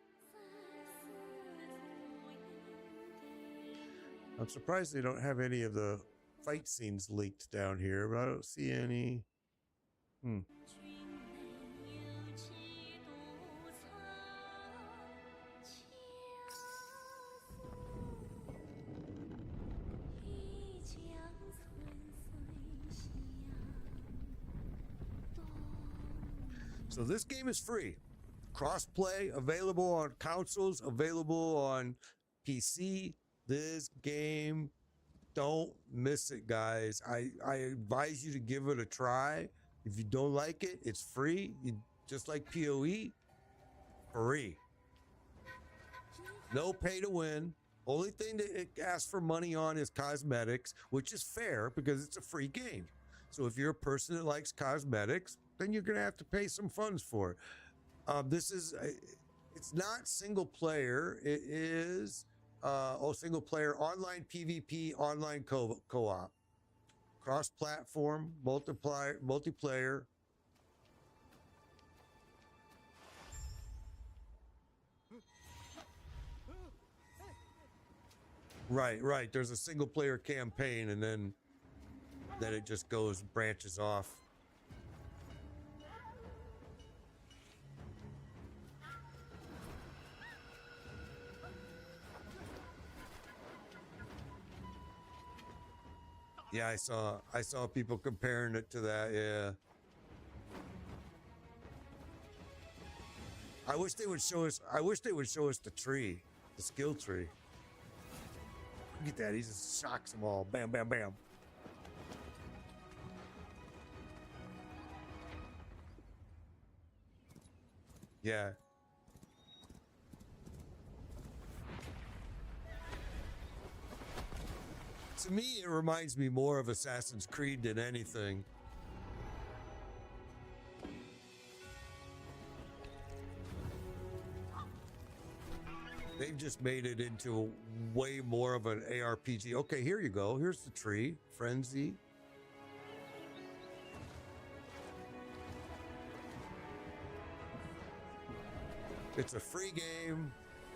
I'm surprised they don't have any of the fight scenes leaked down here, but I don't see any. So this game is free. Cross-play, available on consoles, available on PC. This game, don't miss it, guys. I advise you to give it a try. If you don't like it, it's free. Just like PoE, free. No pay to win. Only thing that it asks for money on is cosmetics, which is fair because it's a free game. So if you're a person that likes cosmetics, then you're going to have to pay some funds for it. It's not single player. It is, single player, online PvP, online co-op, cross-platform, multiplayer. Right. There's a single player campaign, and then it just branches off. Yeah, I saw people comparing it to that. Yeah. I wish they would show us. I wish they would show us the tree, the skill tree. Look at that. He just shocks them all. Bam, bam, bam. Yeah. To me, it reminds me more of Assassin's Creed than anything. They've just made it into way more of an ARPG. Okay, here you go. Here's the tree. Frenzy. It's a free game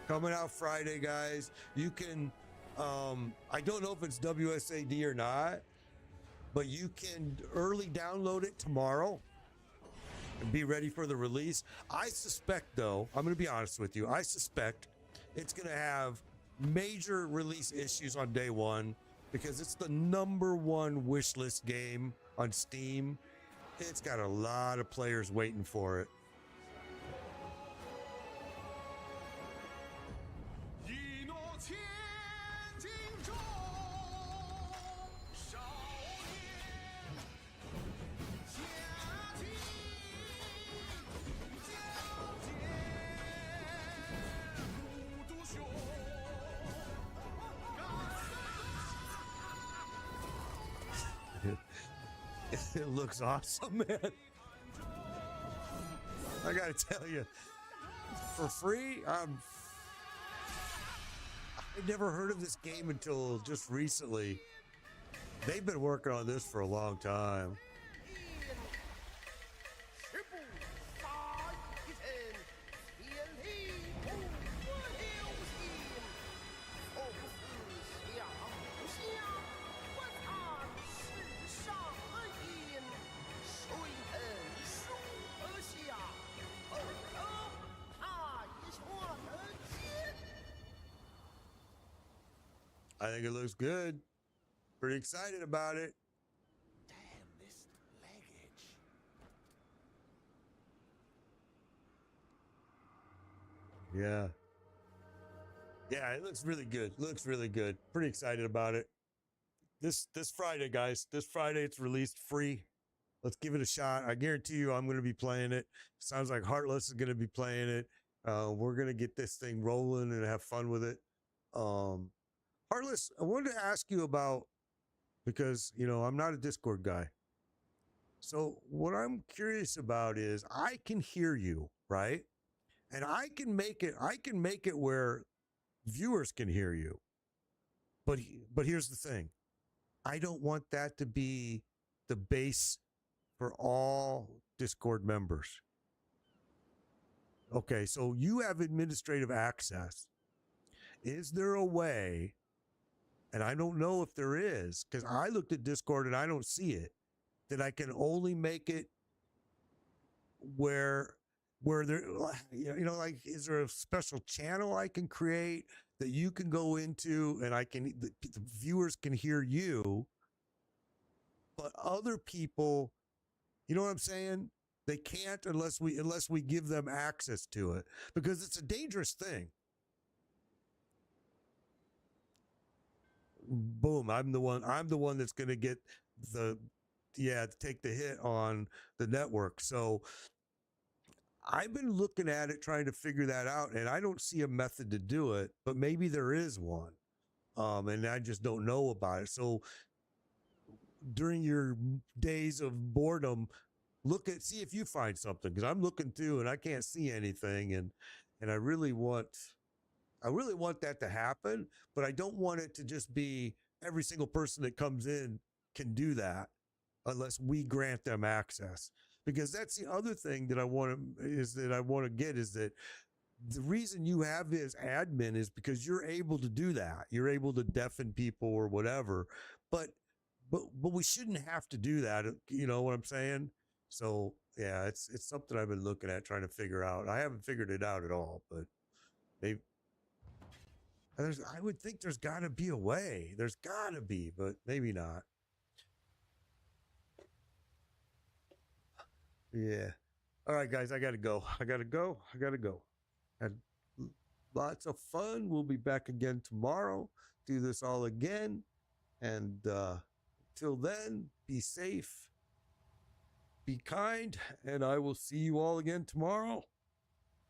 coming out Friday, guys. You can, I don't know if it's WSAD or not, but you can early download it tomorrow and be ready for the release. I suspect, though, I'm going to be honest with you, I suspect it's going to have major release issues on day one because it's the #1 wish list game on Steam. It's got a lot of players waiting for it. It looks awesome, man. I gotta tell you, for free, I never heard of this game until just recently. They've been working on this for a long time. I think it looks good. Pretty excited about it. Damn, this leggage. Yeah. Yeah, it looks really good. Looks really good. Pretty excited about it. This Friday, guys. This Friday it's released free. Let's give it a shot. I guarantee you I'm going to be playing it. Sounds like Heartless is going to be playing it. We're going to get this thing rolling and have fun with it. Heartless, I wanted to ask you about, because, you know, I'm not a Discord guy. So what I'm curious about is I can hear you, right? And I can make it where viewers can hear you. But here's the thing. I don't want that to be the base for all Discord members. Okay, so you have administrative access. Is there a way, and I don't know if there is, because I looked at Discord and I don't see it, that I can only make it where there, you know, like, is there a special channel I can create that you can go into and the viewers can hear you, but other people, you know what I'm saying? They can't unless we give them access to it, because it's a dangerous thing. Boom, I'm the one that's going to get take the hit on the network. So I've been looking at it, trying to figure that out, and I don't see a method to do it, but maybe there is one. And I just don't know about it. So during your days of boredom, see if you find something, because I'm looking too and I can't see anything, and I really want that to happen, but I don't want it to just be every single person that comes in can do that unless we grant them access. Because that's the other thing that I want to get is that the reason you have this admin is because you're able to do that. You're able to deafen people or whatever, but we shouldn't have to do that. You know what I'm saying? So yeah, it's something I've been looking at, trying to figure out. I haven't figured it out at all, but maybe I would think there's got to be a way. There's got to be, but maybe not. Yeah. All right, guys, I gotta go. I gotta go. I gotta go. Had lots of fun. We'll be back again tomorrow. Do this all again. And till then, be safe, be kind, and I will see you all again tomorrow.